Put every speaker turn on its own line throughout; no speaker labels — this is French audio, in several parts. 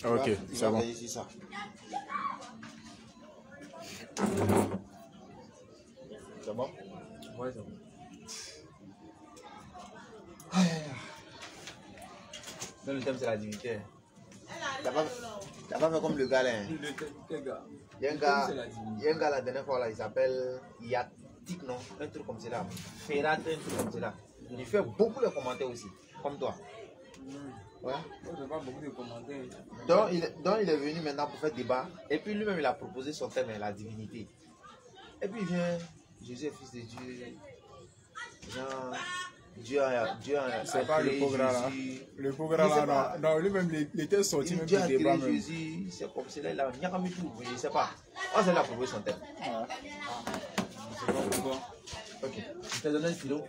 Ok, c'est bon.
Ici, ça. C'est bon?
Ouais, c'est bon.
Même le thème, c'est la divinité. T'as pas fait comme le gars là.
Quel gars?
Il y a un gars la dernière fois là, il s'appelle Yatik, non? Un truc comme cela. Ferrat, un truc comme cela. Il fait beaucoup de commentaires aussi, comme toi. Ouais.
Moi, je vois beaucoup de commentaires.
Donc il est venu maintenant pour faire débat. Et puis lui-même, il a proposé son thème, la divinité. Et puis il vient, Jésus est fils de Dieu. Jean, Dieu a
C'est pas le programme là. Le programme là, non, lui-même, il était sorti même
Dieu
du
a
débat
créé
même.
Jésus, c'est comme cela, il a mis tout, je ne sais pas. Oh, c'est là pour son thème.
Je sais pas pourquoi.
Ok. Je t'ai donné un stylo.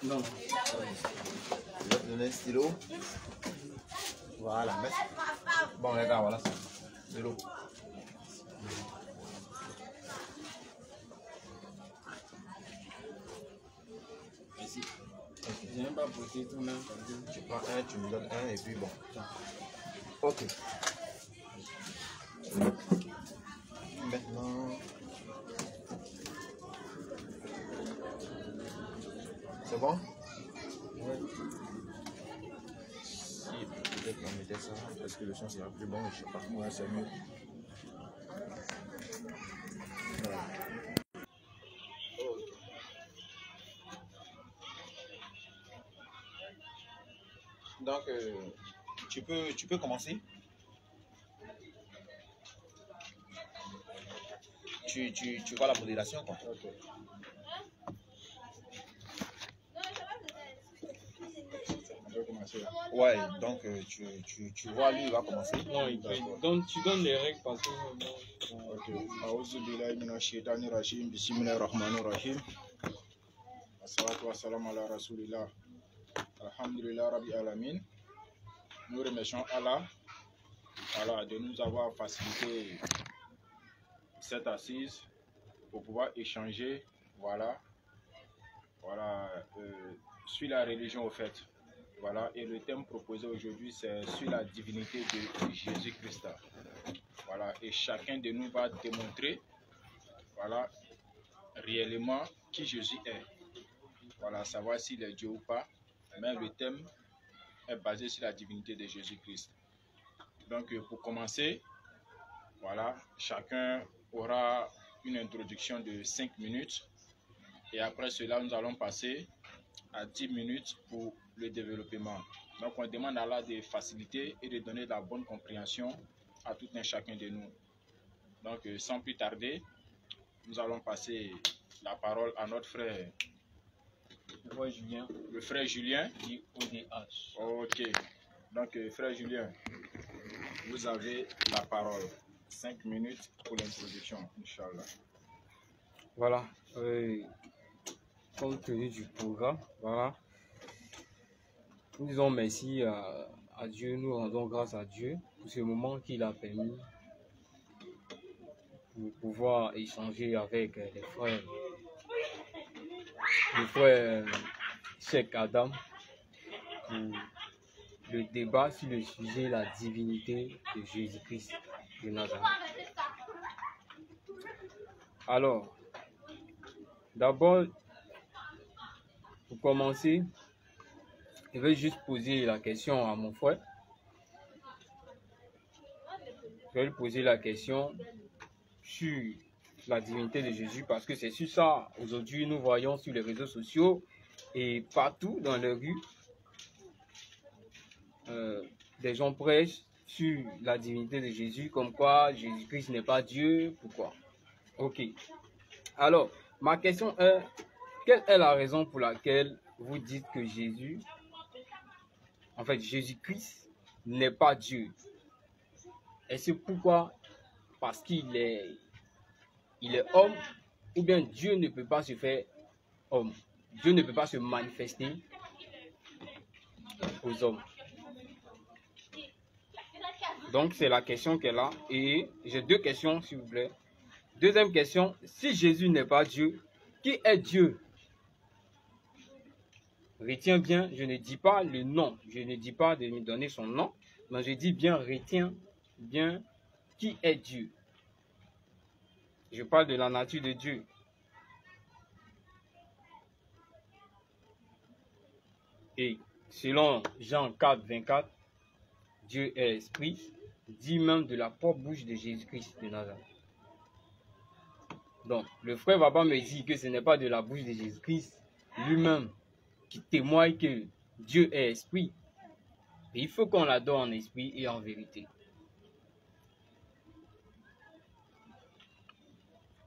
Non.
Je vais te donner un stylo. Voilà, merci. Bon, regarde, voilà ça. De l'eau.
Ici. J'ai même pas posé tout même.
Tu prends un, tu me donnes un et puis bon. Ok. Maintenant. C'est bon?
Ouais.
Si peut-être on mettait ça, parce que le son sera plus bon, je sais pas. Ouais, c'est mieux. Voilà. Donc, tu peux commencer. Tu vois la modération, quoi.
Ok. On peut commencer là.
Ouais, donc tu vois, lui, il va commencer.
Non, donc tu donnes les règles parce que.
Ok. A'udhu billahi minash shaitani rajim. Bismillahir rahmanir rahim. Assalatu wassalamu ala rasulillah. Alhamdulillah rabbi alamin. Nous remercions Allah, voilà, de nous avoir facilité cette assise pour pouvoir échanger, voilà, sur la religion au fait. Voilà, et le thème proposé aujourd'hui, c'est sur la divinité de Jésus-Christ. Voilà, et chacun de nous va démontrer, voilà, réellement qui Jésus est. Voilà, savoir s'il est Dieu ou pas. Mais le thème est basé sur la divinité de Jésus-Christ. Donc, pour commencer, voilà, chacun aura une introduction de 5 minutes. Et après cela, nous allons passer à 10 minutes pour le développement. Donc, on demande à Allah de faciliter et de donner la bonne compréhension à tout un chacun de nous. Donc, sans plus tarder, nous allons passer la parole à notre frère. Le frère Julien.
ODH.
Ok. Donc, frère Julien, vous avez la parole. 5 minutes pour l'introduction, Inch'Allah.
Voilà. Compte tenu du programme, voilà. Nous disons merci à Dieu, nous rendons grâce à Dieu pour ce moment qu'il a permis pour pouvoir échanger avec les frères. Le frère Cheikh Adam pour le débat sur le sujet la divinité de Jésus-Christ de Nazareth. Alors, d'abord, pour commencer, je vais juste poser la question à mon frère. Je vais lui poser la question sur la divinité de Jésus parce que c'est sur ça, aujourd'hui, nous voyons sur les réseaux sociaux et partout dans les rues, des gens prêchent sur la divinité de Jésus, comme quoi Jésus-Christ n'est pas Dieu, pourquoi? Ok. Alors, ma question est, quelle est la raison pour laquelle vous dites que Jésus, en fait Jésus-Christ, n'est pas Dieu? Et c'est pourquoi? Parce qu'il est homme, ou bien Dieu ne peut pas se faire homme. Dieu ne peut pas se manifester aux hommes. Donc, c'est la question qu'elle a. Et j'ai deux questions, s'il vous plaît. Deuxième question, si Jésus n'est pas Dieu, qui est Dieu? Retiens bien, je ne dis pas le nom. Je ne dis pas de me donner son nom, mais je dis bien, retiens bien, qui est Dieu? Je parle de la nature de Dieu. Et selon Jean 4, 24, Dieu est esprit, dit même de la propre bouche de Jésus-Christ de Nazareth. Donc, le frère va pas me dire que ce n'est pas de la bouche de Jésus-Christ lui-même qui témoigne que Dieu est esprit. Et il faut qu'on l'adore en esprit et en vérité.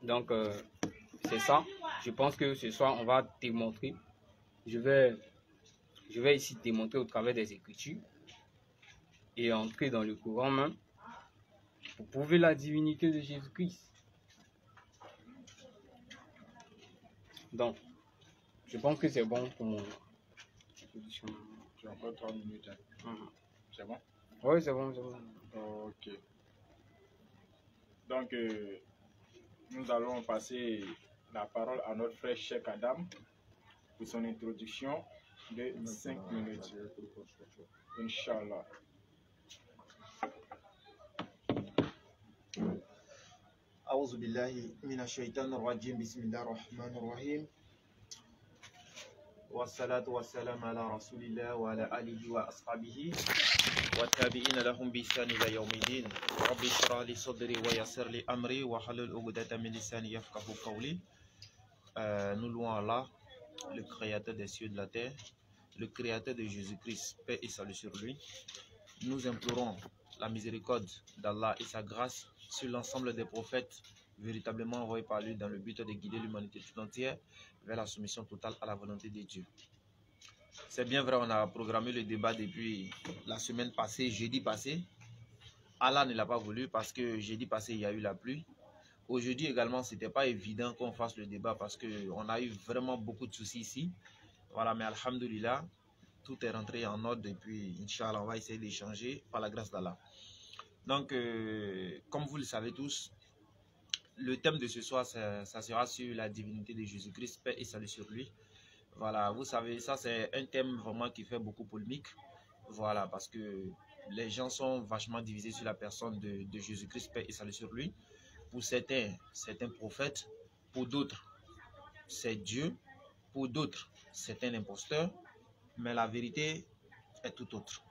Donc, c'est ça. Je pense que ce soir, on va démontrer. Je vais ici démontrer au travers des Écritures et entrer dans le Coran même pour prouver la divinité de Jésus-Christ. Donc, je pense que c'est bon pour mon exposition.
Tu as encore 3 minutes. Hein. C'est bon?
Oui, c'est bon, c'est bon.
Ok. Donc, nous allons passer la parole à notre frère Cheikh Adam pour son introduction de 5 minutes. Inch'Allah.
أعوذ بالله من الشيطان الرجيم بسم الله الرحمن الرحيم والصلاة والسلام على رسول الله وعلى آله وأصحابه والتابعين لهم بإحسان إلى يوم الدين رب اشرح لي صدري ويسر لي أمري واحلل عقدة من لساني يفقهوا قولي. Nous louons Allah, le créateur des cieux et de la terre, le créateur de Jésus-Christ, paix et salut sur lui. Nous implorons la miséricorde d'Allah et sa grâce sur l'ensemble des prophètes véritablement envoyés par lui dans le but de guider l'humanité tout entière vers la soumission totale à la volonté de Dieu. C'est bien vrai, on a programmé le débat depuis la semaine passée, jeudi passé. Allah ne l'a pas voulu parce que jeudi passé, il y a eu la pluie. Aujourd'hui également, ce n'était pas évident qu'on fasse le débat parce qu'on a eu vraiment beaucoup de soucis ici. Voilà, mais alhamdoulilah, tout est rentré en ordre et puis, Inch'Allah, on va essayer d'échanger par la grâce d'Allah. Donc, comme vous le savez tous, le thème de ce soir, ça sera sur la divinité de Jésus-Christ, paix et salut sur lui. Voilà, vous savez, ça c'est un thème vraiment qui fait beaucoup polémique. Voilà, parce que les gens sont vachement divisés sur la personne de Jésus-Christ, paix et salut sur lui. Pour certains, c'est un prophète. Pour d'autres, c'est Dieu. Pour d'autres, c'est un imposteur. Mais la vérité est tout autre.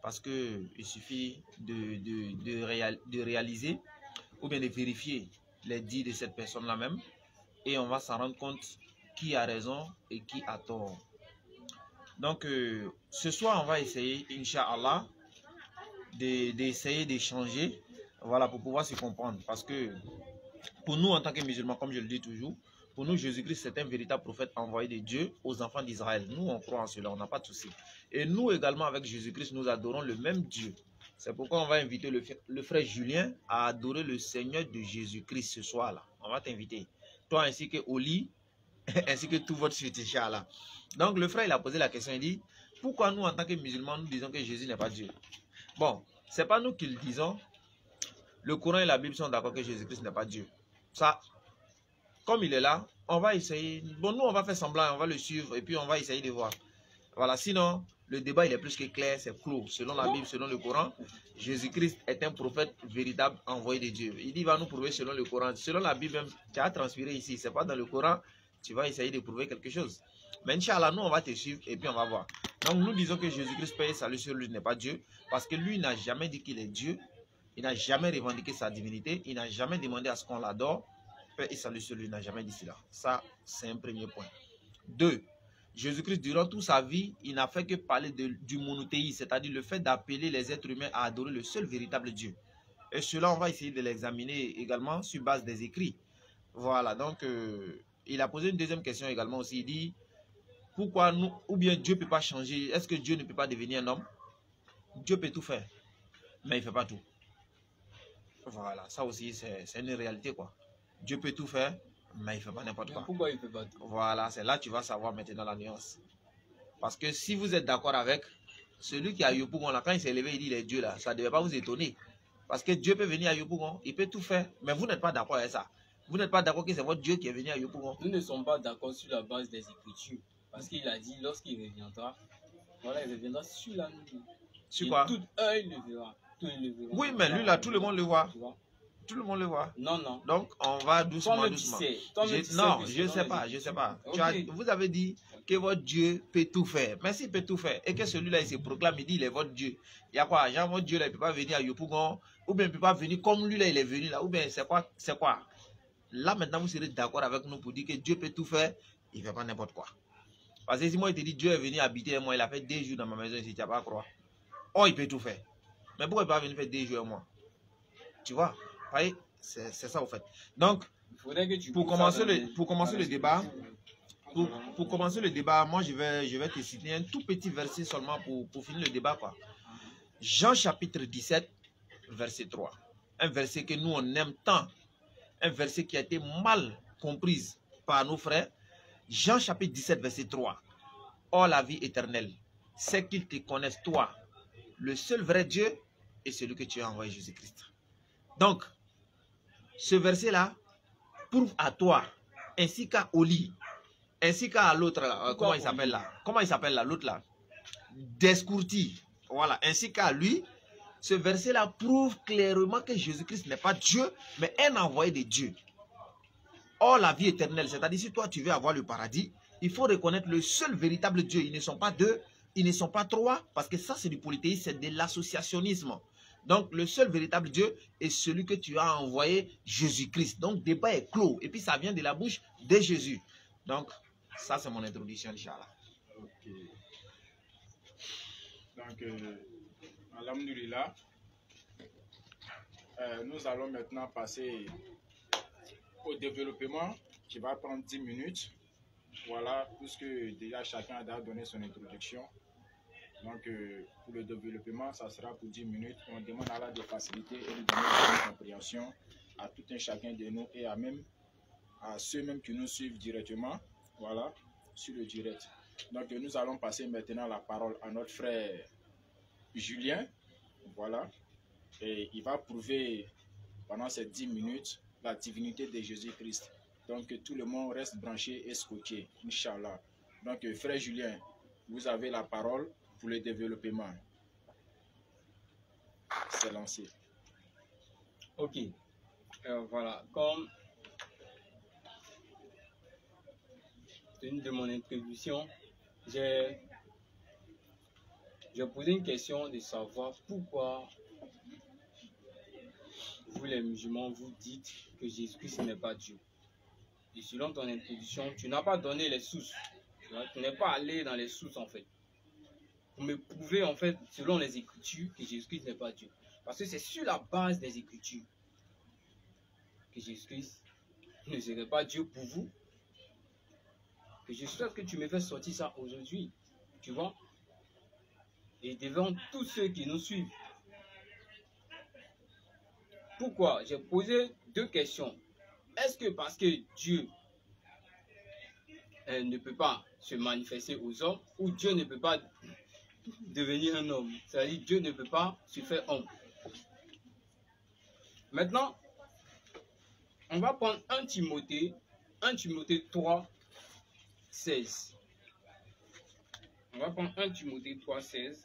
Parce qu'il suffit de réaliser ou bien de vérifier les dits de cette personne-là même et on va s'en rendre compte qui a raison et qui a tort. Donc, ce soir, on va essayer, Inch'Allah, d'essayer d'échanger, voilà, pour pouvoir se comprendre. Parce que pour nous, en tant que musulmans, comme je le dis toujours, pour nous, Jésus-Christ, c'est un véritable prophète envoyé de Dieu aux enfants d'Israël. Nous, on croit en cela, on n'a pas de souci. Et nous également, avec Jésus-Christ, nous adorons le même Dieu. C'est pourquoi on va inviter le frère Julien à adorer le Seigneur de Jésus-Christ ce soir-là. On va t'inviter. Toi ainsi que Oli, ainsi que tout votre suite, Inch'Allah. Donc, le frère, il a posé la question, il dit, pourquoi nous, en tant que musulmans, nous disons que Jésus n'est pas Dieu? Bon, ce n'est pas nous qui le disons. Le Coran et la Bible sont d'accord que Jésus-Christ n'est pas Dieu. Ça, comme il est là, on va essayer. Bon, nous, on va faire semblant, on va le suivre et puis on va essayer de voir. Voilà, sinon, le débat, il est plus que clair, c'est clos. Selon la Bible, selon le Coran, Jésus-Christ est un prophète véritable envoyé de Dieu. Il dit, il va nous prouver selon le Coran. Selon la Bible même, tu as transpiré ici, ce n'est pas dans le Coran, tu vas essayer de prouver quelque chose. Mais Inch'Allah, nous, on va te suivre et puis on va voir. Donc, nous disons que Jésus-Christ, paix et salut sur lui, n'est pas Dieu, parce que lui n'a jamais dit qu'il est Dieu. Il n'a jamais revendiqué sa divinité. Il n'a jamais demandé à ce qu'on l'adore. Paix et salut sur lui, il n'a jamais dit cela. Ça, c'est un premier point. 2. Jésus-Christ, durant toute sa vie, il n'a fait que parler du monothéisme, c'est-à-dire le fait d'appeler les êtres humains à adorer le seul véritable Dieu. Et cela, on va essayer de l'examiner également sur base des écrits. Voilà, donc, il a posé une deuxième question également aussi. Il dit, pourquoi nous, ou bien Dieu ne peut pas changer? Est-ce que Dieu ne peut pas devenir un homme? Dieu peut tout faire, mais il ne fait pas tout. Voilà, ça aussi, c'est une réalité, quoi. Dieu peut tout faire, mais il ne fait pas n'importe quoi.
Pourquoi il ne fait pas tout?
Voilà, c'est là que tu vas savoir maintenant la nuance. Parce que si vous êtes d'accord avec celui qui a Yopougon, là, quand il s'est levé, il dit il est Dieu là, ça ne devait pas vous étonner. Parce que Dieu peut venir à Yopougon, il peut tout faire, mais vous n'êtes pas d'accord avec ça. Vous n'êtes pas d'accord que c'est votre Dieu qui est venu à Yopougon.
Nous ne sommes pas d'accord sur la base des Écritures. Parce qu'il a dit, lorsqu'il reviendra, voilà, il reviendra sur la nuit.
Sur quoi?
Tout œil le verra. Tout le monde
Oui, mais lui là, tout le monde le voit.
Tu vois?
Tout le monde le voit.
Non, non.
Donc, on va doucement,
Toi-même,
doucement.
tu sais. Toi-même, tu sais
Non,
que
je
c'est
ne
dans
sais
les
pas, je ne sais pas.
Écritures.
Vous avez dit que votre Dieu peut tout faire. Mais s'il peut tout faire, et que celui-là, il se proclame, il dit, il est votre Dieu. Il y a quoi? Genre, votre Dieu, là, il ne peut pas venir à Yopougon, ou bien il ne peut pas venir comme lui, là, il est venu là. Ou bien, c'est quoi? C'est quoi? Là, maintenant, vous serez d'accord avec nous pour dire que Dieu peut tout faire, il ne fait pas n'importe quoi. Parce que si moi, il te dit, Dieu est venu habiter moi, il a fait 2 jours dans ma maison ici, tu n'as pas à croire. Oh, il peut tout faire. Mais pourquoi il ne peut pas venir faire 2 jours à moi? Tu vois? Voyez? C'est ça, au fait. Donc,
Il faudrait que tu
pour
poses
commencer
ça dans
le débat, pour commencer le débat, moi, je vais te citer un tout petit verset seulement pour finir le débat, quoi. Jean chapitre 17, verset 3. Un verset que nous, on aime tant. Un verset qui a été mal compris par nos frères. Jean chapitre 17, verset 3. Or, la vie éternelle, c'est qu'ils te connaissent, toi, le seul vrai Dieu, et celui que tu as envoyé, Jésus-Christ. Donc, ce verset-là prouve à toi, ainsi qu'à Oli, ainsi qu'à l'autre là, comment il s'appelle là? Comment il s'appelle là, l'autre là? Descourti. Voilà, ainsi qu'à lui, ce verset-là prouve clairement que Jésus-Christ n'est pas Dieu, mais un envoyé de Dieu. Or, la vie éternelle, c'est-à-dire si toi tu veux avoir le paradis, il faut reconnaître le seul véritable Dieu. Ils ne sont pas deux, ils ne sont pas trois, parce que ça c'est du polythéisme, c'est de l'associationnisme. Donc, le seul véritable Dieu est celui que tu as envoyé, Jésus-Christ. Donc, le débat est clos. Et puis, ça vient de la bouche de Jésus. Donc, ça, c'est mon introduction, Inch'Allah.
Ok. Donc, alhamdulillah, nous allons maintenant passer au développement qui va prendre 10 minutes. Voilà, puisque déjà chacun a donné son introduction. Donc, pour le développement, ça sera pour 10 minutes. On demande à Allah de faciliter et de donner une compréhension à tout un chacun de nous et à ceux même qui nous suivent directement, voilà, sur le direct. Donc, nous allons passer maintenant la parole à notre frère Julien, voilà, et il va prouver pendant ces 10 minutes la divinité de Jésus-Christ. Donc, tout le monde reste branché et scotché, Inch'Allah. Donc, frère Julien, vous avez la parole pour le développement. C'est lancé.
Ok. Voilà. Comme tenu de mon introduction, j'ai posé une question de savoir pourquoi vous les musulmans vous dites que Jésus-Christ n'est pas Dieu. Et selon ton introduction, tu n'as pas donné les sources. Tu n'es pas allé dans les sources en fait. Pour me prouver en fait, selon les Écritures, que Jésus-Christ n'est pas Dieu. Parce que c'est sur la base des Écritures que Jésus-Christ ne serait pas Dieu pour vous. Que je souhaite que tu me fasses sortir ça aujourd'hui. Tu vois? Et devant tous ceux qui nous suivent. Pourquoi? J'ai posé 2 questions. Est-ce que parce que Dieu ne peut pas se manifester aux hommes, ou Dieu ne peut pas devenir un homme? C'est-à-dire Dieu ne peut pas se faire homme. Maintenant, on va prendre 1 Timothée 3, 16. On va prendre 1 Timothée 3, 16.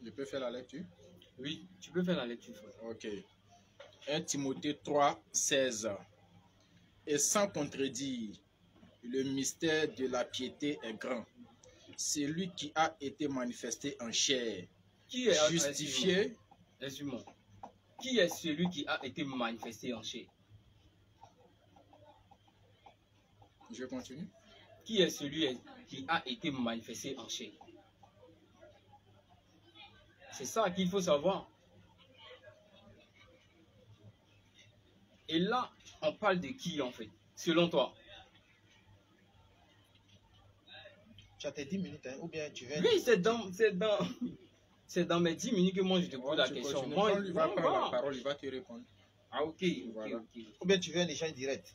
Je peux faire la lecture?
Oui, tu peux faire la lecture.
Ok. 1 Timothée 3, 16. Et sans contredire, le mystère de la piété est grand. C'est lui qui a été manifesté en chair,
Qui est
justifié.
Excuse-moi. Qui est celui qui a été manifesté en chair?
Je continue.
Qui est celui qui a été manifesté en chair? C'est ça qu'il faut savoir. Et là, on parle de qui en fait, selon toi?
Tu as tes 10 minutes, hein, ou bien tu viens...
Oui, c'est dans mes 10 minutes que moi je te pose la question. Moi,
il va prendre la parole, il va te répondre.
Ah ok,
Voilà.
ok.
Ou bien tu veux un échange direct.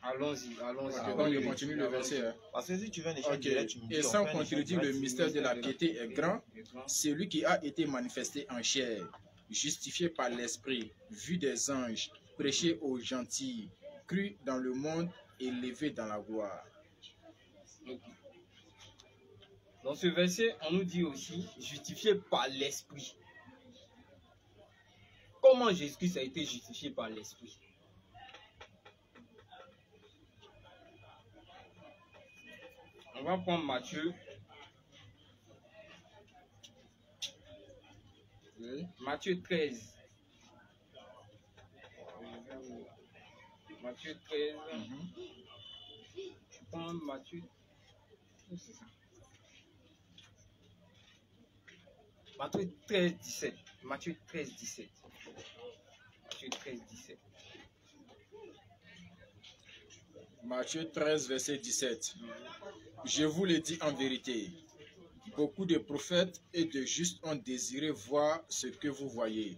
Allons-y, allons-y.
Ok, donc je continue le verset. Hein.
Parce que si tu viens déjà
Ok.
direct, tu me dis.
Et sans
on fait un
contredire,
échange
le mystère de la piété est grand. Celui qui a été manifesté en chair, justifié par l'Esprit, vu des anges, prêché aux gentils, cru dans le monde, élevé dans la gloire.
Ok. Dans ce verset, on nous dit aussi justifié par l'Esprit. Comment Jésus-Christ a été justifié par l'Esprit? On va prendre Matthieu.
Oui.
Matthieu 13. Matthieu 13. Tu prends Matthieu. C'est ça. Matthieu 13, 17. Matthieu 13, 17. Matthieu 13, 17.
Matthieu 13, verset 17. Je vous le dis en vérité, beaucoup de prophètes et de justes ont désiré voir ce que vous voyez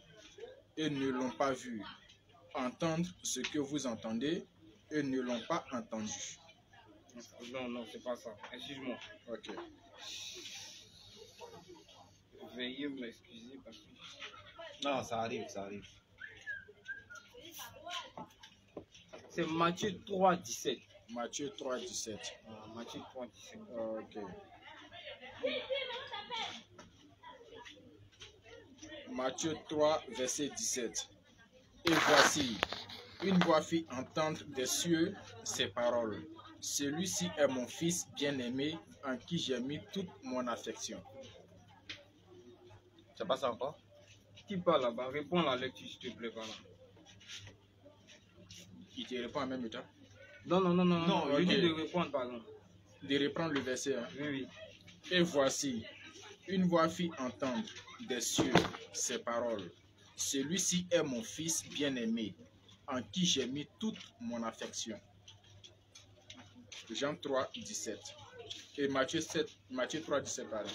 et ne l'ont pas vu, entendre ce que vous entendez et ne l'ont pas entendu.
Non, non, c'est pas ça. Excuse-moi.
Ok.
Veuillez m'excuser parce que...
Non, ça arrive, ça arrive.
C'est Matthieu 3, 17.
Matthieu 3, 17.
Matthieu 3, 17.
Ok. Matthieu 3, verset 17. Et voici, une voix fit entendre des cieux ces paroles. Celui-ci est mon fils bien-aimé en qui j'ai mis toute mon affection.
C'est pas ça encore?
Qui parle là-bas? Réponds à la lecture, s'il te plaît, par là.
Il te répond en même temps.
Non, non, non, non, non.
Non,
Je
ok.
dis de répondre, pardon.
De reprendre le verset. Hein.
Oui, oui.
Et voici, une voix fit entendre des cieux ces paroles. Celui-ci est mon fils bien-aimé, en qui j'ai mis toute mon affection. Jean 3, 17. Et Matthieu 3, 17, pardon.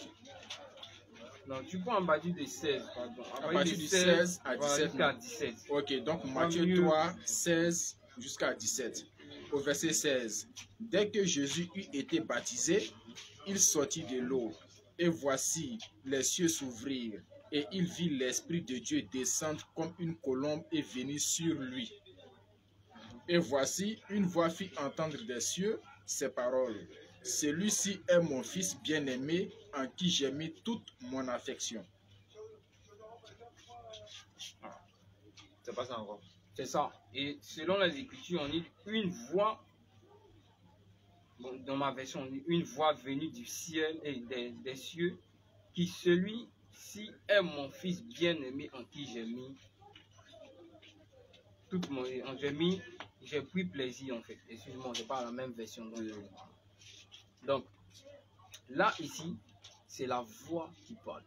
Non, tu prends en bas du 16, pardon.
À partir du 16 à 17.
Jusqu'à 17.
Ok, donc Matthieu 3, 16 jusqu'à 17. Au verset 16. Dès que Jésus eut été baptisé, il sortit de l'eau. Et voici, les cieux s'ouvrirent. Et il vit l'Esprit de Dieu descendre comme une colombe et venir sur lui. Et voici, une voix fit entendre des cieux ces paroles. Celui-ci est mon fils bien-aimé en qui j'ai mis toute mon affection.
C'est pas ça encore.
C'est ça. Et selon les Écritures, on dit une voix, bon, dans ma version, on dit une voix venue du ciel et des cieux, qui celui-ci est mon fils bien-aimé en qui j'ai mis toute mon... J'ai pris plaisir en fait. Excuse-moi, je parle la même version. Donc, là, ici, c'est la voix qui parle.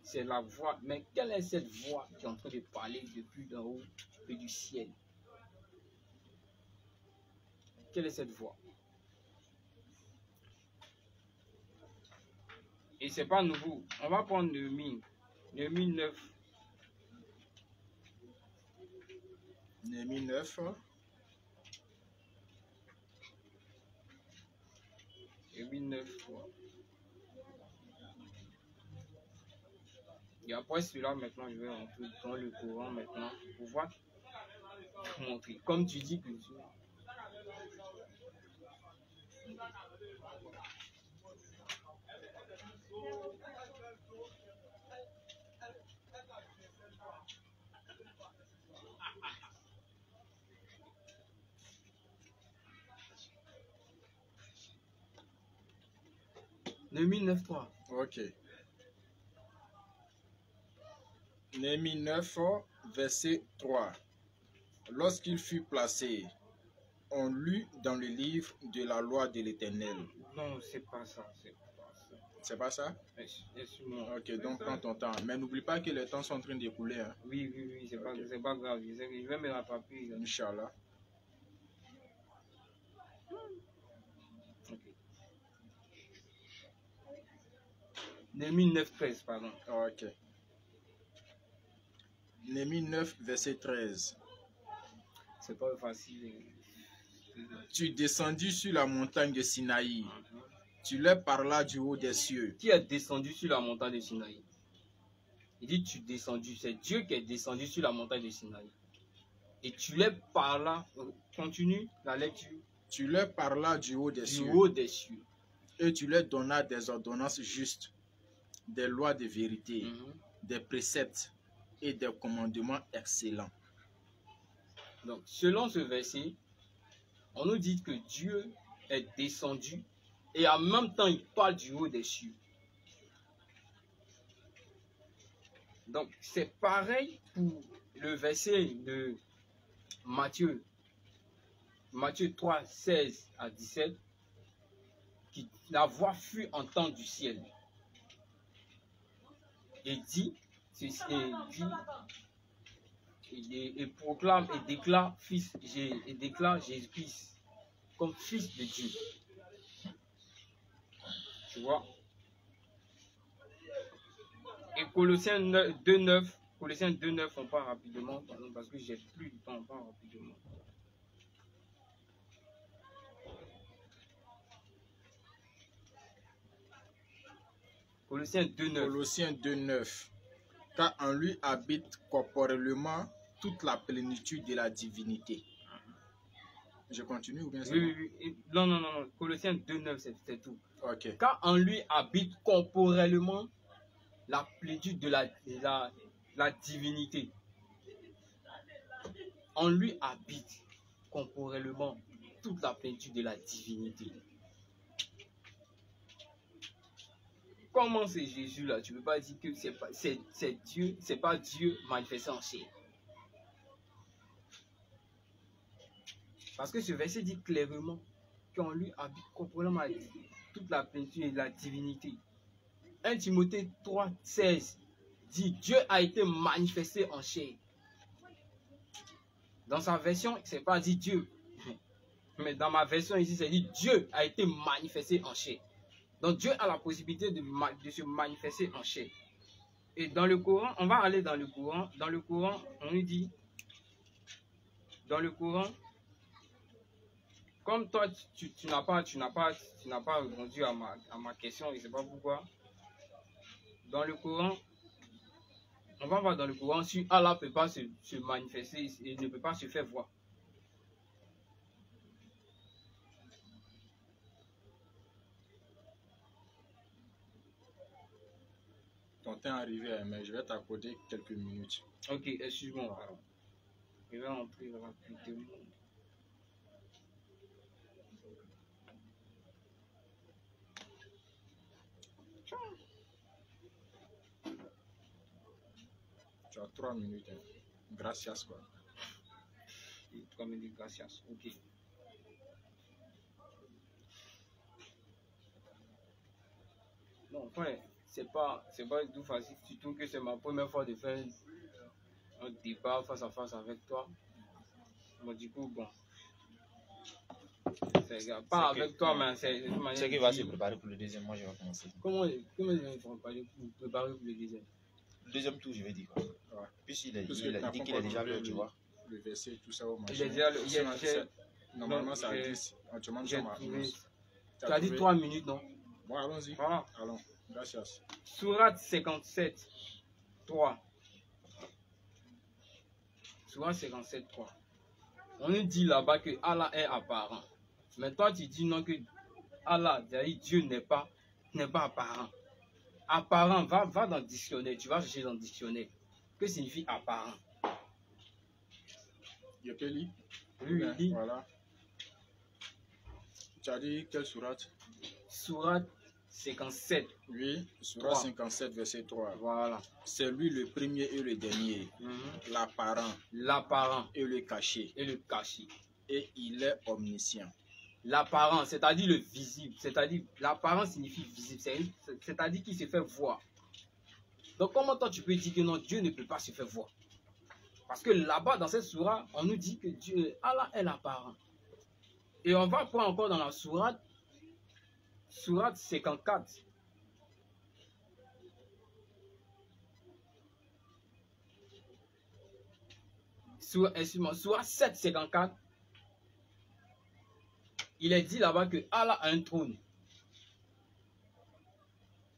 C'est la voix. Mais quelle est cette voix qui est en train de parler depuis d'en haut et du ciel? Quelle est cette voix? Et c'est pas nouveau. On va prendre Néhémie. Néhémie 9.
Néhémie 9.
Néhémie 9. Et après cela, maintenant, je vais rentrer dans le courant maintenant pour pouvoir te montrer. Comme tu dis que tu... Néhémie 9.3.
Ok. Néhémie 9, verset 3. Lorsqu'il fut placé, on lut dans le livre de la loi de l'Éternel.
Non, c'est pas ça. C'est pas ça.
C'est pas ça?
Excuse-moi.
Ok, donc prends ton temps. Mais n'oublie pas que les temps sont en train d'écouler. Hein.
Oui, oui, oui, c'est pas grave. Je vais me rattraper.
Inch'Allah.
Ok. Néhémie 9.13, pardon.
Ok. Néhémie 9, verset 13.
C'est pas facile.
Tu descendis sur la montagne de Sinaï. Tu leur parlas du haut des cieux.
Qui est descendu sur la montagne de Sinaï? Il dit tu es descendu. C'est Dieu qui est descendu sur la montagne de Sinaï. Et tu leur parlas. Continue la lecture.
Tu leur parlas du haut des
Du
cieux.
haut des cieux.
Et tu leur donnas des ordonnances justes, des lois de vérité, des préceptes et des commandements excellents.
Donc, selon ce verset, on nous dit que Dieu est descendu et en même temps, il parle du haut des cieux. Donc, c'est pareil pour le verset de Matthieu 3, 16 à 17, qui la voix fut entendue du ciel et dit, et proclame et déclare Jésus-Christ comme fils de Dieu. Tu vois? Et Colossiens 2.9, on parle rapidement, pardon, parce que j'ai plus de temps, on parle rapidement. Colossiens 2.9.
Colossiens 2.9. Car en lui habite corporellement toute la plénitude de la divinité. Je continue ou bien c'est
Oui. Non. Colossiens 2.9, c'est tout.
Ok.
Car en lui habite corporellement la plénitude de la divinité. En lui habite corporellement toute la plénitude de la divinité. Comment c'est Jésus là? Tu ne peux pas dire que c'est Dieu, c'est pas Dieu manifesté en chair. Parce que ce verset dit clairement qu'en lui habite corporellement toute la plénitude de la divinité. 1 Timothée 3, 16 dit Dieu a été manifesté en chair. Dans sa version, c'est pas dit Dieu. Mais dans ma version ici, c'est dit Dieu a été manifesté en chair. Donc Dieu a la possibilité de se manifester en chair. Et dans le Coran, on va aller dans le Coran. Dans le Coran, on nous dit, dans le Coran, comme toi, tu n'as pas répondu à ma question, je ne sais pas pourquoi. Dans le Coran, on va voir dans le Coran si Allah ne peut pas se manifester et ne peut pas se faire voir.
Ton temps est arrivé, mais je vais t'accorder quelques minutes.
Ok, excuse-moi. Je vais entrer rapidement.
Tu as 3 minutes. Hein. Gracias, quoi.
3 minutes, gracias. Ok. Non, frère, c'est pas du tout facile, surtout que c'est ma première fois de faire un débat face à face avec toi. Bon, du coup, bon. Pas avec toi, mais c'est une manière.
C'est qui va se préparer pour le deuxième, moi je vais commencer.
Comment je vais me préparer pour le deuxième?
Le deuxième tour, je vais dire quoi.
Ouais.
Puisqu'il a dit qu'il est déjà là, tu vois.
Le verset, tout ça au machin.
Il est déjà
Normalement, ça a 10. Tu m'as dit
tu as dit 3 minutes, non?
Bon, allons-y.
Voilà.
Allons. Gracias.
Sourate 57, 3. Sourate 57, 3. On nous dit là-bas que Allah est apparent. Mais toi, tu dis non que Allah, c'est-à-dire Dieu n'est pas apparent. Apparent, va dans le dictionnaire. Tu vas chercher dans le dictionnaire. Que signifie apparent?
Je peux lire?
Oui,
bien,
lis.
Voilà. Tu as dit quelle sourate?
Sourate 57.
Oui, sourate 57, verset 3.
Voilà.
C'est lui le premier et le dernier, l'apparent et le caché. Et il est omniscient.
L'apparent, c'est-à-dire le visible. C'est-à-dire, l'apparent signifie visible. C'est-à-dire qu'il se fait voir. Donc, comment toi tu peux dire que non, Dieu ne peut pas se faire voir? Parce que là-bas, dans cette sourate, on nous dit que Dieu, Allah est l'apparent. Et on va prendre encore dans la sourate 54. Sourate 7, 54. il est dit là-bas que Allah a un trône.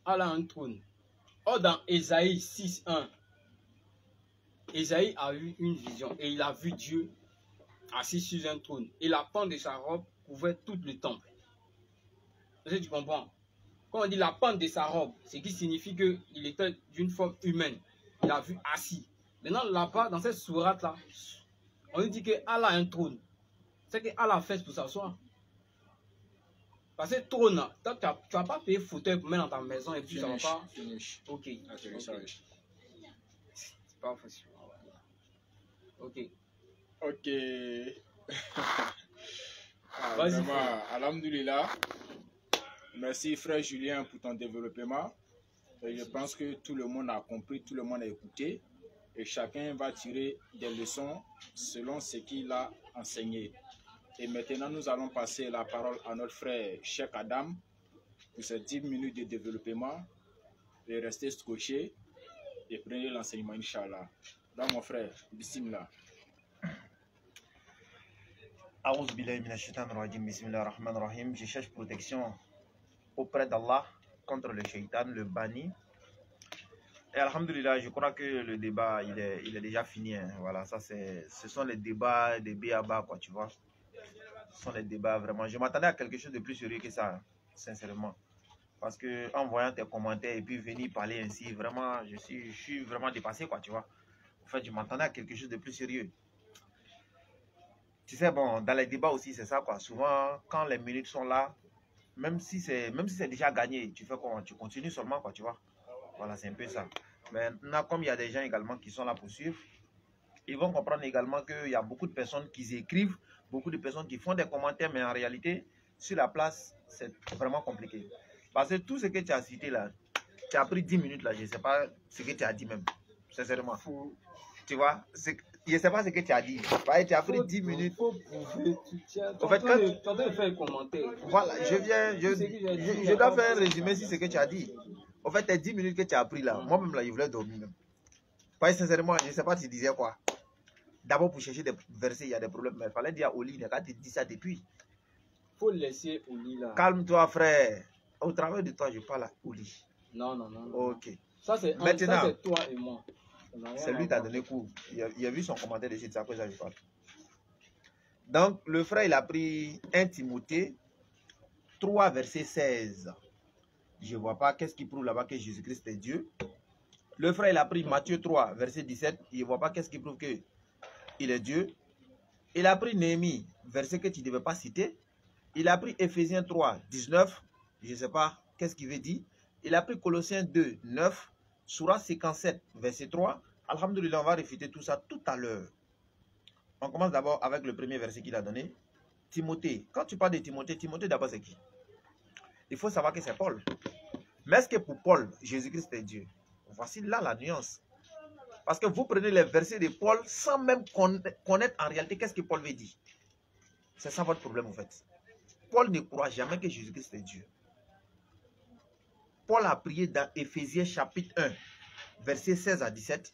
Allah a un trône. Or, dans Ésaïe 6:1, Ésaïe a eu une vision et il a vu Dieu assis sur un trône. Et la pente de sa robe couvrait tout le temple. Est-ce que tu comprends? Quand on dit la pente de sa robe, c'est qui signifie qu'il était d'une forme humaine. Il a vu assis. Maintenant, là-bas, dans cette sourate-là, on nous dit que Allah a un trône. C'est que Allah a fait pour s'asseoir. Parce que trône, tu ne vas pas payer fauteuil pour mettre dans ta maison et puis ça ne va pas. Ok. C'est pas facile. Ok.
Ok. Vraiment, alhamdoulilah. Merci frère Julien pour ton développement. Et je pense que tout le monde a compris, tout le monde a écouté. Et chacun va tirer des leçons selon ce qu'il a enseigné. Et maintenant, nous allons passer la parole à notre frère Cheikh Adam pour ces 10 minutes de développement. Et restez scotché et prenez l'enseignement, Inch'Allah. Donc, mon frère, bismillah.
A'ouz billahi minash shaitanir rajim, bismillahir rahmanir rahim. Je cherche protection auprès d'Allah contre le shaitan, le banni. Et alhamdoulilah, je crois que le débat, il est déjà fini. Hein. Voilà, ça ce sont les débats des B.A.B.A. quoi, tu vois. Ce sont les débats vraiment. Je m'attendais à quelque chose de plus sérieux que ça, sincèrement. Parce que en voyant tes commentaires et puis venir parler ainsi, vraiment, je suis vraiment dépassé, quoi, tu vois. En fait, je m'attendais à quelque chose de plus sérieux. Tu sais, bon, dans les débats aussi, c'est ça, quoi. Souvent, quand les minutes sont là, même si c'est déjà gagné, tu fais quoi? Tu continues seulement, quoi, tu vois. Voilà, c'est un peu ça. Maintenant, comme il y a des gens également qui sont là pour suivre, ils vont comprendre également qu'il y a beaucoup de personnes qui écrivent, beaucoup de personnes qui font des commentaires, mais en réalité, sur la place, c'est vraiment compliqué. Parce que tout ce que tu as cité là, tu as pris 10 minutes là, je ne sais pas ce que tu as dit même, sincèrement. Tu vois, je ne sais pas ce que tu as dit. Tu as pris 10 minutes.
Faut prouver. Tu es
en fait,
en train de faire un commentaire.
Voilà, je dois faire un résumé sur ce que tu as dit. En fait, tes 10 minutes que tu as pris là, moi-même là, je voulais dormir même. Parce que sincèrement, je ne sais pas si tu disais quoi. D'abord, pour chercher des versets, il y a des problèmes. Mais il fallait dire au lit, il n'a qu'à te dire ça depuis.
Il faut laisser au lit là.
Calme-toi, frère. Au travers de toi, je parle au lit.
Non.
Ok.
Ça, c'est toi et moi.
C'est lui qui t'a donné cours. Il a vu son commentaire dessus, c'est à quoi ça je parle. Donc, le frère, il a pris 1 Timothée 3, verset 16. Je ne vois pas qu'est-ce qui prouve là-bas que Jésus-Christ est Dieu. Le frère, il a pris Matthieu 3, verset 17. Il ne voit pas qu'est-ce qui prouve qu'il est Dieu. Il a pris Néhémie, verset que tu ne devais pas citer. Il a pris Éphésiens 3, 19. Je ne sais pas qu'est-ce qu'il veut dire. Il a pris Colossiens 2, 9. Sourate 57, verset 3. Alhamdoulilah, on va réfuter tout ça tout à l'heure. On commence d'abord avec le premier verset qu'il a donné. Timothée. Quand tu parles de Timothée, Timothée d'abord c'est qui? Il faut savoir que c'est Paul. Mais est-ce que pour Paul, Jésus-Christ est Dieu? Voici là la nuance. Parce que vous prenez les versets de Paul sans même connaître en réalité qu'est-ce que Paul veut dire. C'est ça votre problème en fait. Paul ne croit jamais que Jésus-Christ est Dieu. Paul a prié dans Éphésiens chapitre 1, verset 16 à 17.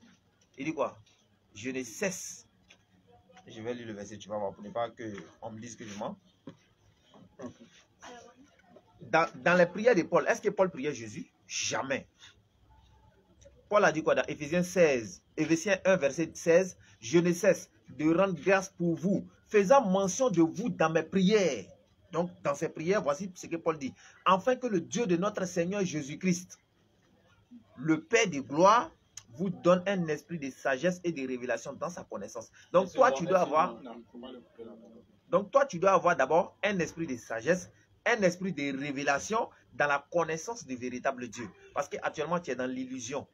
Il dit quoi? Je ne cesse. Je vais lire le verset, tu vas voir, pour ne pas qu'on me dise que je mens. Dans les prières de Paul, est-ce que Paul priait Jésus? Jamais. Paul a dit quoi dans Éphésiens 1, verset 16? Je ne cesse de rendre grâce pour vous, faisant mention de vous dans mes prières. Donc, dans ces prières, voici ce que Paul dit. Afin que le Dieu de notre Seigneur Jésus-Christ, le Père de gloire, vous donne un esprit de sagesse et de révélation dans sa connaissance. Donc, toi, tu dois avoir... Donc, toi, tu dois avoir d'abord un esprit de sagesse, un esprit de révélation dans la connaissance du véritable Dieu. Parce qu'actuellement, tu es dans l'illusion.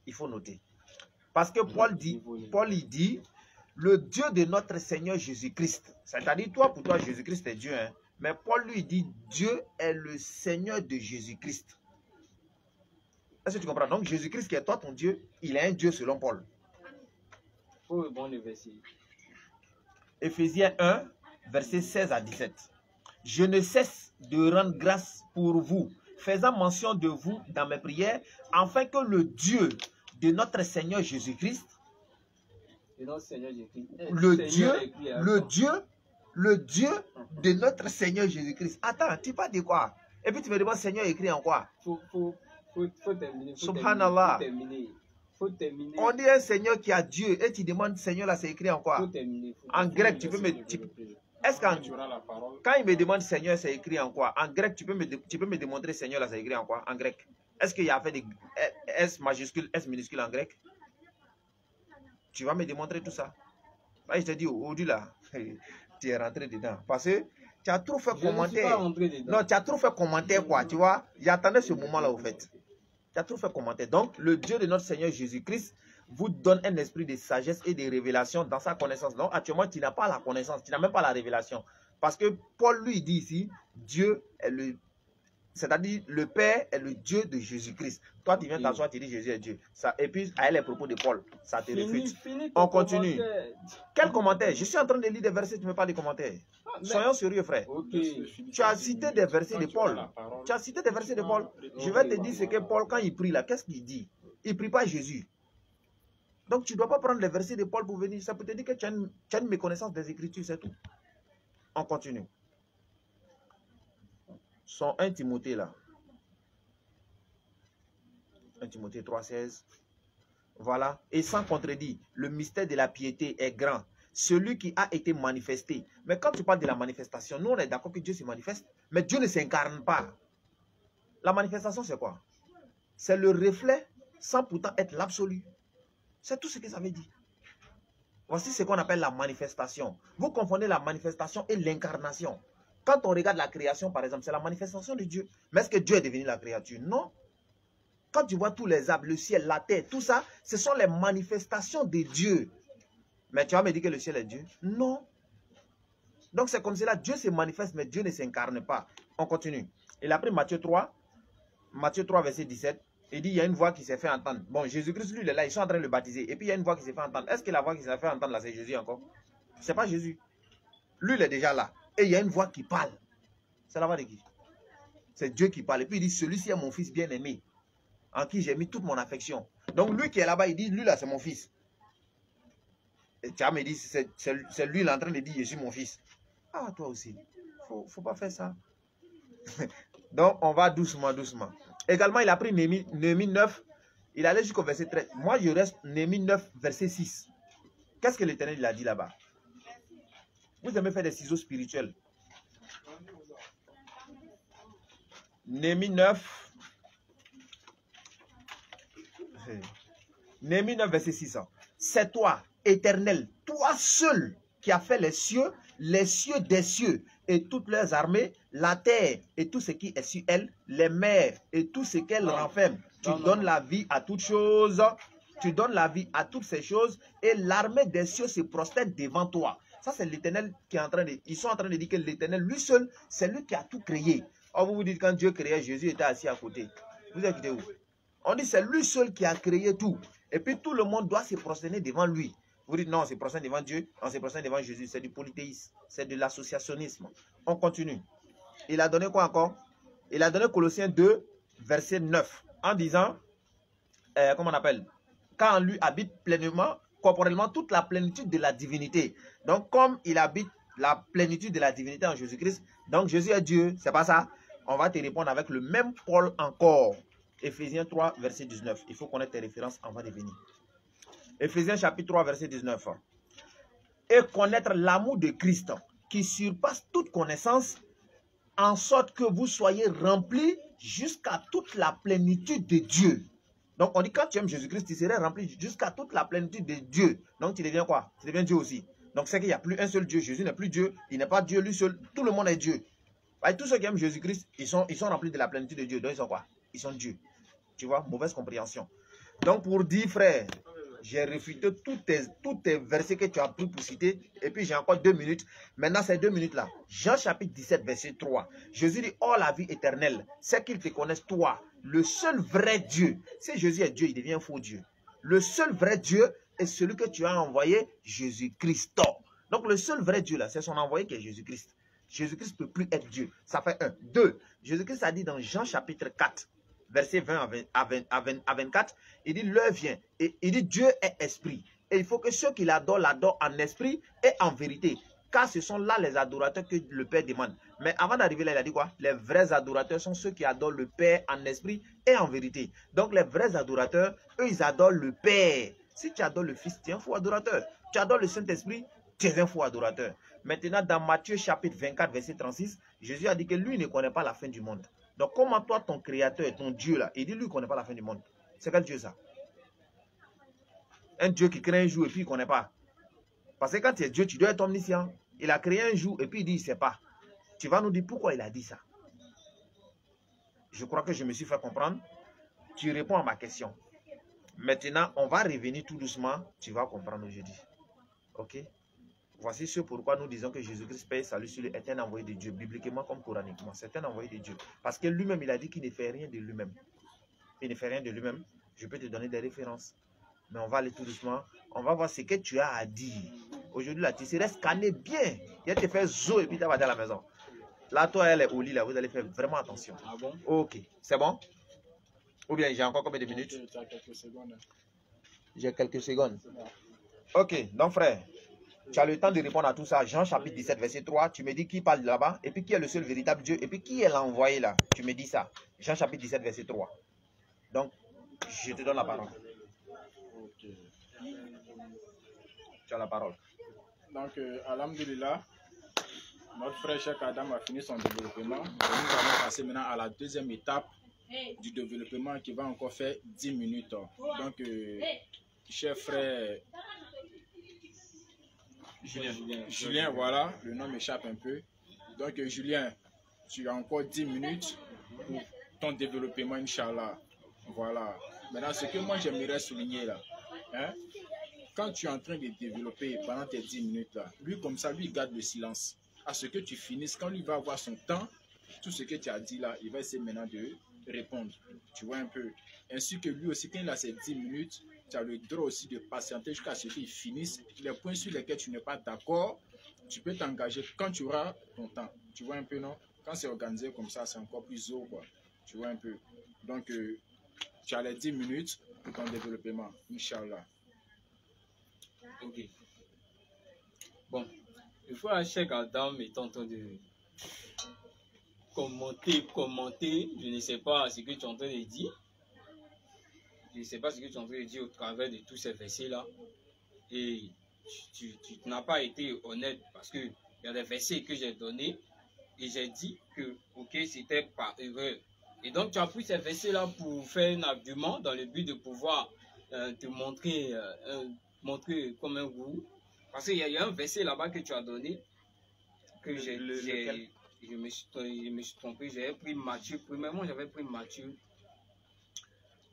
Il faut noter. Parce que Paul il dit, le Dieu de notre Seigneur Jésus-Christ. C'est-à-dire, pour toi, Jésus-Christ est Dieu. Hein? Mais Paul lui dit, Dieu est le Seigneur de Jésus-Christ. Est-ce que tu comprends? Donc, Jésus-Christ qui est toi, ton Dieu, il est un Dieu selon Paul.
Oh, bon, le verset.
Éphésiens 1, verset 16 à 17. Je ne cesse de rendre grâce pour vous, faisant mention de vous dans mes prières, afin que le Dieu de notre Seigneur Jésus-Christ, le Dieu de notre Seigneur Jésus-Christ. Attends, tu parles de quoi? Et puis tu me demandes Seigneur écrit en quoi?
Faut terminer.
Subhanallah.
Faut terminer.
On dit un Seigneur qui a Dieu et tu demandes Seigneur là c'est écrit en quoi?
Faut terminer.
En grec, tu peux me... Est-ce qu'en... Quand il me demande Seigneur, c'est écrit en quoi? En grec, tu peux me démontrer Seigneur là, c'est écrit en quoi? En grec. Est-ce qu'il y a fait des S majuscule, S minuscule en grec? Tu vas me démontrer tout ça. Là, je te dis, aujourd'hui là, tu es rentré dedans. Parce que tu as trop fait commentaire. Non, tu as trop fait commentaire quoi, tu vois. J'attendais ce moment-là au fait. Tu as trop fait commentaire. Donc, le Dieu de notre Seigneur Jésus-Christ vous donne un esprit de sagesse et de révélation dans sa connaissance. Donc, actuellement, tu n'as pas la connaissance, tu n'as même pas la révélation. Parce que Paul lui dit ici, Dieu est le... C'est-à-dire, le Père est le Dieu de Jésus-Christ. Toi, tu viens t'asseoir, tu dis Jésus est Dieu. Ça, et puis, à les propos de Paul, ça te refute. On continue. Quel commentaire? Je suis en train de lire des versets, tu ne me parles pas des commentaires. Soyons sérieux, frère. Tu as cité des versets de Paul. Tu as cité des versets de Paul. Je vais te dire ce que Paul, quand il prie là, qu'est-ce qu'il dit? Il ne prie pas Jésus. Donc, tu ne dois pas prendre les versets de Paul pour venir. Ça peut te dire que tu as une méconnaissance des Écritures, c'est tout. On continue. Son 1 Timothée là. 1 Timothée 3,16. Voilà. Et sans contredit, le mystère de la piété est grand. Celui qui a été manifesté. Mais quand tu parles de la manifestation, nous on est d'accord que Dieu se manifeste, mais Dieu ne s'incarne pas. La manifestation c'est quoi? C'est le reflet sans pourtant être l'absolu. C'est tout ce que ça veut dire. Voici ce qu'on appelle la manifestation. Vous confondez la manifestation et l'incarnation. Quand on regarde la création, par exemple, c'est la manifestation de Dieu. Mais est-ce que Dieu est devenu la créature? Non. Quand tu vois tous les arbres, le ciel, la terre, tout ça, ce sont les manifestations de Dieu. Mais tu vas me dire que le ciel est Dieu? Non. Donc c'est comme cela, Dieu se manifeste, mais Dieu ne s'incarne pas. On continue. Il a pris Matthieu 3, verset 17. Il dit, il y a une voix qui s'est fait entendre. Bon, Jésus-Christ, lui, il est là, ils sont en train de le baptiser. Et puis, il y a une voix qui s'est fait entendre. Est-ce que la voix qui s'est fait entendre, là, c'est Jésus encore? Ce n'est pas Jésus. Lui, il est déjà là. Et il y a une voix qui parle. C'est la voix de qui? C'est Dieu qui parle. Et puis, il dit, celui-ci est mon fils bien-aimé, en qui j'ai mis toute mon affection. Donc, lui qui est là-bas, il dit, lui, là, c'est mon fils. Et tu me dit, c'est lui, il est en train de dire, je suis mon fils. Ah, toi aussi. Faut pas faire ça. Donc, on va doucement, doucement. Également, il a pris Néhémie 9. Il allait jusqu'au verset 13. Moi, je reste Néhémie 9, verset 6. Qu'est-ce que l'Éternel a dit là-bas? Vous aimez faire des ciseaux spirituels. Néhémie 9. Néhémie 9, verset 6. C'est toi, Éternel, toi seul, qui as fait les cieux des cieux, et toutes leurs armées, la terre et tout ce qui est sur elle, les mers et tout ce qu'elle renferme. Tu donnes la vie à toutes choses, tu donnes la vie à toutes ces choses, et l'armée des cieux se prosterne devant toi. Ça, c'est l'Éternel qui est en train de... Ils sont en train de dire que l'Éternel, lui seul, c'est lui qui a tout créé. Or, vous vous dites, quand Dieu créait, Jésus était assis à côté. Vous écoutez où? On dit, c'est lui seul qui a créé tout. Et puis, tout le monde doit se prosterner devant lui. Vous dites, non, on se prosterne devant Dieu, on se prosterne devant Jésus. C'est du polythéisme, c'est de l'associationnisme. On continue. Il a donné quoi encore? Il a donné Colossiens 2, verset 9, en disant, comment on appelle? Quand en lui habite pleinement, corporellement, toute la plénitude de la divinité. Donc, comme il habite la plénitude de la divinité en Jésus-Christ, donc Jésus est Dieu, c'est pas ça? On va te répondre avec le même Paul encore. Éphésiens 3, verset 19. Il faut connaître tes références avant de venir. Éphésiens chapitre 3, verset 19. Et connaître l'amour de Christ qui surpasse toute connaissance, en sorte que vous soyez remplis jusqu'à toute la plénitude de Dieu. Donc on dit quand tu aimes Jésus-Christ, tu serais rempli jusqu'à toute la plénitude de Dieu. Donc tu deviens quoi? Tu deviens Dieu aussi. Donc c'est qu'il n'y a plus un seul Dieu. Jésus n'est plus Dieu. Il n'est pas Dieu lui seul. Tout le monde est Dieu. Et tous ceux qui aiment Jésus-Christ, ils sont remplis de la plénitude de Dieu. Donc ils sont quoi? Ils sont Dieu. Tu vois, mauvaise compréhension. Donc pour dire, frère, j'ai réfuté tous tes versets que tu as pris pour citer. Et puis j'ai encore 2 minutes. Maintenant, ces 2 minutes-là. Jean chapitre 17, verset 3. Jésus dit, oh la vie éternelle, c'est qu'ils te connaissent toi, le seul vrai Dieu. Si Jésus est Dieu, il devient un faux Dieu. Le seul vrai Dieu est celui que tu as envoyé, Jésus-Christ. Donc le seul vrai Dieu là, c'est son envoyé qui est Jésus-Christ. Jésus-Christ ne peut plus être Dieu. Ça fait 1. 2. Jésus-Christ a dit dans Jean chapitre 4, verset 20 à 24, il dit, l'heure vient. Et il dit, Dieu est esprit. Et il faut que ceux qui l'adorent en esprit et en vérité. car ce sont là les adorateurs que le Père demande. Mais avant d'arriver là, il a dit quoi? Les vrais adorateurs sont ceux qui adorent le Père en esprit et en vérité. Donc les vrais adorateurs, eux, ils adorent le Père. Si tu adores le Fils, tu es un faux adorateur. Tu adores le Saint-Esprit, tu es un faux adorateur. Maintenant, dans Matthieu chapitre 24, verset 36, Jésus a dit que lui ne connaît pas la fin du monde. Donc comment toi, ton Créateur, ton Dieu là, il dit lui ne connaît pas la fin du monde. C'est quel Dieu ça? Un Dieu qui crée un jour et puis il ne connaît pas. Parce que quand tu es Dieu, tu dois être omniscient. Il a créé un jour et puis il dit il ne sait pas. Tu vas nous dire pourquoi il a dit ça. Je crois que je me suis fait comprendre. Tu réponds à ma question. Maintenant, on va revenir tout doucement. Tu vas comprendre aujourd'hui. Ok? Voici ce pourquoi nous disons que Jésus-Christ paye salut sur lui est un envoyé de Dieu, bibliquement comme coraniquement. C'est un envoyé de Dieu. Parce que lui-même, il a dit qu'il ne fait rien de lui-même. Il ne fait rien de lui-même. Je peux te donner des références. Mais on va aller tout doucement. On va voir ce que tu as à dire. Aujourd'hui, là, tu serais scanné bien. Il va te faire zo et puis tu vas dans la maison. Là, toi, elle est au lit, là. Vous allez faire vraiment attention.
Ah bon?
Ok. C'est bon? Ou bien j'ai encore combien de minutes?
Tu as quelques secondes.
J'ai quelques secondes. Ok. Donc, frère, tu as le temps de répondre à tout ça. Jean chapitre 17, verset 3. Tu me dis qui parle là-bas. Et puis qui est le seul véritable Dieu. Et puis qui est l'envoyé là. Tu me dis ça. Jean chapitre 17, verset 3. Donc, je te donne la parole.
Ok.
Tu as la parole.
Donc, alhamdulillah, notre frère Cheikh Adam a fini son développement. Et nous allons passer maintenant à la deuxième étape du développement qui va encore faire 10 minutes. Donc, cher frère Julien, voilà, le nom m'échappe un peu. Donc, Julien, tu as encore 10 minutes pour ton développement, Inch'Allah. Voilà. Maintenant, ce que moi j'aimerais souligner là, hein, quand tu es en train de développer pendant tes 10 minutes là, lui comme ça, lui il garde le silence. À ce que tu finisses, quand lui va avoir son temps, tout ce que tu as dit là, il va essayer maintenant de répondre. Tu vois un peu. Ainsi que lui aussi, quand il a ses 10 minutes, tu as le droit aussi de patienter jusqu'à ce qu'il finisse. Les points sur lesquels tu n'es pas d'accord, tu peux t'engager quand tu auras ton temps. Tu vois un peu, non? Quand c'est organisé comme ça, c'est encore plus haut, quoi. Tu vois un peu. Donc, tu as les 10 minutes pour ton développement, Inch'Allah.
Ok. Bon, il faut à Cheikh Adam est en train de commenter. Je ne sais pas ce que tu es en train de dire. Je ne sais pas ce que tu es en train de dire au travers de tous ces versets-là. Et tu n'as pas été honnête parce qu'il y a des versets que j'ai donnés et j'ai dit que, ok, c'était par erreur. Et donc, tu as pris ces versets-là pour faire un argument dans le but de pouvoir te montrer, montrer comme un gourou. Parce qu'il y a un verset là-bas que tu as donné que je me suis trompé. J'avais pris Matthieu. Premièrement, j'avais pris Matthieu.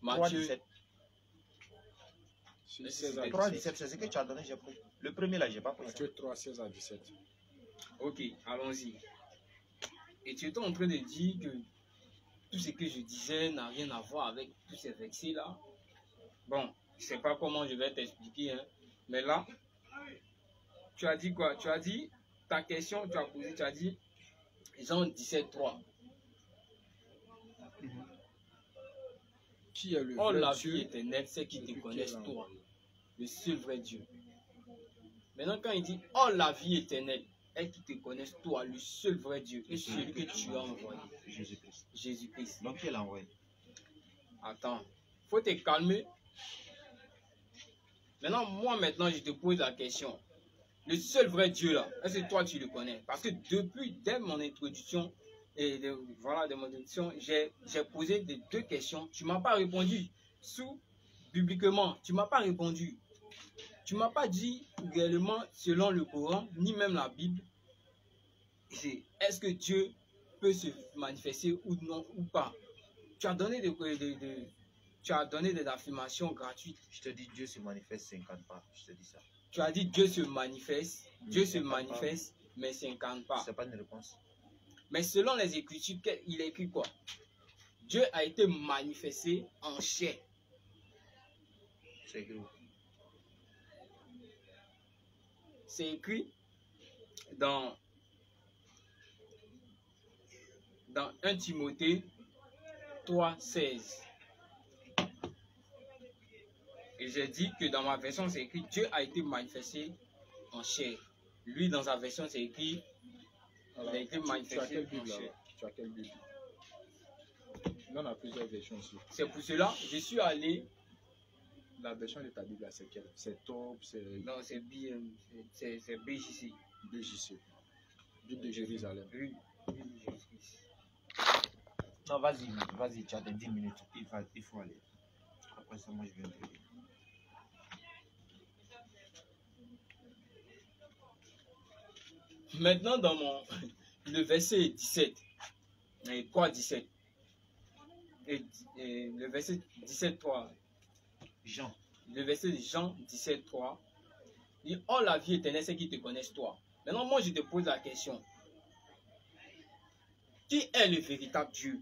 3,17.
3,17,
c'est ce que tu as donné, j'ai pris. Le premier là, j'ai pas pris ça.
Matthieu 3, 16 à 17.
Ok, allons-y. Et tu étais en train de dire que tout ce que je disais n'a rien à voir avec tous ces versets-là. Bon, je ne sais pas comment je vais t'expliquer, hein, mais là, tu as dit quoi? Tu as dit, ta question, tu as posé, tu as dit, Jean 17, 3.
Qui est le
Oh,
vrai
la
Dieu?
vie éternelle, c'est qui te connaissent toi, le seul vrai Dieu. Maintenant, quand il dit, oh, la vie éternelle, est qui te connaissent toi, le seul vrai Dieu, et celui que tu as envoyé.
Jésus-Christ.
Jésus-Christ.
Donc, qui l'a envoyé?
Attends, faut te calmer. Maintenant, moi, je te pose la question. Le seul vrai Dieu, là, est-ce que toi, tu le connais? Parce que dès mon introduction, j'ai posé deux questions. Tu ne m'as pas répondu. Bibliquement, tu ne m'as pas répondu. Tu ne m'as pas dit réellement, selon le Coran, ni même la Bible, est-ce que Dieu peut se manifester ou non, ou pas. Tu as donné des affirmations gratuites.
Je te dis, Dieu se manifeste 50 pas. Je te dis ça.
Tu as dit Dieu se manifeste, mais 50 pas.
C'est pas une réponse.
Mais selon les Écritures, il est écrit quoi? Dieu a été manifesté en chair.
C'est écrit où?
C'est écrit dans 1 Timothée 3,16. Et j'ai dit que dans ma version, c'est écrit Dieu a été manifesté en chair. Lui, dans sa version, c'est écrit, il
Alors,
a été
tu as
manifesté
quelle
en
Bible
chair.
alors? Tu as quelle Bible? Nous, on a plusieurs versions ici.
C'est pour cela, je suis allé,
La version de ta Bible, là, c'est quelle? C'est Top, c'est
non, c'est BJC.
BJC. Bible de Jérusalem.
Oui, Jésus-Christ.
Non, vas-y, tu as des 10 minutes. Il faut aller. Après ça, moi, je viens de te dire.
Maintenant, dans le verset 17, et quoi 17? Et le verset 17, 3.
Jean.
Le verset de Jean 17, 3. Il dit, oh la vie éternelle, c'est qu'ils te connaissent toi. Maintenant, moi, je te pose la question. Qui est le véritable Dieu?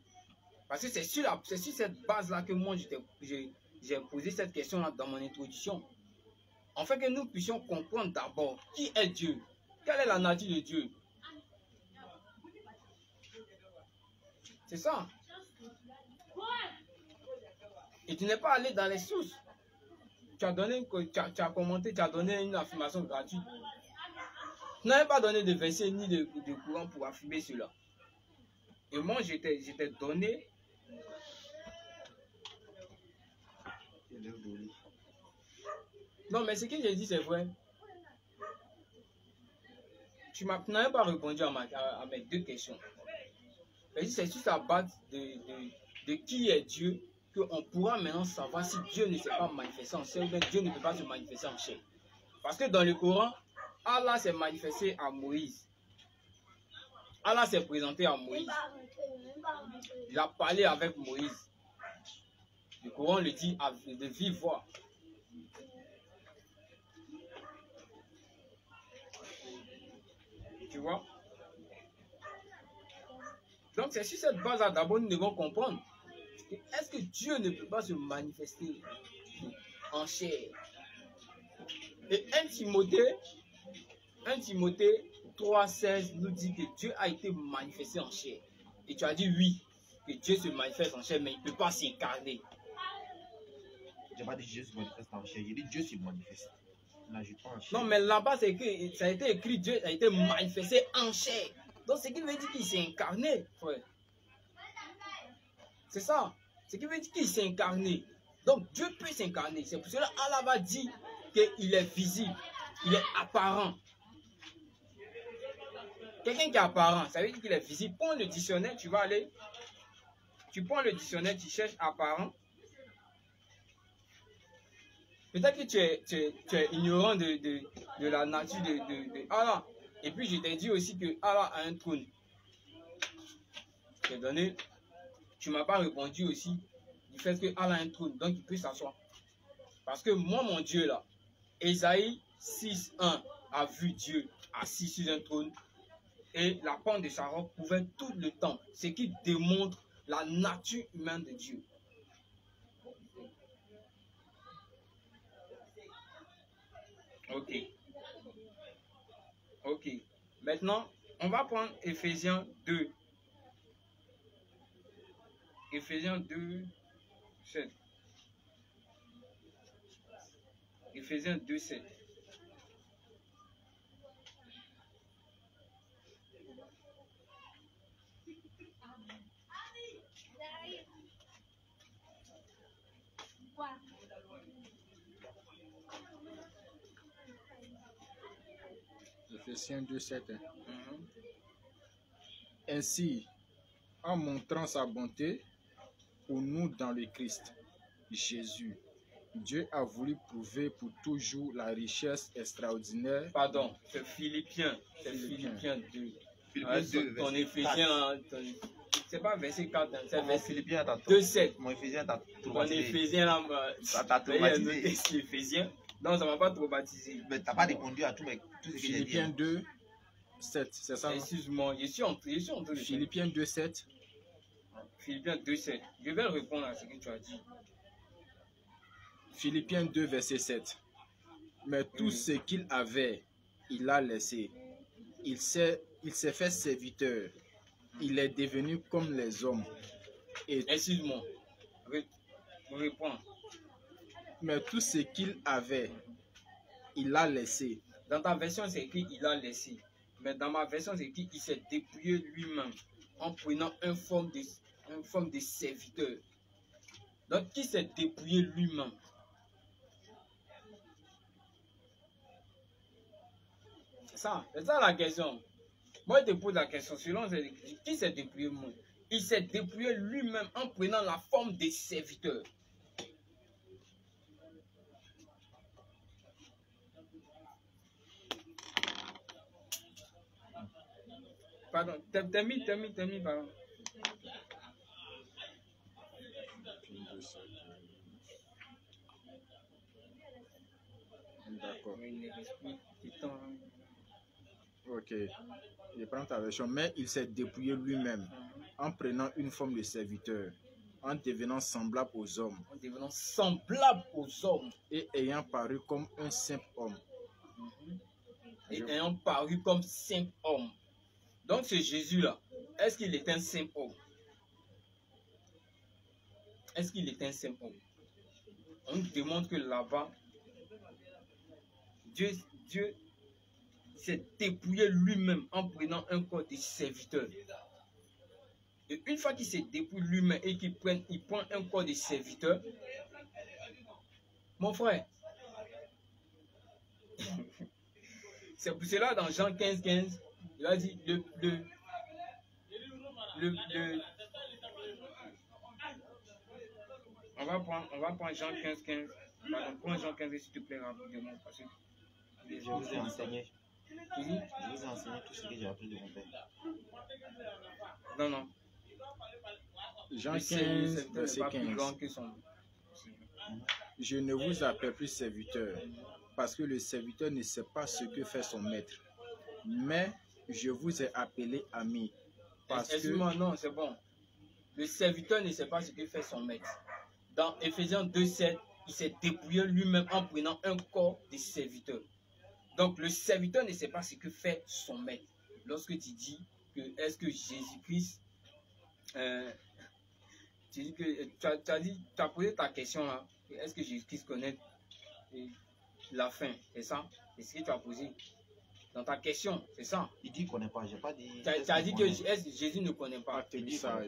Parce que c'est sur cette base-là que moi, j'ai posé cette question-là dans mon introduction. En fait, que nous puissions comprendre d'abord qui est Dieu. Quelle est la nature de Dieu? C'est ça. Et tu n'es pas allé dans les sources. Tu as commenté, tu as donné une affirmation gratuite. Tu n'avais pas donné de verset ni de courant pour affirmer cela. Et moi, j'étais donné. Non, mais ce que j'ai dit, c'est vrai. Tu n'avais pas répondu à mes deux questions. C'est sur la base de qui est Dieu qu'on pourra maintenant savoir si Dieu ne s'est pas manifesté en chair ou bien Dieu ne peut pas se manifester en chair. Parce que dans le Coran, Allah s'est manifesté à Moïse. Allah s'est présenté à Moïse. Il a parlé avec Moïse. Le Coran le dit de vive voix. Tu vois? Donc c'est sur cette base-là d'abord nous devons comprendre. Est-ce que Dieu ne peut pas se manifester en chair? Et 1 Timothée 3,16 nous dit que Dieu a été manifesté en chair. Et tu as dit oui, que Dieu se manifeste en chair, mais il ne peut pas s'incarner.
Je n'ai pas dit Dieu se manifeste en chair, j'ai dit Dieu se manifeste. En chair.
Non, mais là-bas, c'est que ça a été écrit, Dieu a été manifesté en chair. Donc, ce qui veut dire qu'il s'est incarné, frère. C'est ça. Ce qui veut dire qu'il s'est incarné. Donc, Dieu peut s'incarner. C'est pour cela qu'Allah va dire qu'il est visible, il est apparent. Quelqu'un qui est apparent, ça veut dire qu'il est visible. Prends le dictionnaire, tu vas aller. Tu prends le dictionnaire, tu cherches apparent. Peut-être que tu es ignorant de la nature de Allah. Et puis, je t'ai dit aussi que Allah a un trône. Je t'ai donné. Tu ne m'as pas répondu aussi du fait que Allah a un trône. Donc, il peut s'asseoir. Parce que moi, mon Dieu, là, Ésaïe 6.1 a vu Dieu assis sur un trône. Et la pente de sa robe couvrait tout le temps. Ce qui démontre la nature humaine de Dieu. Ok. Ok. Maintenant, on va prendre Ephésiens 2. Ephésiens 2, 7. Ephésiens 2, 7.
Ephésiens 2, 7. Ainsi, en montrant sa bonté pour nous dans le Christ Jésus, Dieu a voulu prouver pour toujours la richesse extraordinaire.
Pardon, c'est Philippiens. C'est Philippiens 2.
Philippiens 2,
ton Éphésiens, c'est pas verset 4, c'est verset
Philippiens
2, 7.
Mon Éphésiens t'a
Ton
traumatisé.
Éphésiens, là,
Ça t'a traumatisé.
Éphésiens. Non, ça ne m'a pas traumatisé.
Mais t'as pas répondu à tout ce que j'ai dit.
Philippiens 2, 7, c'est ça?
Excuse-moi, je suis en train de
Philippiens 2, 7.
Philippiens 2, 7. Je vais répondre à ce que tu as dit.
Philippiens 2, verset 7. Mais tout ce qu'il avait, il l'a laissé. Il s'est fait serviteur. Il est devenu comme les hommes. Et
Excuse-moi. Réponds.
mais tout ce qu'il avait, il l'a laissé.
Dans ta version, c'est écrit il a laissé. Mais dans ma version, c'est écrit il s'est dépouillé lui-même en prenant une forme de serviteur. Donc, qui s'est dépouillé lui-même? C'est ça la question. Moi, je te pose la question. Selon qui s'est dépouillé lui-même? Il s'est dépouillé lui-même en prenant la forme de serviteur. Pardon, termine, pardon.
D'accord. Ok. Je prends ta version. Mais il s'est dépouillé lui-même en prenant une forme de serviteur, en devenant semblable aux hommes.
En devenant semblable aux hommes.
Et ayant paru comme un simple homme.
Et ayant paru comme simple homme. Donc ce Jésus-là, est-ce qu'il est un simple homme? Est-ce qu'il est un simple homme? On nous démontre que là-bas, Dieu s'est dépouillé lui-même en prenant un corps de serviteur. Et une fois qu'il s'est dépouillé lui-même et qu'il prend un corps de serviteur, mon frère, c'est pour cela dans Jean 15:15, il a dit on va prendre Jean 15:15. Pardon, prends Jean 15 s'il te plaît rapidement parce que
Je vous ai enseigné.
tu dis?
Je vous ai enseigné tout ce que j'ai appris de mon père.
Non.
Jean
Le
15,
serviteur n'est
verset
pas plus grand
15.
que son.
Je ne vous appelle plus serviteur, parce que le serviteur ne sait pas ce que fait son maître. Mais je vous ai appelé ami, parce que...
Excuse-moi, non, c'est bon. Le serviteur ne sait pas ce que fait son maître. Dans Ephésiens 2:7, il s'est dépouillé lui-même en prenant un corps de serviteur. Donc le serviteur ne sait pas ce que fait son maître. Lorsque tu dis que est-ce que Jésus-Christ, tu dis que tu as posé ta question là, est-ce que Jésus-Christ connaît la fin, c'est ça? C'est ce que tu as posé dans ta question, c'est ça?
Il dit qu'il ne connaît pas, j'ai pas dit.
Tu as dit que Jésus ne connaît pas.
Ah, ça,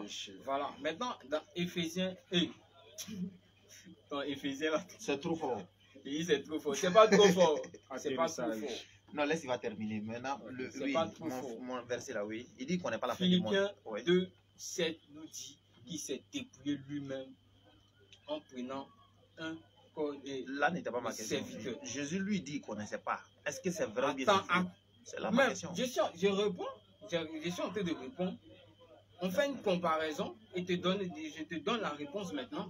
Voilà, maintenant dans Éphésiens, dans Éphésiens là,
c'est trop fort.
c'est trop fort. C'est pas trop fort. C'est pas trop fort.
Non, laisse, il va terminer. Maintenant, mon verset là, oui. Il dit qu'on n'est pas la fin du monde.
Philippiens 2:7 nous dit qu'il s'est dépouillé lui-même en prenant un corps de
Là n'était pas ma question.
serviteur.
Jésus lui dit qu'il ne connaissait pas. Est-ce que c'est vrai ou bien
Attends,
c'est faux? C'est là ma
même,
question.
je réponds. Je suis en train de répondre. On fait une comparaison et je te donne la réponse maintenant.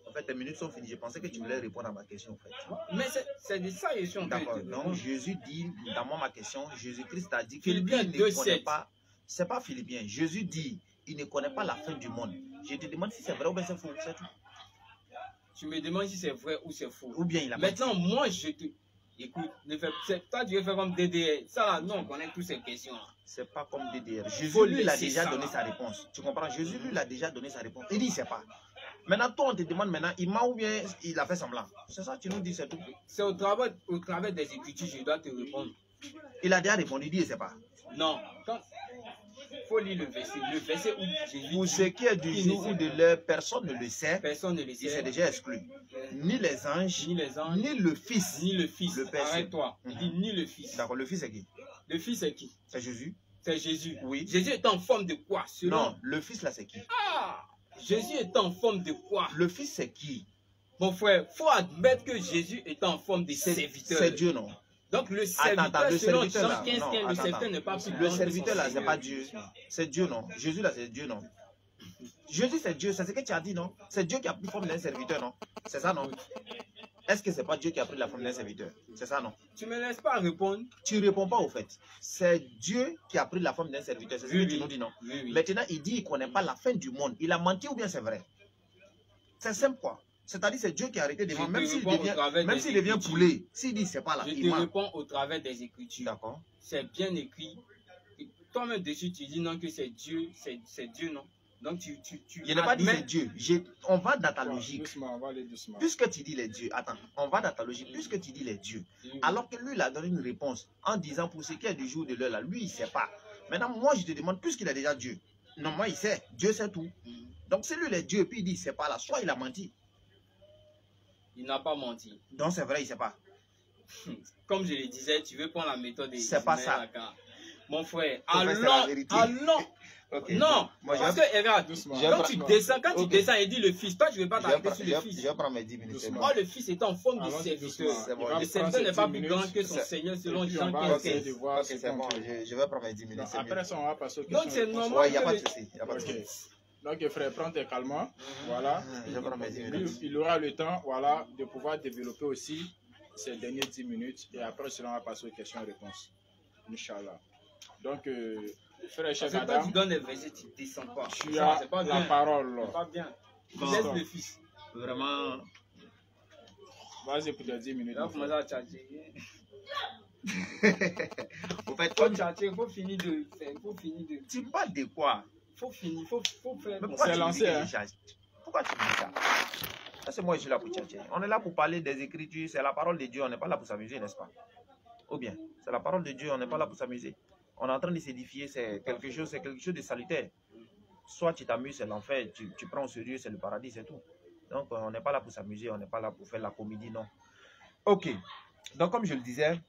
En fait, tes minutes sont finies. Je pensais que tu voulais répondre à ma question, en fait.
Mais c'est de ça que je suis en train de
D'accord.
te
Donc,
répondre.
Jésus dit, dans ma question, Jésus-Christ a dit que lui
Philippiens
ne connaît
2:7.
pas. C'est pas Philippiens. Jésus dit, il ne connaît pas la fin du monde. Je te demande si c'est vrai ou bien c'est faux. C'est tout.
Tu me demandes si c'est vrai ou c'est faux.
Ou bien il a
Maintenant, moi, je te... Écoute, toi, tu veux faire comme DDR. Ça, là, non, on connaît toutes ces questions-là.
C'est pas comme DDR. Jésus,
Faut
lui, il a
laisser
déjà
ça,
donné
là.
sa réponse. Tu comprends? Jésus, lui, il a déjà donné sa réponse. Il dit, il ne sait pas. Maintenant, toi, on te demande maintenant, il ment ou bien il a fait semblant. C'est ça, tu nous dis, c'est tout.
C'est au travers des Écritures, je dois te répondre.
Il a déjà répondu, il dit, il ne sait pas.
Non, il faut lire le verset où Jésus
Pour
dit,
ce qui est du
il
jour
ne
ou
sait
de
pas.
l'heure, personne ne le sait.
Personne ne le
Il s'est
sait.
déjà exclu. Ni les anges,
Ni les anges,
ni le Fils.
ni le Fils.
Le Père.
Arrête-toi. Il dit ni le Fils.
D'accord, le Fils c'est qui?
Le Fils, c'est qui?
C'est Jésus.
C'est Jésus.
Oui.
Jésus est en forme de quoi? Selon...
Non, le Fils là c'est qui?
Ah! Jésus est en forme de quoi?
Le Fils c'est qui?
Mon frère, il faut admettre que Jésus est en forme de serviteur.
C'est Dieu, non?
Donc le serviteur,
Attends, le
selon
serviteur,
Jean
là,
15,
non,
le
attends,
serviteur n'est pas plus
Le
grand que
serviteur
son
là, c'est
Seigneur.
pas Dieu. C'est Dieu, non? Jésus là, c'est Dieu, non? Jésus c'est Dieu, c'est ce que tu as dit, non? C'est Dieu qui a pris forme d'un serviteur, non? C'est ça, non? Est-ce que c'est pas Dieu qui a pris la forme d'un serviteur? C'est ça, non?
Tu me laisses pas répondre.
Tu réponds pas au fait. C'est Dieu qui a pris la forme d'un serviteur. C'est ce que tu nous dis, non?
Oui, oui.
Maintenant, il dit qu'il ne connaît pas la fin du monde. Il a menti ou bien c'est vrai? C'est simple, quoi. C'est-à-dire c'est Dieu qui a arrêté de mentir. Même s'il devient poulet, s'il dit c'est pas là,
Je
il
te
ment.
réponds au travers des Écritures.
D'accord.
C'est bien écrit. Et toi-même dessus, tu dis non que c'est Dieu, non? Donc, tu
Je n'ai pas dit
admets-
c'est Dieu. On va dans ta logique.
Doucement, on va aller doucement.
Puisque tu dis les dieux, attends, on va dans ta logique. Puisque tu dis les dieux, alors que lui, il a donné une réponse en disant pour ce qui est du jour de l'heure, là, lui, il ne sait pas. Maintenant, moi, je te demande, puisqu'il a déjà Dieu, non, moi, il sait. Dieu sait tout. Donc, c'est lui, les dieux, puis il dit, il ne sait pas là. Soit il a menti.
Il n'a pas menti.
Donc, c'est vrai, il ne sait pas.
Comme je le disais, tu veux prendre la méthode des
C'est pas
humains,
ça.
Lacan. Mon frère,
Faut faire la vérité. Ok.
Non,
Moi,
parce
je
que regarde,
Doucement.
quand tu descends,
Ok.
et dis le fils, toi tu ne veux pas t'arrêter sur le fils.
Je vais prendre mes 10 minutes. c'est
Doucement.
bon.
Moi, le fils est en forme de
Allons-y
serviteur.
doucement.
C'est bon.
Il va
Le
prendre
serviteur
ses
n'est pas
10
plus grand
minutes.
que son seigneur selon
Et puis,
Jean
on va
15.
essayer de voir
Ok,
ce
c'est
qu'on
bon.
peut.
Je vais prendre mes 10 minutes. c'est
Après
mieux.
ça, on va passer aux
Donc,
questions.
c'est
et réponses.
normal.
Ouais, il n'y a pas de souci. Y a pas de
Ok.
souci.
Donc, frère, prends tes calmants. Voilà.
Je vais prendre mes 10
Lui,
minutes.
il aura le temps, voilà, de pouvoir développer aussi ces dernières 10 minutes. Et après cela, on va passer aux questions et réponses. Inch'Allah. Donc, frère
Parce
Cheikh
que quand
Adam,
tu donnes des versets, tu ne descends pas.
tu
Ça,
as
c'est pas
la
bien.
parole.
C'est pas bien.
Bon.
Laisse le fils.
Vraiment.
Vas-y pour tes 10 minutes.
Là, il faut commencer à tchatcher.
Au fait,
Il faut tchatcher, il faut finir de faire. Il faut finir de.
tu parles de quoi?
Faut finir, faut faire.
Mais
bon.
pourquoi
C'est
tu
lancé,
dis que
hein.
les gens- Pourquoi tu dis ça? Parce que moi, je suis là pour tchatcher. On est là pour parler des Écritures. C'est la parole de Dieu. On n'est pas là pour s'amuser, n'est-ce pas? Ou bien, c'est la parole de Dieu. On n'est pas là pour s'amuser. On est en train de s'édifier. C'est quelque chose de salutaire. Soit tu t'amuses, c'est l'enfer. Tu prends au sérieux, c'est le paradis, c'est tout. Donc, on n'est pas là pour s'amuser. On n'est pas là pour faire la comédie, non. Ok. Donc, comme je le disais,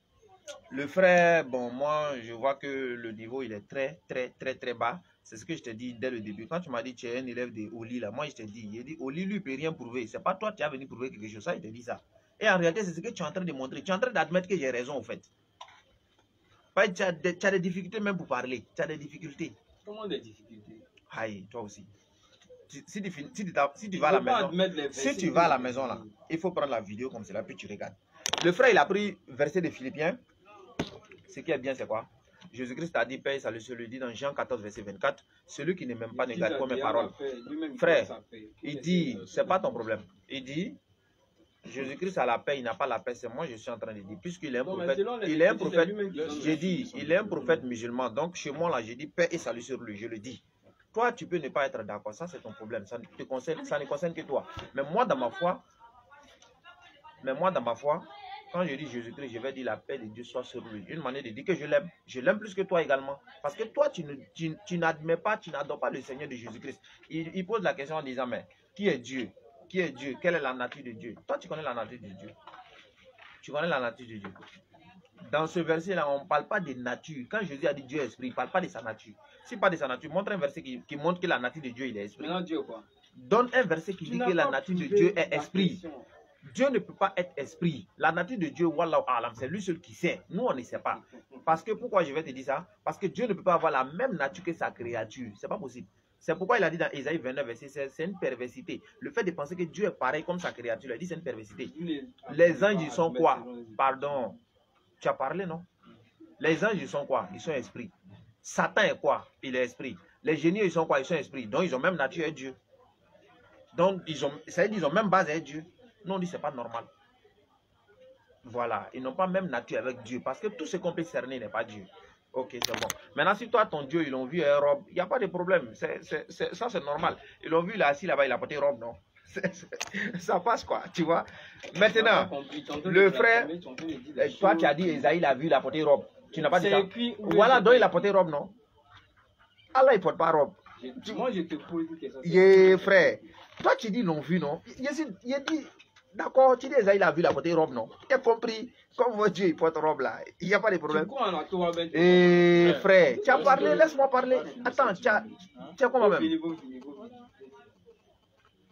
le frère, bon, moi, je vois que le niveau, il est très, très, très, très bas. C'est ce que je t'ai dit dès le début. Quand tu m'as dit que tu es un élève de Oli, là, moi, je t'ai dit, il dit, Oli, lui, il ne peut rien prouver. C'est pas toi qui as venu prouver quelque chose. Ça, il te dit ça. Et en réalité, c'est ce que tu es en train de montrer. Tu es en train d'admettre que j'ai raison, en fait. Pas, tu as des difficultés même pour parler. Tu as des difficultés.
Comment des difficultés?
Aïe, toi aussi. Si tu vas à la maison, si tu vas à la maison, là, il faut prendre la vidéo comme cela, puis tu regardes. Le frère, il a pris verset de Philippiens. Ce qui est bien, c'est quoi? Jésus-Christ a dit, Père, ça le dit dans Jean 14, verset 24. Celui qui ne m'aime pas ne garde pas mes paroles. Frère, il dit, c'est pas ton problème. Il dit, Jésus-Christ a la paix, il n'a pas la paix, c'est moi, je suis en train de dire. Puisqu'il est un prophète, il est un prophète, j'ai dit, il est un prophète musulman. Donc, chez moi, là, j'ai dit, paix et salut sur lui, je le dis. Toi, tu peux ne pas être d'accord, ça c'est ton problème, ça ne concerne que toi. Mais moi, dans ma foi, quand je dis Jésus-Christ, je vais dire la paix de Dieu soit sur lui. Une manière de dire que je l'aime. Je l'aime plus que toi également. Parce que toi, tu n'admets pas, tu n'adores pas le Seigneur de Jésus-Christ. Il pose la question en disant, mais qui est Dieu? Qui est Dieu? Quelle est la nature de Dieu? Toi, tu connais la nature de Dieu. Tu connais la nature de Dieu. Dans ce verset-là, on ne parle pas de nature. Quand Jésus a dit Dieu est esprit, il ne parle pas de sa nature. S'il parle de sa nature, montre un verset qui montre que la nature de Dieu, il est esprit.
Maintenant, Dieu quoi?
Donne un verset qui dit que la nature de Dieu est esprit. Dieu ne peut pas être esprit. La nature de Dieu, wallahu alam, c'est lui seul qui sait. Nous, on ne sait pas. Parce que, pourquoi je vais te dire ça? Parce que Dieu ne peut pas avoir la même nature que sa créature. Ce n'est pas possible. C'est pourquoi il a dit dans Ésaïe 29, verset 16, c'est une perversité. Le fait de penser que Dieu est pareil comme sa créature, il a dit c'est une perversité. Les anges, ils sont quoi? Pardon. Tu as parlé, non? Les anges, ils sont quoi? Ils sont esprits. Satan est quoi? Il est esprit. Les génies, ils sont quoi? Ils sont esprits. Donc, ils ont même nature et Dieu. Donc, ça veut dire qu'ils ont même base et Dieu. Non, on dit c'est pas normal. Voilà. Ils n'ont pas même nature avec Dieu. Parce que tout ce qu'on peut cerner n'est pas Dieu. Ok, c'est bon. Maintenant, si toi, ton Dieu, ils l'ont vu un robe, il n'y a pas de problème. Ça, c'est normal. Ils l'ont vu, il est assis là-bas, il a porté robe, non? Ça passe, quoi, tu vois. Maintenant, le frère, toi, tu as dit, Esaïe l'a vu, il a porté robe. Tu n'as pas dit ça. Voilà, donc il a porté robe, non? Allah, il ne porte pas robe.
Moi, je te pose une question.
Yeah, frère. Toi, tu dis non vu, non? Il dit, d'accord, tu dis Esaïe l'a vu, il a porté robe, non? Tu as compris? Comme votre Dieu, il porte robe là. Il n'y a pas de problème. Eh, frère, tu as parlé, laisse-moi parler. Attends, tu as comment même?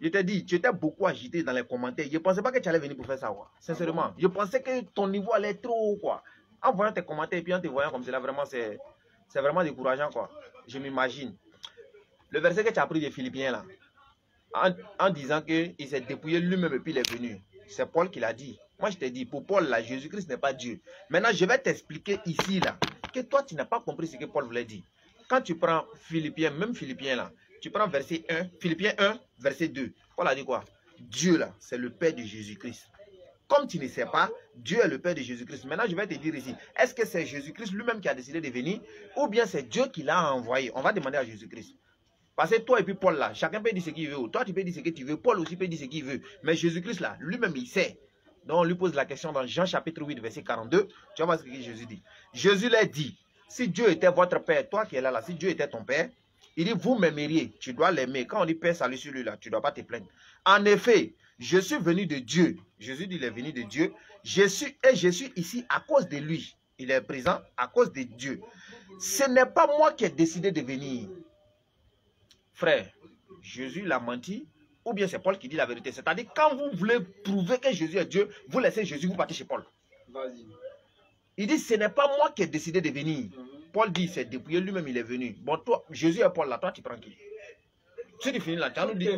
Je t'ai dit, tu étais beaucoup agité dans les commentaires. Je ne pensais pas que tu allais venir pour faire ça, quoi. Sincèrement. Je pensais que ton niveau allait trop haut, quoi. En voyant tes commentaires et puis en te voyant comme cela, vraiment, c'est vraiment décourageant, quoi. Je m'imagine. Le verset que tu as pris des Philippiens, là, en disant qu'il s'est dépouillé lui-même et puis il est venu. C'est Paul qui l'a dit. Moi, je t'ai dit, pour Paul, là, Jésus-Christ n'est pas Dieu. Maintenant, je vais t'expliquer ici, là, que toi, tu n'as pas compris ce que Paul voulait dire. Quand tu prends Philippiens, même Philippiens, là, tu prends verset 1, Philippiens 1, verset 2. Paul a dit quoi? Dieu, là, c'est le Père de Jésus-Christ. Comme tu ne sais pas, Dieu est le Père de Jésus-Christ. Maintenant, je vais te dire ici, est-ce que c'est Jésus-Christ lui-même qui a décidé de venir ou bien c'est Dieu qui l'a envoyé? On va demander à Jésus-Christ. Parce que toi et puis Paul là, chacun peut dire ce qu'il veut. Toi tu peux dire ce que tu veux, Paul aussi peut dire ce qu'il veut. Mais Jésus-Christ là, lui-même il sait. Donc on lui pose la question dans Jean chapitre 8 verset 42. Tu vas voir ce que Jésus dit. Jésus leur dit, si Dieu était votre père, toi qui es là, si Dieu était ton père, il dit vous m'aimeriez, tu dois l'aimer. Quand on dit père salut sur lui là, tu ne dois pas te plaindre. En effet, je suis venu de Dieu. Jésus dit il est venu de Dieu. Je suis ici à cause de lui. Il est présent à cause de Dieu. Ce n'est pas moi qui ai décidé de venir. Frère, Jésus l'a menti, ou bien c'est Paul qui dit la vérité. C'est-à-dire, quand vous voulez prouver que Jésus est Dieu, vous laissez Jésus, vous partez chez Paul.
Vas-y.
Il dit, ce n'est pas moi qui ai décidé de venir. Paul dit, c'est dépouillé, lui-même il est venu. Bon, toi, Jésus et Paul là, toi tu prends qui? Si tu finis là, tu vas nous dire,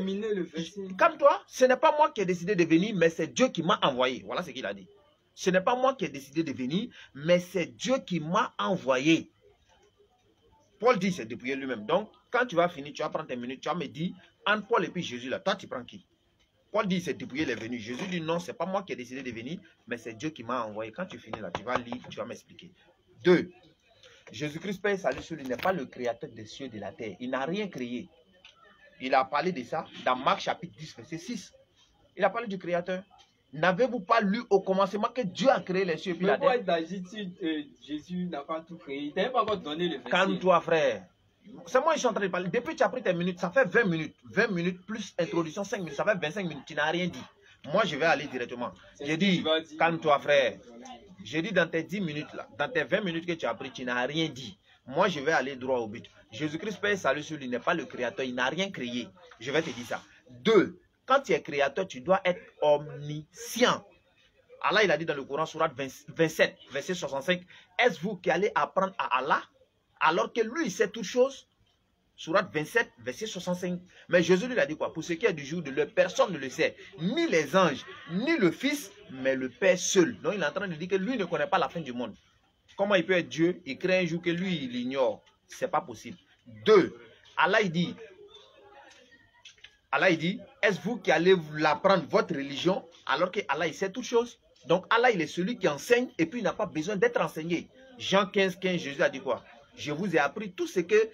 calme-toi, ce n'est pas moi qui ai décidé de venir, mais c'est Dieu qui m'a envoyé. Voilà ce qu'il a dit. Ce n'est pas moi qui ai décidé de venir, mais c'est Dieu qui m'a envoyé. Paul dit, c'est dépouillé lui-même. Donc, quand tu vas finir, tu vas prendre tes minutes, tu vas me dire, entre Paul et puis Jésus là, toi tu prends qui? Paul dit, c'est dépouillé, il est venu. Jésus dit, non, c'est pas moi qui ai décidé de venir, mais c'est Dieu qui m'a envoyé. Quand tu finis là, tu vas lire, tu vas m'expliquer. 2. Jésus-Christ, Père salut sur lui, n'est pas le créateur des cieux et de la terre. Il n'a rien créé. Il a parlé de ça dans Marc chapitre 10, verset 6. Il a parlé du créateur. N'avez-vous pas lu au commencement que Dieu a créé les cieux et puis la terre?
Pourquoi Jésus n'a pas tout créé? Il t'a pas encore donné le verset.
Calme-toi, frère. C'est moi qui suis en train de parler. Depuis que tu as pris tes minutes, ça fait 20 minutes. 20 minutes plus introduction, 5 minutes. Ça fait 25 minutes. Tu n'as rien dit. Moi, je vais aller directement. J'ai dit, calme-toi, frère. J'ai dit dans tes 10 minutes, là, dans tes 20 minutes que tu as pris, tu n'as rien dit. Moi, je vais aller droit au but. Jésus-Christ, Père salut sur lui, n'est pas le créateur. Il n'a rien créé. Je vais te dire ça. 2. Quand tu es créateur, tu dois être omniscient. Allah, il a dit dans le Coran, Sourate 27, verset 65, est-ce vous qui allez apprendre à Allah alors que lui, il sait toutes choses? Sourate 27, verset 65. Mais Jésus lui a dit quoi? Pour ce qui est du jour de l'heure, personne ne le sait. Ni les anges, ni le Fils, mais le Père seul. Donc il est en train de dire que lui ne connaît pas la fin du monde. Comment il peut être Dieu? Il crée un jour que lui, il ignore. Ce n'est pas possible. 2. Allah, il dit, est-ce vous qui allez l'apprendre votre religion alors que Allah, il sait toutes choses? Donc Allah, il est celui qui enseigne et puis il n'a pas besoin d'être enseigné. Jean 15, 15, Jésus a dit quoi? Je vous ai appris tout ce que...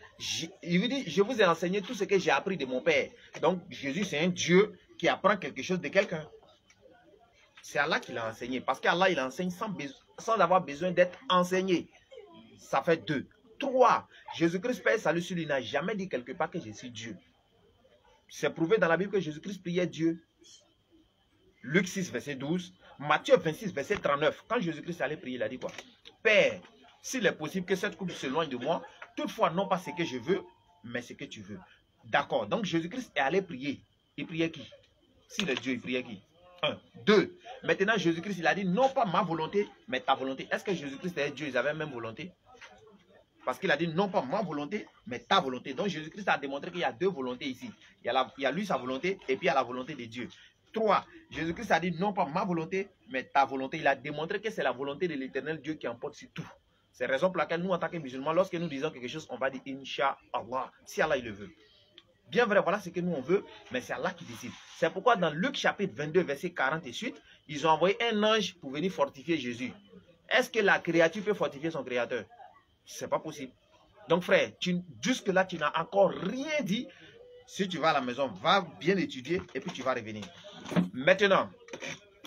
Il vous dit, je vous ai enseigné tout ce que j'ai appris de mon Père. Donc Jésus, c'est un Dieu qui apprend quelque chose de quelqu'un. C'est Allah qui l'a enseigné. Parce qu'Allah, il enseigne sans avoir besoin d'être enseigné. Ça fait 2. 3. Jésus-Christ, Père salut sur lui, n'a jamais dit quelque part que je suis Dieu. C'est prouvé dans la Bible que Jésus-Christ priait Dieu. Luc 6, verset 12. Matthieu 26, verset 39. Quand Jésus-Christ allait prier, il a dit quoi? Père, s'il est possible que cette coupe s'éloigne de moi, toutefois non pas ce que je veux, mais ce que tu veux. D'accord. Donc Jésus-Christ est allé prier. Il priait qui? S'il est Dieu, il priait qui? 1. 2. Maintenant Jésus-Christ, il a dit non pas ma volonté, mais ta volonté. Est-ce que Jésus-Christ et Dieu, ils avaient la même volonté? Parce qu'il a dit non pas ma volonté, mais ta volonté. Donc Jésus-Christ a démontré qu'il y a deux volontés ici. Il y a lui sa volonté et puis il y a la volonté de Dieu. 3. Jésus-Christ a dit non pas ma volonté, mais ta volonté. Il a démontré que c'est la volonté de l'éternel Dieu qui emporte sur tout. C'est la raison pour laquelle nous, en tant que musulmans, lorsque nous disons quelque chose, on va dire Inch'Allah, si Allah il le veut. Bien vrai, voilà ce que nous on veut, mais c'est Allah qui décide. C'est pourquoi dans Luc chapitre 22, verset 40 et suite, ils ont envoyé un ange pour venir fortifier Jésus. Est-ce que la créature peut fortifier son créateur? C'est pas possible. Donc frère, jusque-là, tu n'as encore rien dit. Si tu vas à la maison, va bien étudier et puis tu vas revenir. Maintenant,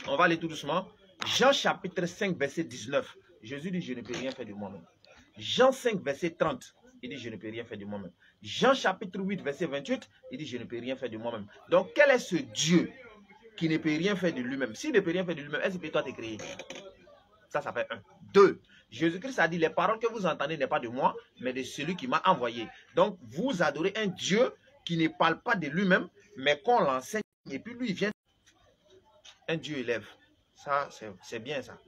on va aller tout doucement. Jean chapitre 5, verset 19. Jésus dit, je ne peux rien faire de moi-même. Jean 5, verset 30. Il dit, je ne peux rien faire de moi-même. Jean chapitre 8, verset 28. Il dit, je ne peux rien faire de moi-même. Donc, quel est ce Dieu qui ne peut rien faire de lui-même? S'il ne peut rien faire de lui-même, est-ce que toi t'es créé? Ça fait 1. 2. Jésus-Christ a dit, les paroles que vous entendez n'est pas de moi, mais de celui qui m'a envoyé. Donc, vous adorez un Dieu qui ne parle pas de lui-même, mais qu'on l'enseigne. Et puis lui, il vient. Un Dieu élève. Ça, c'est bien ça.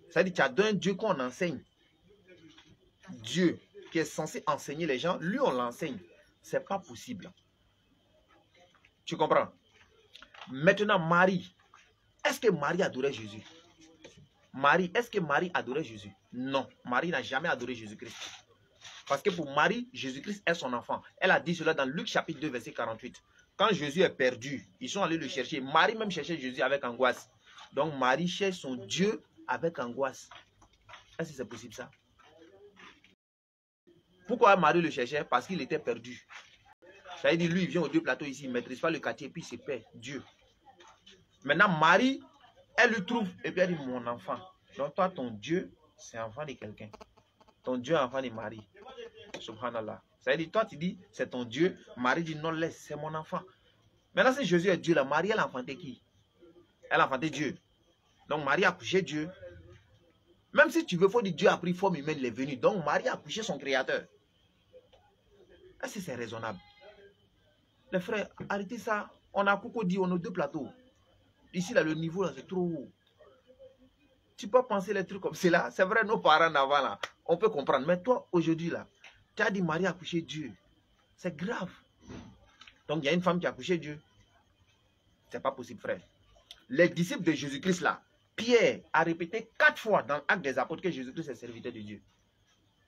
Ça dit, tu as un Dieu qu'on enseigne. Dieu qui est censé enseigner les gens, lui, on l'enseigne. C'est pas possible. Tu comprends? Maintenant, Marie. Est-ce que Marie adorait Jésus? Marie, est-ce que Marie adorait Jésus? Non, Marie n'a jamais adoré Jésus-Christ. Parce que pour Marie, Jésus-Christ est son enfant. Elle a dit cela dans Luc chapitre 2, verset 48. Quand Jésus est perdu, ils sont allés le chercher. Marie même cherchait Jésus avec angoisse. Donc Marie cherche son Dieu avec angoisse. Est-ce que c'est possible ça? Pourquoi Marie le cherchait? Parce qu'il était perdu. Ça veut dire, lui, il vient aux deux plateaux ici, il ne maîtrise pas le quartier, puis c'est Père, Dieu. Maintenant, Marie, elle lui trouve, et puis elle dit, mon enfant. Donc toi, ton Dieu, c'est enfant de quelqu'un. Ton Dieu est enfant de Marie. Subhanallah. Ça veut dire, toi, tu dis, c'est ton Dieu. Marie dit, non, laisse, c'est mon enfant. Maintenant, si Jésus est Dieu, là, Marie, elle a enfanté qui? Elle a enfanté Dieu. Donc, Marie a couché Dieu. Même si tu veux, il faut dire Dieu a pris forme humaine, il est venu. Donc, Marie a couché son créateur. Est-ce que c'est raisonnable? Les frères, arrêtez ça. On a beaucoup dit, on a deux plateaux. Ici, là, le niveau, là, c'est trop haut. Tu peux penser les trucs comme cela. C'est vrai, nos parents d'avant, là, on peut comprendre. Mais toi, aujourd'hui, là, tu as dit Marie a couché Dieu. C'est grave. Donc, il y a une femme qui a couché Dieu. C'est pas possible, frère. Les disciples de Jésus-Christ, là, Pierre a répété 4 fois dans l'Acte des Apôtres que Jésus-Christ est serviteur de Dieu.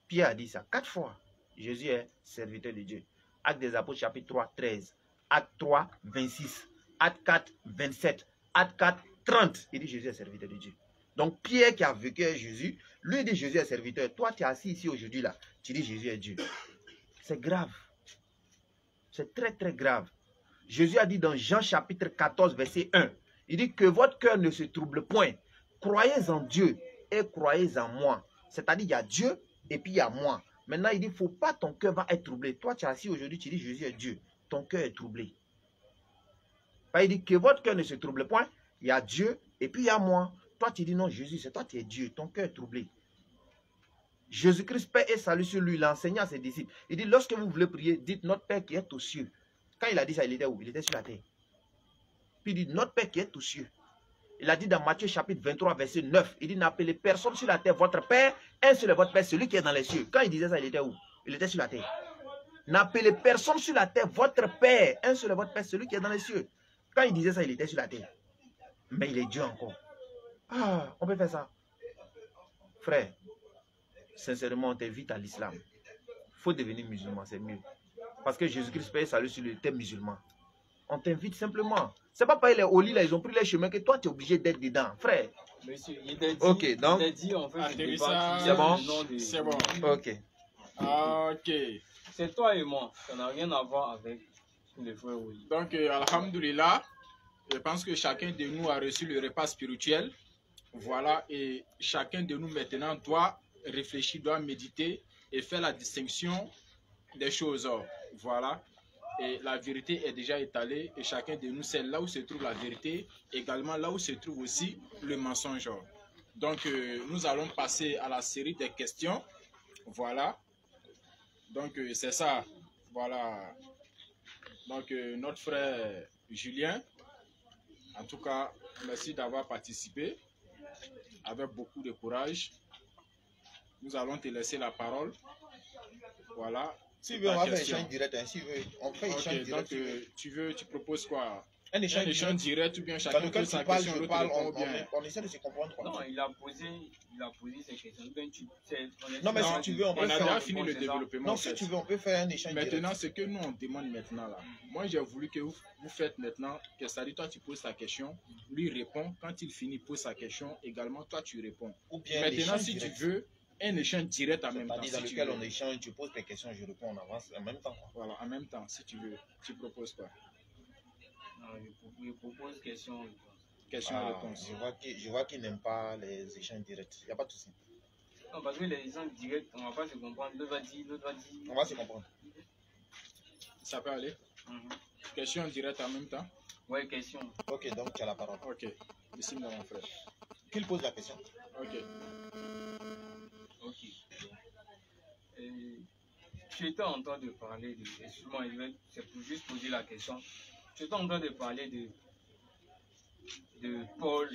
Pierre a dit ça 4 fois. Jésus est serviteur de Dieu. Acte des Apôtres, chapitre 3, 13. Acte 3, 26. Acte 4, 27. Acte 4, 30. Il dit Jésus est serviteur de Dieu. Donc Pierre qui a vécu avec Jésus, lui dit Jésus est serviteur. Toi, tu es assis ici aujourd'hui là, tu dis Jésus est Dieu. C'est grave. C'est très très grave. Jésus a dit dans Jean chapitre 14, verset 1, il dit que votre cœur ne se trouble point. Croyez en Dieu et croyez en moi. C'est-à-dire il y a Dieu et puis il y a moi. Maintenant, il dit, il ne faut pas ton cœur va être troublé. Toi, tu es assis aujourd'hui, tu dis Jésus est Dieu. Ton cœur est troublé. Il dit que votre cœur ne se trouble point. Il y a Dieu et puis il y a moi. Toi, tu dis non, Jésus, c'est toi qui es Dieu. Ton cœur est troublé. Jésus-Christ, paix et salut sur lui, l'enseignant à ses disciples. Il dit, lorsque vous voulez prier, dites notre Père qui est aux cieux. Quand il a dit ça, il était où? Il était sur la terre. Puis il dit, notre Père qui est aux cieux. Il a dit dans Matthieu chapitre 23, verset 9, il dit, n'appelez personne sur la terre votre Père, un seul est votre Père, celui qui est dans les cieux. Quand il disait ça, il était où? Il était sur la terre. N'appelez personne sur la terre votre Père, un seul est votre Père, celui qui est dans les cieux. Quand il disait ça, il était sur la terre. Mais il est Dieu encore. Ah, on peut faire ça. Frère, sincèrement, on t'invite à l'islam. Il faut devenir musulman, c'est mieux. Parce que Jésus-Christ paye salut sur le thème musulman. On t'invite simplement. C'est pas pareil, les Oli, là, ils ont pris les chemins que toi, tu es obligé d'être dedans. Frère.
Monsieur, il a dit,
ok, donc.
Il a dit, en fait,
c'est
bon?
C'est bon.
Ok.
Ok.
C'est toi et moi. Ça n'a rien à voir avec les frères Oli.
Donc, alhamdoulilah, je pense que chacun de nous a reçu le repas spirituel. Voilà, et chacun de nous maintenant doit réfléchir, doit méditer et faire la distinction des choses. Voilà, et la vérité est déjà étalée et chacun de nous sait là où se trouve la vérité, également là où se trouve aussi le mensonge. Donc, nous allons passer à la série des questions. Voilà, donc c'est ça. Voilà, donc notre frère Julien, en tout cas, merci d'avoir participé avec beaucoup de courage. Nous allons te laisser la parole. Voilà.
Si tu veux, on va faire échange direct. Hein. Si tu veux, on fait échange direct.
Donc, tu proposes quoi?
Un échange
direct ou bien chacun pose sa question,
on essaie de se comprendre. Quoi.
Non, il a posé ses questions.
Non, mais si tu veux, on peut faire...
On a déjà fini le développement.
Non, si tu veux, on peut faire un échange direct.
Maintenant, ce que nous, on demande maintenant, là. Moi, j'ai voulu que vous faites maintenant, que ça dit, toi, tu poses ta question, lui répond. Quand il finit, pose sa question. Également, toi, tu réponds.
Ou bien
maintenant, si tu veux, un échange direct en même temps.
Dans lequel on échange, tu poses tes questions, je réponds, on avance en même temps.
Voilà, en même temps, si tu veux. Tu proposes quoi?
Je propose question-réponse.
Question-réponse.
Je vois qu'il n'aime pas les échanges directs. Il n'y a pas de souci.
Non, parce que les échanges directs, on ne va pas se comprendre. L'autre va dire.
On va se comprendre.
Ça peut aller? Question directe en même temps?
Ouais, question.
Ok, donc tu as la parole.
Ok. Ici, mon frère.
Qu'il pose la question.
Ok.
Tu étais en train de parler de... Excuse-moi, c'est pour juste poser la question. Tu étais en train de parler de Paul.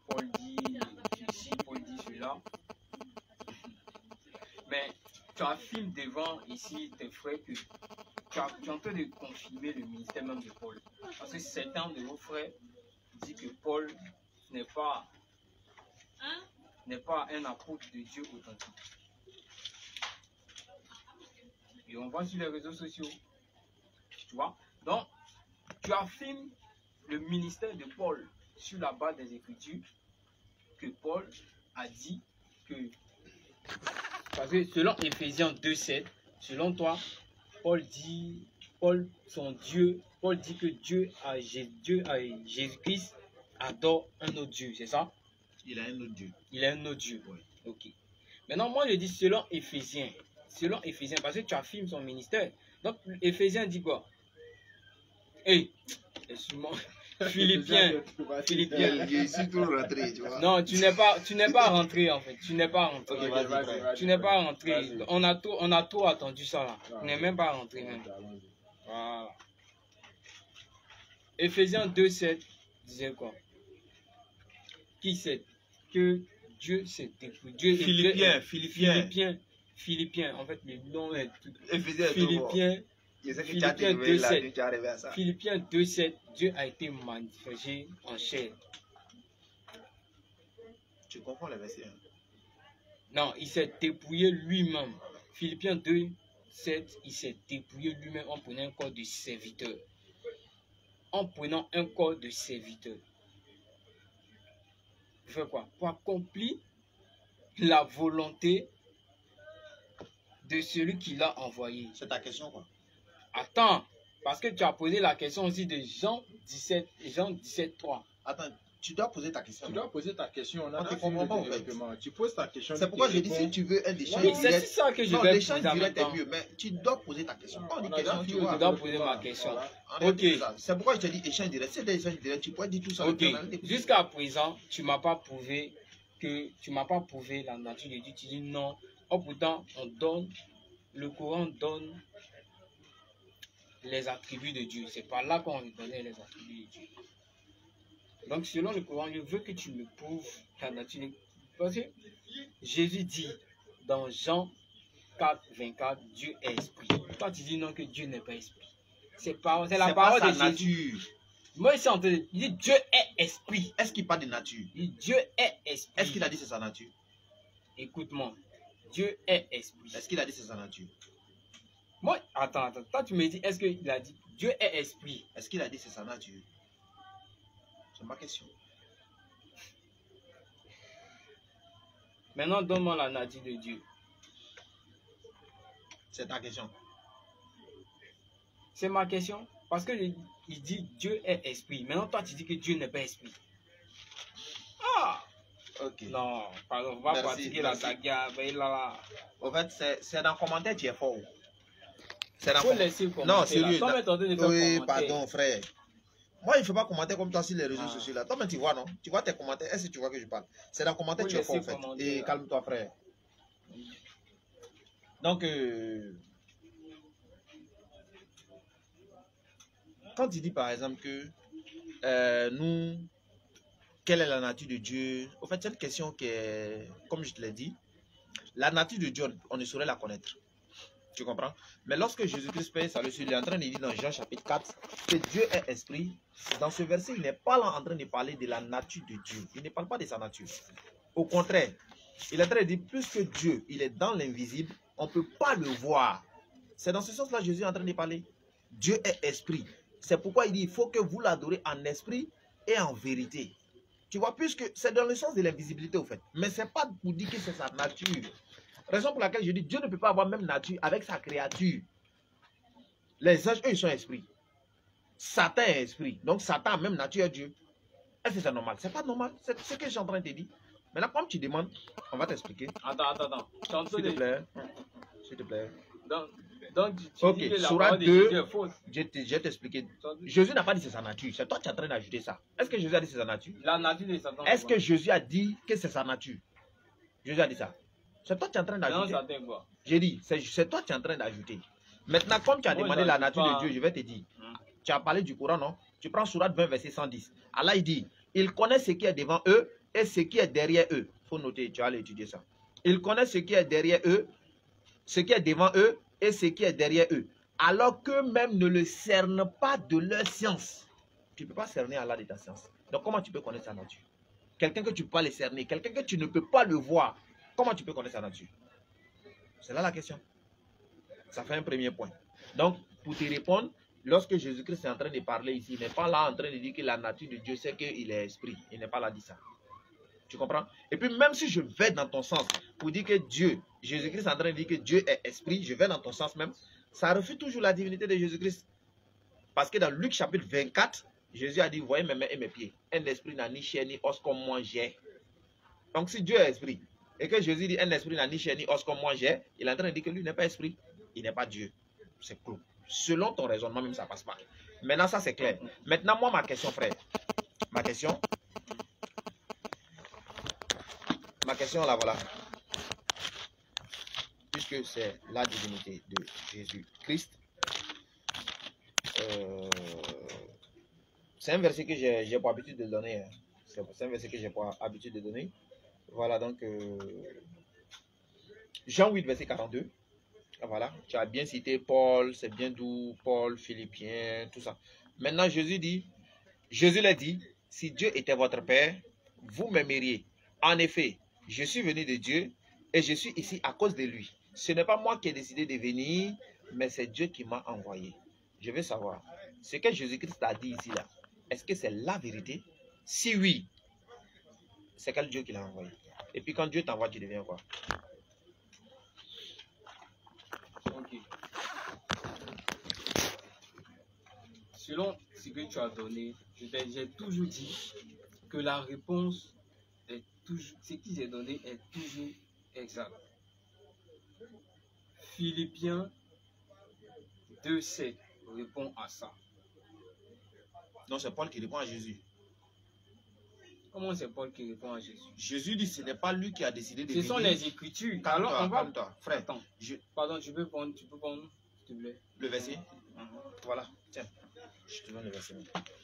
Paul dit ceci, Paul dit cela. Mais tu affirmes devant ici tes frères que tu es en train de confirmer le ministère même de Paul. Parce que certains de vos frères disent que Paul n'est pas un apôtre de Dieu authentique. Et on voit sur les réseaux sociaux. Tu vois? Donc, tu affirmes le ministère de Paul sur la base des Écritures que Paul a dit que... Parce que selon Éphésiens 2,7, selon toi, Paul dit Paul, son Dieu, Paul dit que Dieu a Jésus-Christ adore un autre Dieu, c'est ça?
Il a un autre Dieu.
Il a un autre Dieu.
Oui.
Ok. Maintenant, moi je dis selon Éphésiens, parce que tu affirmes son ministère. Donc, Éphésiens dit quoi? Excuse-moi. Philippiens.
Je suis tout rentré, tu vois.
Non, tu n'es pas rentré en fait. Tu n'es pas rentré.
Ok, vas-y.
Tu n'es pas rentré.
Vas-y.
On a trop attendu ça là. Tu n'es même pas rentré même.
Allons-y.
Voilà. Éphésiens 2:7 disait quoi? Qui sait que Dieu s'est dépouillé? Philippiens. En fait, le nom est tout. Philippiens.
Je sais que
Philippiens
tu as arrivé là,
2:7.
tu es arrivé à ça.
Philippiens 2:7. Dieu a été manifesté en chair.
Tu comprends le verset 1?
Non, il s'est dépouillé lui-même. Philippiens 2:7, il s'est dépouillé lui-même en prenant un corps de serviteur. En prenant un corps de serviteur. Pour faire quoi? Pour accomplir la volonté de celui qui l'a envoyé.
C'est ta question, quoi.
Attends, parce que tu as posé la question aussi de Jean 17:3.
Attends, tu dois poser ta question.
Tu dois poser ta question. On
On
a
te
fini
comprend
le
pas, en fait.
développement. Tu poses ta question.
C'est pourquoi j'ai dit, si
réponds.
tu veux un échange
Oui, c'est
direct,
ça que je
non,
vais
l'échange
poser en même
direct est
temps.
mieux, mais tu dois poser ta question. Quand on dit
On a
question,
déjà
tu
fini
vois.
le
dois
développement.
poser ma question.
Voilà.
On est
Ok.
dit ça. C'est pourquoi je te dis échange direct. Si c'est échange direct, tu pourrais dire tout ça.
Ok,
en réalité.
jusqu'à présent, tu m'as pas prouvé la nature de Dieu. Tu dis non. Oh, pourtant, le Coran donne les attributs de Dieu. C'est pas là qu'on donnait les attributs de Dieu. Donc, selon le Coran, je veux que tu me prouves la nature de Dieu. Parce que Jésus dit dans Jean 4:24, Dieu est esprit. Toi, tu dis non, que Dieu n'est pas esprit. C'est la parole de
sa
Jésus.
nature.
Moi, ici, il dit Dieu est esprit.
Est-ce qu'il parle de nature?
Il dit Dieu est esprit.
Est-ce qu'il a dit c'est sa nature?
Écoute-moi. Dieu est esprit.
Est-ce qu'il a dit c'est sa nature?
Moi, attends. Toi, tu me dis, est-ce qu'il a dit Dieu est esprit?
Est-ce qu'il a dit c'est sa nature? C'est ma question.
Maintenant, donne-moi la nature de Dieu.
C'est ta question.
C'est ma question. Parce que il dit Dieu est esprit. Maintenant, toi, tu dis que Dieu n'est pas esprit. Ah!
Ok.
Non, pardon, on va
Merci,
pratiquer la
merci.
saga. Ben là.
En fait, c'est dans le commentaire tu es fort. C'est dans
Faut laisser commenter.
Non,
là.
sérieux.
Toi, mais t'es en train de faire
Oui,
commenter.
pardon, frère. Moi, il ne faut pas commenter comme toi sur les réseaux
Ah.
sociaux là. Toi, mais tu vois, non? Tu vois tes commentaires. Est-ce que tu vois que je parle? C'est dans le commentaire
Faut
tu es fort, en
laisser
fait.
commenter,
Et
là.
calme-toi, frère. Donc, quand tu dis par exemple que nous, quelle est la nature de Dieu? En fait, c'est une question qui est, comme je te l'ai dit, la nature de Dieu, on ne saurait la connaître. Tu comprends? Mais lorsque Jésus-Christ paye salut, il est en train de dire dans Jean chapitre 4 que Dieu est esprit. Dans ce verset, il n'est pas là en train de parler de la nature de Dieu. Il ne parle pas de sa nature. Au contraire, il est en train de dire, puisque Dieu, il est dans l'invisible, on ne peut pas le voir. C'est dans ce sens-là que Jésus est en train de parler. Dieu est esprit. C'est pourquoi il dit, il faut que vous l'adorez en esprit et en vérité. Tu vois, puisque c'est dans le sens de l'invisibilité, au fait. Mais ce n'est pas pour dire que c'est sa nature. Raison pour laquelle je dis, Dieu ne peut pas avoir même nature avec sa créature. Les anges, eux, ils sont esprits. Satan est esprit. Donc, Satan a même nature à Dieu. Est-ce que c'est normal? C'est pas normal. C'est ce que je suis en train de te dire. Maintenant, comme tu demandes, on va t'expliquer.
Attends. Tu es en train
S'il te
de-
plaît. S'il te plaît.
Donc, tu
Ok,
dis que la
Sourate
parole de
2.
Jésus est fausse.
Je vais t'expliquer. Jésus n'a pas dit c'est sa nature. C'est toi qui es en train d'ajouter ça. Est-ce que Jésus a dit c'est sa nature?
La nature de Satan.
Est-ce que Jésus a dit que c'est sa nature? Jésus a dit ça. C'est toi qui es en train
Non,
d'ajouter.
Satan est quoi?
J'ai dit, c'est toi qui es en train d'ajouter. Maintenant, comme tu as
Moi,
demandé la
j'ajoute
nature
pas.
de Dieu, je vais te dire.
Hmm.
Tu as parlé du Coran, non? Tu prends Sourate 20, verset 110. Allah, il dit, il connaît ce qui est devant eux et ce qui est derrière eux. Il faut noter, tu vas aller étudier ça. Il connaît ce qui est derrière eux, ce qui est devant eux et ce qui est derrière eux. Alors qu'eux-mêmes ne le cernent pas de leur science. Tu ne peux pas cerner Allah de ta science. Donc, comment tu peux connaître sa nature? Quelqu'un que tu peux pas le cerner, quelqu'un que tu ne peux pas le voir, comment tu peux connaître sa nature? C'est là la question. Ça fait un premier point. Donc, pour te répondre, lorsque Jésus-Christ est en train de parler ici, il n'est pas là en train de dire que la nature de Dieu, c'est qu'il est esprit. Il n'est pas là dit ça. Tu comprends? Et puis, même si je vais dans ton sens pour dire que Dieu, Jésus-Christ est en train de dire que Dieu est esprit, je vais dans ton sens même, ça refute toujours la divinité de Jésus-Christ. Parce que dans Luc chapitre 24, Jésus a dit, voyez mes mains et mes pieds. Un esprit n'a ni chair ni os comme moi j'ai. Donc si Dieu est esprit, et que Jésus dit, un esprit n'a ni chair ni os comme moi j'ai, il est en train de dire que lui n'est pas esprit, il n'est pas Dieu. C'est clos. Selon ton raisonnement, même ça passe pas. Maintenant, ça c'est clair. Maintenant, moi, ma question, frère. Ma question, là, voilà. Puisque c'est la divinité de Jésus-Christ, c'est un verset que j'ai pour habitude de donner. Hein. C'est un verset que j'ai pour habitude de donner. Voilà, donc, Jean 8, verset 42. Voilà, tu as bien cité Paul, c'est bien doux, Paul, Philippiens, tout ça. Maintenant, Jésus l'a dit, si Dieu était votre Père, vous m'aimeriez. En effet, je suis venu de Dieu et je suis ici à cause de lui. Ce n'est pas moi qui ai décidé de venir, mais c'est Dieu qui m'a envoyé. Je veux savoir, ce que Jésus-Christ a dit ici, là, est-ce que c'est la vérité? Si oui, c'est quel Dieu qui l'a envoyé? Et puis quand Dieu t'envoie, tu deviens quoi?
Ok. Selon ce que tu as donné, j'ai toujours dit que la réponse est toujours, ce qui j'ai donné est toujours exact. Philippiens 2,7 répond à ça.
Non, c'est Paul qui répond à Jésus.
Comment c'est Paul qui répond à Jésus?
Jésus dit ce n'est pas lui qui a décidé de
Ce
venir.
sont les Écritures.
Calme-toi,
Alors on va...
calme-toi, frère.
Attends, pardon, tu peux prendre, s'il te plaît.
Le verset. Voilà, tiens. Je te donne le verset.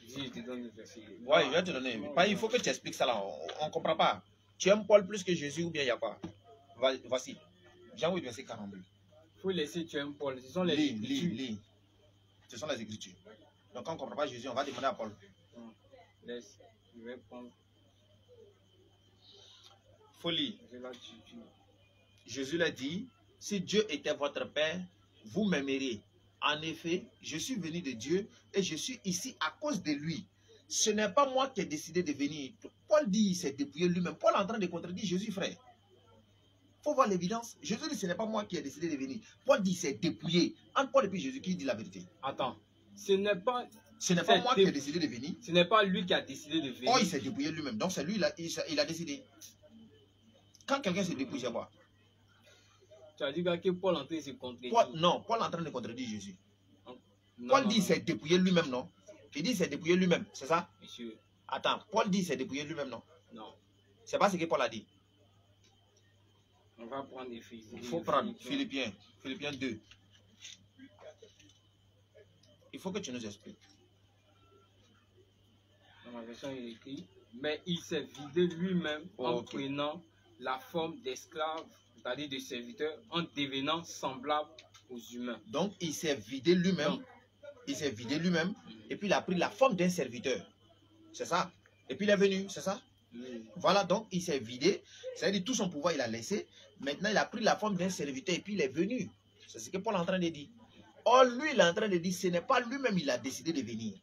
Si je te donne le verset.
Oui, je vais te donner. Il faut que tu expliques ça là. On ne comprend pas. Tu aimes Paul plus que Jésus ou bien il n'y a pas? Voici. Jean 8, verset 42.
Il faut laisser tu aimes Paul. Ce sont les Écritures.
Lis. Ce sont les Écritures. Donc quand on ne comprend pas Jésus, on va demander à Paul.
Laisse. Je vais prendre.
Folie. Jésus l'a dit, si Dieu était votre Père, vous m'aimeriez. En effet, je suis venu de Dieu et je suis ici à cause de lui. Ce n'est pas moi qui ai décidé de venir. Paul dit, il s'est dépouillé lui-même. Paul est en train de contredire Jésus, frère. Il faut voir l'évidence. Jésus dit, ce n'est pas moi qui ai décidé de venir. Paul dit, il s'est dépouillé. Entre Paul et puis Jésus, qui dit la vérité?
Attends, ce n'est pas
moi qui ai décidé de venir.
Ce n'est pas lui qui a décidé de venir.
Oh, il s'est dépouillé lui-même. Donc c'est lui, il a décidé. Quand quelqu'un se dépouille, c'est quoi?
Tu as dit que Paul est en train de se contredire.
Non, Paul est en train de contredire Jésus.
Non,
Paul dit il s'est dépouillé lui-même, non? Il dit il s'est dépouillé lui-même, c'est ça?
Monsieur.
Attends, Paul dit il s'est dépouillé lui-même, non?
Non.
C'est pas ce que Paul a dit.
On va prendre des filles.
Il faut prendre Philippiens 2. Il faut que tu nous expliques.
Dans ma version, il est écrit, mais il s'est vidé lui-même en prenant la forme d'esclave, c'est-à-dire de serviteur, en devenant semblable aux humains.
Donc, il s'est vidé lui-même. Il s'est vidé lui-même. Et puis, il a pris la forme d'un serviteur. C'est ça. Et puis, il est venu. C'est ça. Voilà, donc, il s'est vidé. C'est-à-dire, tout son pouvoir, il a laissé. Maintenant, il a pris la forme d'un serviteur. Et puis, il est venu. C'est ce que Paul est en train de dire. Or, lui, il est en train de dire, ce n'est pas lui-même, il a décidé de venir.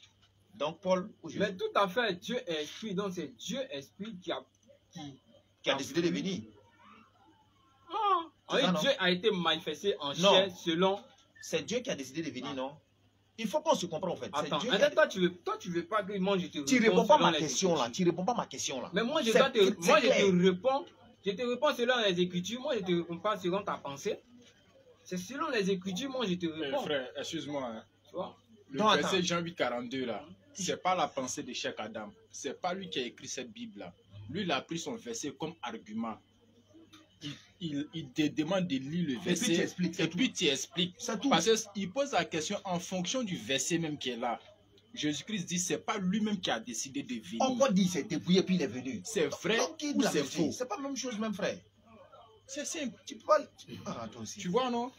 Donc, Paul,
mais tout à fait, Dieu est esprit. Donc, c'est Dieu esprit qui a
décidé de venir.
Dieu a été manifesté en chair selon...
C'est Dieu qui a décidé de venir, non? Il faut qu'on se comprenne, en fait.
Attends, toi, tu veux pas que moi, je te réponds.
Tu ne réponds pas à ma question, là. Tu réponds pas à ma question, là.
Mais moi, je te réponds. Je te réponds selon les Écritures. Moi, je ne te réponds pas selon ta pensée. C'est selon les Écritures, moi, je te réponds.
Frère, excuse-moi. Hein.
Tu vois?
Le verset Jean 8, 42, là, c'est pas la pensée de Cheikh Adam. C'est pas lui qui a écrit cette Bible-là. Lui, il a pris son verset comme argument. Il te demande de lire le verset et puis tu expliques. Parce qu'il pose la question en fonction du verset même qui est là. Jésus-Christ dit c'est pas lui-même qui a décidé de venir.
On peut dire c'est dépouillé puis il est venu.
C'est vrai ou c'est faux?
C'est pas la même chose, même frère.
C'est simple.
Tu peux pas... toi aussi.
Tu vois, non?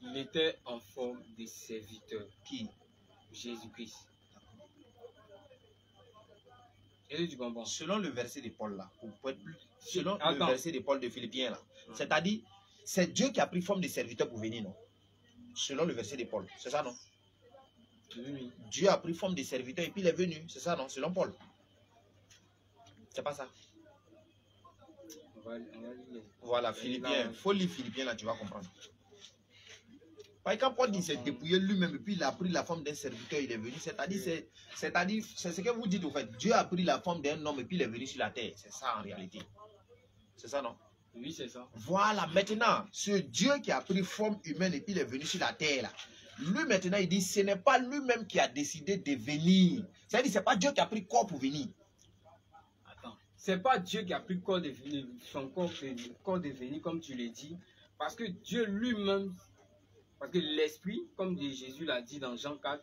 Il était en forme de serviteur.
Qui?
Jésus-Christ. Et tu comprends?
Selon le verset de Paul là, selon le verset de Paul de Philippiens là, c'est-à-dire, c'est Dieu qui a pris forme de serviteur pour venir, non? Selon le verset de Paul, c'est ça, non?
Oui.
Dieu a pris forme de serviteur et puis il est venu, c'est ça, non? Selon Paul. C'est pas ça?
On va lire.
Voilà, Philippiens. Il faut lire Philippiens là, tu vas comprendre. Parce que quand Paul dit s'est dépouillé lui-même et puis il a pris la forme d'un serviteur, il est venu, c'est-à-dire, c'est ce que vous dites au fait. Dieu a pris la forme d'un homme et puis il est venu sur la terre. C'est ça en réalité. C'est ça, non?
Oui, c'est ça.
Voilà, maintenant, ce Dieu qui a pris forme humaine et puis il est venu sur la terre, là, lui maintenant, il dit, ce n'est pas lui-même qui a décidé de venir. C'est-à-dire, ce n'est pas Dieu qui a pris corps pour venir.
Attends, c'est pas Dieu qui a pris corps de venir, son corps de venir, comme tu l'as dit, parce que Dieu lui-même, parce que l'Esprit, comme Jésus l'a dit dans Jean 4,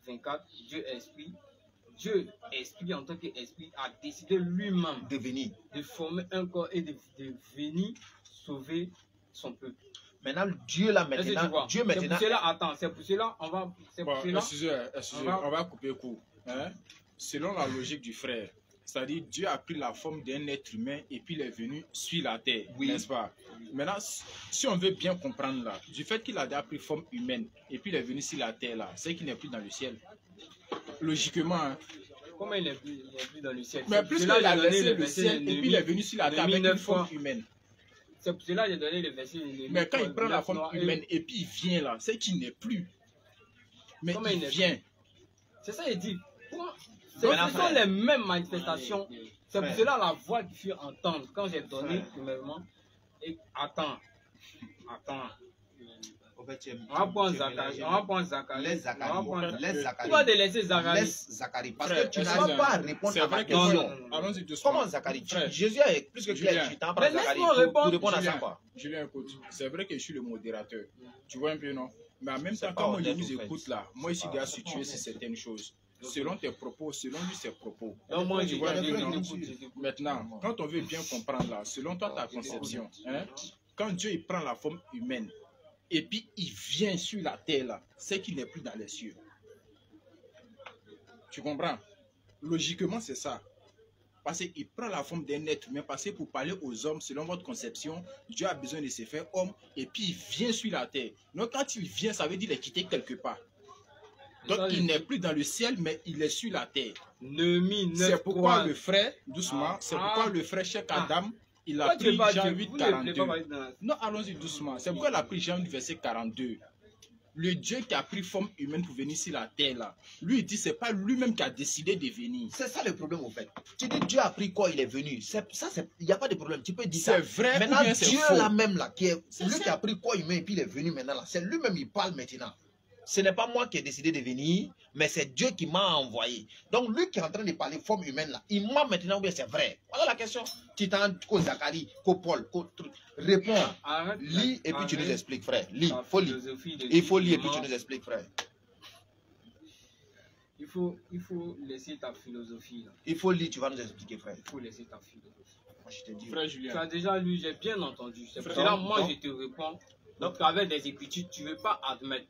24, Dieu Esprit en tant qu'Esprit, a décidé lui-même
De venir.
de former un corps et de venir sauver son peuple.
Maintenant, Dieu là,
Est-ce que tu vois?
maintenant, Dieu
C'est
maintenant.
pour cela, attends, c'est pour cela, on va, c'est pour
Bon,
cela,
excusez, on va couper court. Hein? Selon la logique du frère, c'est-à-dire Dieu a pris la forme d'un être humain et puis il est venu sur la terre,
Oui.
n'est-ce pas? Maintenant, si on veut bien comprendre là, du fait qu'il a déjà pris forme humaine et puis il est venu sur la terre là, c'est qu'il n'est plus dans le ciel. Logiquement, hein.
comment il n'est plus dans le ciel?
Mais plus qu'il a laissé le ciel et puis il est venu sur la terre avec une forme
fois.
humaine.
C'est pour cela que j'ai donné le verset.
Mais quand il prend la forme humaine et puis il vient là, c'est qu'il n'est plus. Mais
Comment
il
il n'est
vient.
C'est ça, il dit. Ce
Maintenant,
sont
frère.
les mêmes manifestations. C'est pour
Frère.
cela la voix qui fut entendre quand j'ai donné le mouvement. Et attends.
Au fait,
On va prendre Zacharie. On va prendre Zacharie.
Laisse Zacharie.
On va prendre-
Laisse Zacharie.
Pourquoi de laisser Zacharie?
Laisse Zacharie. Parce
Frère,
que tu
excusez-moi.
n'arrives pas à répondre
C'est
à ma
vrai que
question.
non.
Allons-y doucement.
Comment Zacharie?
Frère,
Jésus a plus que clair.
Julien.
Tu t'en prends
Mais
Zacharie
laisse-moi
pour
répondre.
répondre à ça, quoi.
Julien, écoute, c'est vrai que je suis le modérateur. Tu vois un peu, non? Mais en même
C'est
temps,
pas
quand moi je
honnête,
vous
au fait.
écoute là, moi ici,
pas-
il dois
c'est pas
situer
honnête.
sur certaines choses. Selon tes propos, selon lui, ses propos.
Non, moi,
Tu
je
vois un peu,
je
non?
t'écoute.
Maintenant, quand on veut bien comprendre là, selon toi, ta conception, hein, quand Dieu il prend la forme humaine et puis il vient sur la terre là, c'est qu'il n'est plus dans les cieux. Tu comprends? Logiquement, c'est ça. Parce qu'il prend la forme d'un être humain, parce que pour parler aux hommes, selon votre conception, Dieu a besoin de se faire homme et puis il vient sur la terre. Donc quand il vient, ça veut dire qu'il est quitté quelque part. Donc
Ça,
il n'est plus dans le ciel, mais il est sur la terre.
Neumi, neuf,
C'est pourquoi
trois.
le frère, doucement,
Ah.
c'est pourquoi le frère Cheikh Adam, il a
Pourquoi tu veux
pris
pas
Jean
dire?
8,
Vous ne voulez pas
42.
parler de-
Non, allons-y doucement. C'est pourquoi il a pris Jean 8, verset 42. Le Dieu qui a pris forme humaine pour venir sur la terre, là, lui, il dit c'est pas lui-même qui a décidé de venir.
C'est ça le problème, au fait. Tu dis Dieu a pris quoi, il est venu. Il n'y a pas de problème. Tu peux dire ça.
C'est vrai ou
Maintenant,
bien c'est
Dieu
faux?
là même, là, qui est
C'est
lui
ça.
qui a pris quoi humain et puis il est venu maintenant là. C'est lui-même, il parle maintenant. Ce n'est pas moi qui ai décidé de venir, mais c'est Dieu qui m'a envoyé. Donc, lui qui est en train de parler forme humaine là, il m'a maintenant, oui, c'est vrai. Voilà la question. Titan, Zacharie, Paul, réponds,
Arrête,
lis et puis tu nous
arrête
expliques, frère. Lis,
ta
faut lire.
philosophie de
Il faut lire et puis tu
jugement.
nous expliques, frère.
Il faut laisser ta philosophie. Là.
Il faut lire, tu vas nous expliquer, frère.
Il faut laisser ta philosophie.
Moi, je te dis.
Frère
Tu
Julien,
as déjà lu, j'ai bien entendu. C'est pour
Frère,
cela, moi,
donc-
je te réponds. Donc, avec des écritures, tu ne veux pas admettre.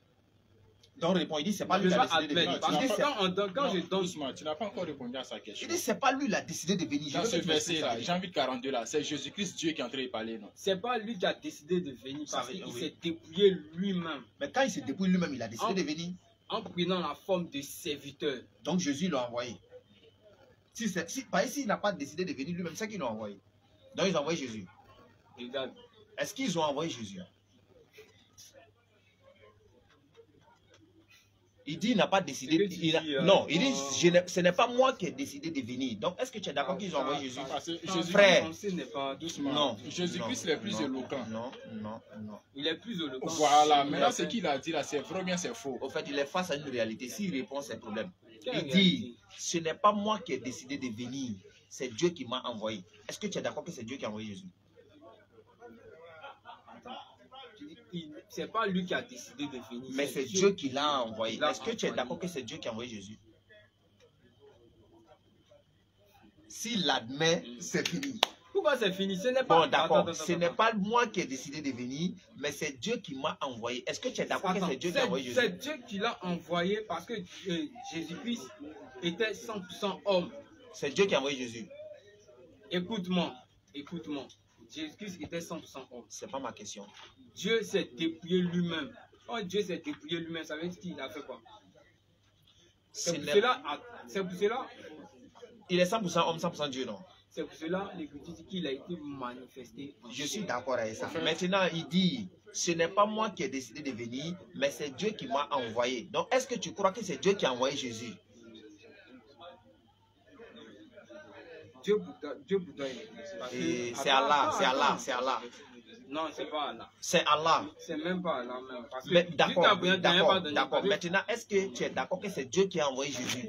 Donc, réponds, il dit, c'est pas
Tu
lui
veux
qui a
pas
décidé de
admettre.
venir.
tu
Parce
n'as
que
pas-
quand je
non,
donne.
doucement, tu n'as pas encore répondu à sa question.
Il dit, c'est pas lui qui a décidé de venir. Je
Dans
veux
ce
que tu m'expliques
verset-là,
ça.
Jean 8, 42, là, c'est Jésus-Christ, Dieu qui est en train de parler, non?
C'est pas lui qui a décidé de venir
Ça,
parce
c'est-
qu'il
oui.
s'est dépouillé lui-même
Mais quand il se dépouille lui-même, il a décidé
Ah.
de venir.
en prenant la forme de serviteur.
Donc Jésus l'a envoyé. Par ici, il n'a pas décidé de venir lui-même, c'est qu'ils l'ont envoyé. Donc ils ont envoyé Jésus.
Regarde.
Est-ce qu'ils ont envoyé Jésus? Il dit il n'a pas décidé.
C'est que tu
il a-
dis,
non, il dit
oh.
ce n'est pas moi qui ai décidé de venir. Donc est-ce que tu es d'accord qu'ils ont envoyé Jésus?
Parce que
Quand
Jésus,
Frère.
ta pensée n'est pas
doucement.
Non.
Jésus-Christ
non,
est le plus
non,
éloquent.
Non.
Il est plus éloquent.
Voilà,
Il
maintenant
a
ce
fait-
qu'il a dit là, c'est vrai ou bien c'est faux?
Au fait, il est face à une réalité. S'il répond, c'est problème.
Quelle
Il
réalité?
dit ce n'est pas moi qui ai décidé de venir. C'est Dieu qui m'a envoyé. Est-ce que tu es d'accord que c'est Dieu qui a envoyé Jésus?
C'est pas lui qui a décidé de venir.
Mais c'est Dieu qui l'a envoyé.
Il l'a
Est-ce que tu es
envoyé.
d'accord que c'est Dieu qui a envoyé Jésus? S'il l'admet, c'est fini.
Pourquoi c'est fini? Ce n'est pas.
Bon, d'accord.
Attends,
Ce n'est pas moi qui ai décidé de venir, mais c'est Dieu qui m'a envoyé. Est-ce que tu es d'accord que
Attends,
c'est Dieu qui a envoyé Jésus?
c'est Dieu qui l'a envoyé parce que Jésus-Christ était 100% homme.
C'est Dieu qui a envoyé Jésus.
Écoute-moi. Jésus-Christ était 100% homme.
C'est pas ma question.
Dieu s'est dépouillé lui-même. Quand Dieu s'est dépouillé lui-même, ça veut dire qu'il a fait quoi?
Ce
C'est pour
n'est-
cela, c'est pour cela,
Il est 100% homme, 100% Dieu, non?
C'est pour cela l'Écriture dit qu'il a été manifesté.
Je suis d'accord avec ça. Maintenant, il dit, ce n'est pas moi qui ai décidé de venir, mais c'est Dieu qui m'a envoyé. Donc, est-ce que tu crois que c'est Dieu qui a envoyé Jésus?
Dieu Bouddha
Et c'est Allah, c'est Allah, c'est Allah.
Non, c'est pas Allah.
C'est Allah.
C'est même pas Allah même. Parce que
Mais d'accord,
Dieu t'a rien pas donné.
d'accord. Maintenant, est-ce que tu es d'accord que c'est Dieu qui a envoyé Jésus?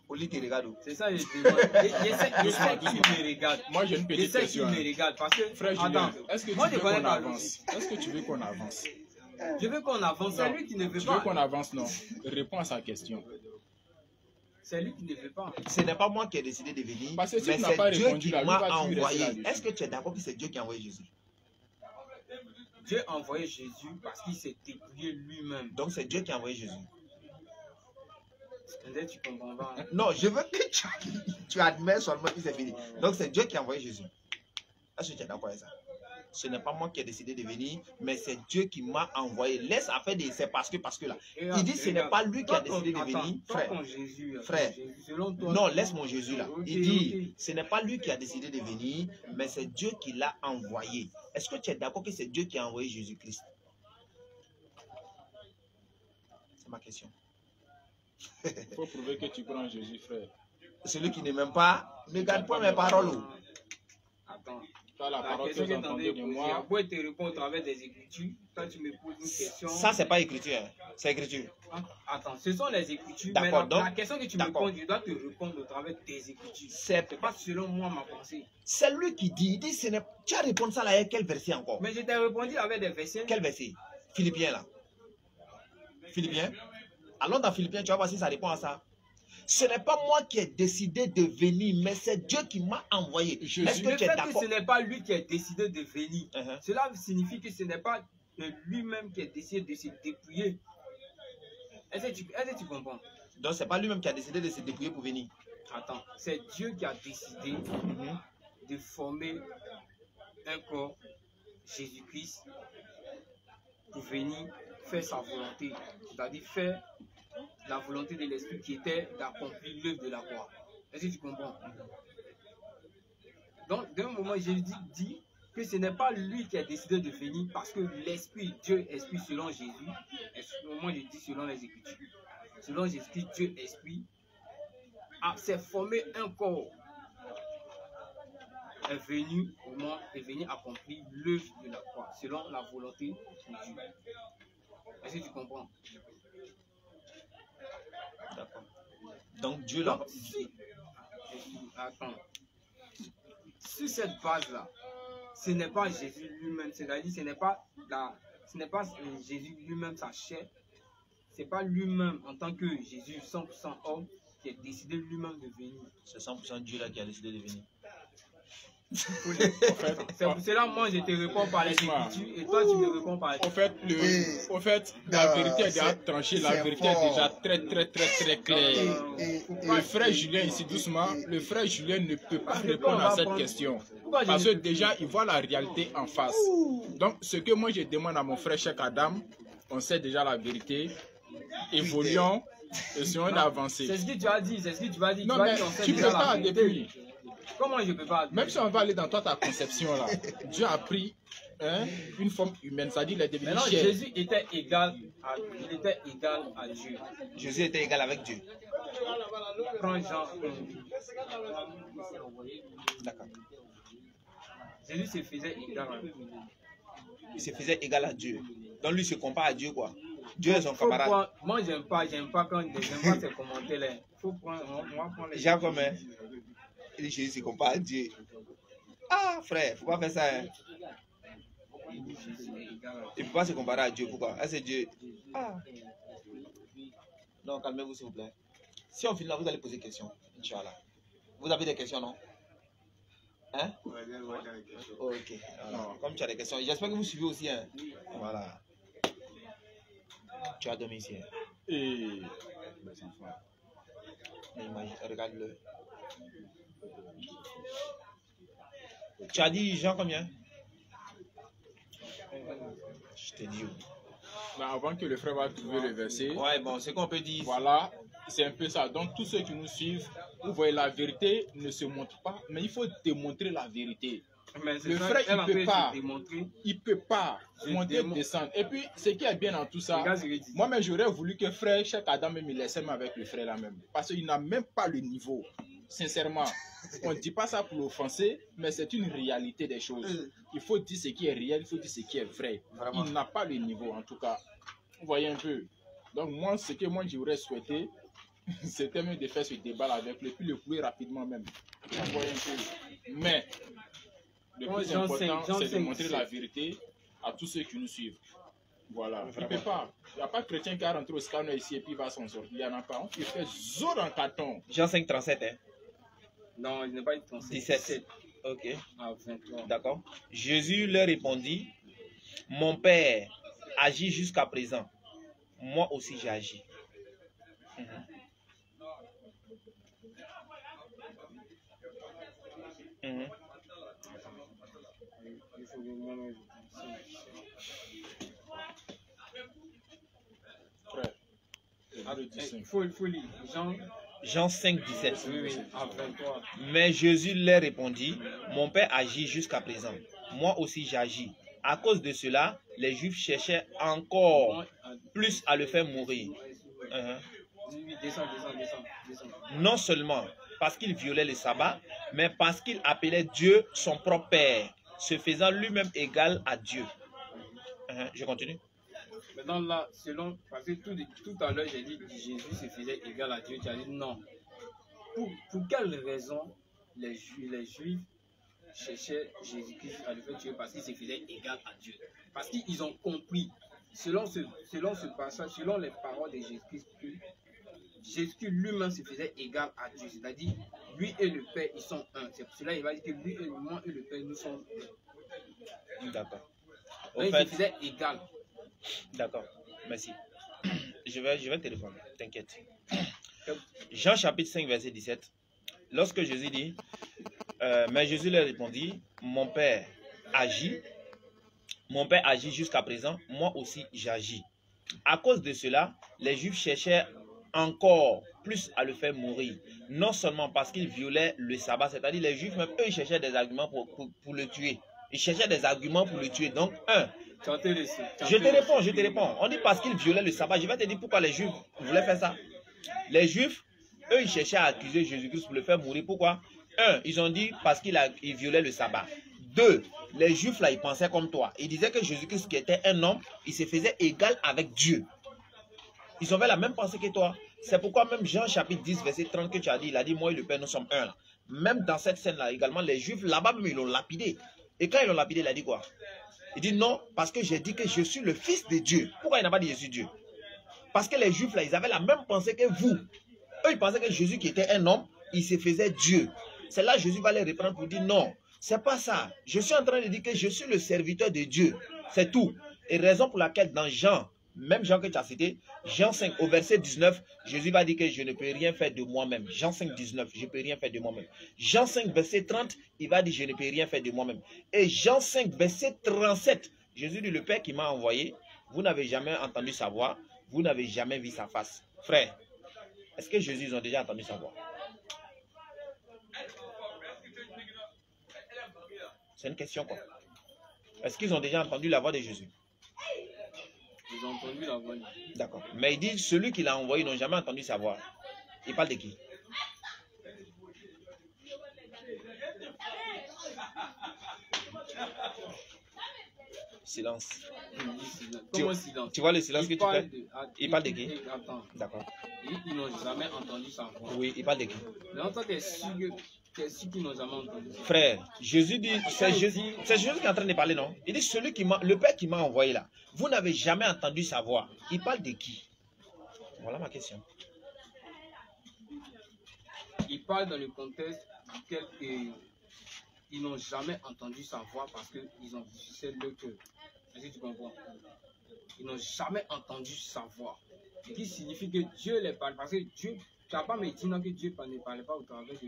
Oli te regarde.
C'est ça, je demande. J'essaie qu'il me regarde.
Moi, j'ai une petite
J'essaie qu'il
question.
me regarde parce que.
Frère
Attends,
Julien, est-ce que tu
moi, je
veux
connais
qu'on
pas
avance? Est-ce que tu veux qu'on avance?
Je veux qu'on avance. C'est lui qui ne veut
Tu veux
pas.
qu'on avance, non? Réponds à sa question.
C'est lui qui ne veut pas.
Ce n'est pas moi qui ai décidé de venir,
Parce que si
mais
tu n'as pas
c'est Dieu
répondu
qui
là, lui
m'a
va toujours rester
envoyé.
là-dessus.
Est-ce que tu es d'accord que c'est Dieu qui a envoyé Jésus?
Dieu a envoyé Jésus parce qu'il s'est dépouillé lui-même.
Donc c'est Dieu qui a envoyé Jésus.
Peut-être tu comprends pas. Hein?
Non, je veux que tu admets seulement que c'est fini. Donc c'est Dieu qui a envoyé Jésus. Est-ce que tu es d'accord avec ça? Ce n'est pas moi qui ai décidé de venir, mais c'est Dieu qui m'a envoyé. Laisse affaire de c'est parce que là. Il dit ce n'est pas lui qui a décidé de venir. Frère, non, laisse mon Jésus là. Il dit ce n'est pas lui qui a décidé de venir, mais c'est Dieu qui l'a envoyé. Est-ce que tu es d'accord que c'est Dieu qui a envoyé Jésus-Christ? C'est ma question.
Il faut prouver que tu crois en Jésus, frère.
Celui qui ne m'aime pas, ne garde pas mes paroles.
Attends.
Toi, la parole que vous entendez de moi.
Moi, te réponds au travers des Écritures. Toi, tu me poses une question.
Ça, c'est pas écriture. Hein. C'est écriture.
Attends, ce sont les Écritures. Mais la question que tu me poses, je dois te répondre au travers des Écritures. C'est pas selon moi ma pensée.
C'est lui qui dit. Il dit tu as répondu ça là avec quel verset encore?
Mais je t'ai répondu avec des versets.
Quel verset? Philippiens là. Philippiens. Allons dans Philippiens, tu vas voir si ça répond à ça. Ce n'est pas moi qui ai décidé de venir, mais c'est Dieu qui m'a envoyé. Est-ce que tu es d'accord?
Ce n'est pas lui qui a décidé de venir. Cela signifie que ce n'est pas lui-même qui a décidé de se dépouiller. Est-ce que tu comprends?
Donc, ce n'est pas lui-même qui a décidé de se dépouiller pour venir.
Attends, c'est Dieu qui a décidé de former un corps, Jésus-Christ, pour venir faire sa volonté. C'est-à-dire faire la volonté de l'Esprit qui était d'accomplir l'œuvre de la croix. Est-ce que tu comprends? Donc, d'un moment, Jésus dit que ce n'est pas lui qui a décidé de venir parce que l'Esprit, Dieu, Esprit selon Jésus, moi je dis selon les Écritures, selon Jésus, Dieu, Esprit, s'est formé un corps, est venu accomplir l'œuvre de la croix, selon la volonté de Dieu. Est-ce que tu comprends?
D'accord. Donc Dieu l'a.
Attends. Sur cette base-là, ce n'est pas Jésus lui-même, c'est-à-dire ce n'est pas Jésus lui-même, sa chair. Ce n'est pas lui-même en tant que Jésus 100% homme qui a décidé lui-même de venir.
C'est 100% Dieu là qui a décidé de venir.
C'est pour cela moi je te réponds par les Écritures et toi tu me réponds par les
Écritures. Au fait, la vérité est déjà tranchée, la vérité est déjà très claire. Le frère Julien ici doucement, le frère Julien ne peut pas répondre à cette question. Parce que déjà il voit la réalité en face. Donc ce que moi je demande à mon frère Cheikh Adam, on sait déjà la vérité. Évoluons, essayons d'avancer.
C'est ce que tu as dit, c'est ce que tu vas dire.
Non mais tu ne peux pas depuis.
Comment je peux pas?
Même si on va aller dans toi, ta conception là, Dieu a pris une forme humaine, c'est-à-dire il est devenu chair.
Jésus était égal à Dieu.
Jésus était égal avec Dieu.
Prends Jean.
D'accord.
Jésus se faisait égal à Dieu.
Il se faisait égal à Dieu. Donc lui il se compare à Dieu quoi. Dieu est son camarade.
Moi j'aime pas quand ces commentaires là. Faut prendre, on va prendre les.
Jean comme il dit Jésus se compare à Dieu. Ah frère, faut pas faire ça. Hein. Il ne peut pas se comparer à Dieu. Pourquoi? Ah, c'est Dieu. Ah. Non, calmez-vous s'il vous plaît. Si on finit là, vous allez poser des questions. Inch'Allah. Vous avez des questions, non? Hein? Ok. Alors, comme tu as des questions, j'espère que vous suivez aussi. Hein? Voilà. Tu as dormi ici. Hein?
Et les enfants.
Mais imagine, regarde-le. Tu as dit Jean combien? Je te dis.
Mais avant que le frère va trouver le verset,
Ouais, bon, c'est qu'on peut dire.
voilà, c'est un peu ça. Donc, tous ceux qui nous suivent, vous voyez, la vérité ne se montre pas, mais il faut démontrer la vérité.
Mais c'est
Le
ça,
frère,
elle
il peut pas.
démontrer.
Il peut pas
Je
monter,
démontre.
descendre. Et puis, ce qui est bien dans tout ça,
Regarde ce qu'il dit.
moi-même, j'aurais voulu que frère Cheikh Adam me laisse même avec le frère là-même. Parce qu'il n'a même pas le niveau. Sincèrement, on ne dit pas ça pour l'offenser, mais c'est une réalité des choses. Il faut dire ce qui est réel, il faut dire ce qui est vrai.
Vraiment.
Il n'a pas le niveau, en tout cas. Vous voyez un peu. Donc, moi, ce que moi, j'aurais souhaité, c'était même de faire ce débat là avec lui, puis le couler rapidement même. Vous voyez un peu. Mais, le plus
Jean
important,
5,
c'est de
Jean
montrer
5,
la vérité à tous ceux qui nous suivent. Voilà. Il
Vraiment.
ne peut pas. Il n'y a pas de chrétien qui a rentré au scanner ici et puis il va s'en sortir. Il n'y en a pas. Il fait zo dans le carton.
Jean 5, 37, hein.
Non, il n'est pas dit 37.
17. Ok,
Ah, 23.
d'accord. Jésus leur répondit, mon Père agit jusqu'à présent. Moi aussi j'ai agi. Mhm. Mhm.
Il faut que moi-même
Frère. Hébreux
je-
15.
Il faut lire. Jean,
Jean 5, 17.
oui, oui, à 23.
Mais Jésus leur répondit, mon Père agit jusqu'à présent. Moi aussi j'agis. À cause de cela, les Juifs cherchaient encore plus à le faire mourir. Mhm.
Descends.
Non seulement parce qu'il violait le sabbat, mais parce qu'il appelait Dieu son propre Père, se faisant lui-même égal à Dieu. Je continue.
Maintenant là, selon, parce que tout à l'heure j'ai dit que Jésus se faisait égal à Dieu, tu as dit non. Pour quelle raison les Juifs cherchaient Jésus-Christ à le faire tuer parce qu'il se faisait égal à Dieu? Parce qu'ils ont compris, selon ce passage, selon les paroles de Jésus-Christ, que Jésus lui-même se faisait égal à Dieu. C'est-à-dire, lui et le Père, ils sont un. C'est pour cela qu'il va dire que lui et moi et le Père, nous sommes un.
D'accord.
Donc, il se faisait égal.
D'accord, merci. Je vais te répondre, t'inquiète. Jean chapitre 5, verset 17. Lorsque Jésus dit, mais Jésus leur répondit, mon Père agit jusqu'à présent, moi aussi j'agis. À cause de cela, les Juifs cherchaient encore plus à le faire mourir. Non seulement parce qu'il violait le sabbat, c'est-à-dire les Juifs même, eux, ils cherchaient des arguments pour le tuer. Ils cherchaient des arguments pour le tuer. Donc, je te réponds. On dit parce qu'il violait le sabbat. Je vais te dire pourquoi les Juifs voulaient faire ça. Les Juifs, eux, ils cherchaient à accuser Jésus-Christ pour le faire mourir. Pourquoi? Ils ont dit parce qu'il violait le sabbat. 2, les Juifs, là, ils pensaient comme toi. Ils disaient que Jésus-Christ, qui était un homme, il se faisait égal avec Dieu. Ils avaient la même pensée que toi. C'est pourquoi même Jean chapitre 10, verset 30 que tu as dit, il a dit, moi et le Père, nous sommes un. Là. Même dans cette scène-là, également, les Juifs, là-bas, même, ils l'ont lapidé. Et quand ils l'ont lapidé, il a dit quoi? Il dit non, parce que j'ai dit que je suis le fils de Dieu. Pourquoi il n'a pas dit je suis Dieu? Parce que les Juifs, là, ils avaient la même pensée que vous. Eux, ils pensaient que Jésus, qui était un homme, il se faisait Dieu. C'est là que Jésus va les reprendre pour dire non, c'est pas ça. Je suis en train de dire que je suis le serviteur de Dieu. C'est tout. Et raison pour laquelle dans Jean, même Jean que tu as cité, Jean 5 au verset 19, Jésus va dire que je ne peux rien faire de moi-même. Jean 5, 19, je ne peux rien faire de moi-même. Jean 5, verset 30, il va dire je ne peux rien faire de moi-même. Et Jean 5, verset 37, Jésus dit, le Père qui m'a envoyé, vous n'avez jamais entendu sa voix, vous n'avez jamais vu sa face. Frère, est-ce que Jésus, ils ont déjà entendu sa voix? C'est une question quoi. Est-ce qu'ils ont déjà entendu la voix de Jésus?
Ils ont entendu la voix.
D'accord. Mais il dit, celui qui l'a envoyé, ils n'ont jamais entendu sa voix. Il parle de qui? Silence.
Comment silence?
Tu vois le silence que tu fais? Il parle de qui?
Attends.
D'accord.
Ils n'ont jamais entendu sa voix.
Oui, il parle de qui?
Mais en tant que ceux qui n'ont jamais entendu.
Frère, Jésus dit, c'est Jésus qui est en train de parler, non? Il dit, le Père qui m'a envoyé là, vous n'avez jamais entendu sa voix. Il parle de qui? Voilà ma question.
Il parle dans le contexte duquel ils n'ont jamais entendu sa voix parce qu'ils ont difficile le cœur. Est-ce que tu comprends? Ils n'ont jamais entendu sa voix. Ce qui signifie que Dieu les parle. Parce que Dieu, tu n'as pas me dit non que Dieu ne parlait pas au travers de...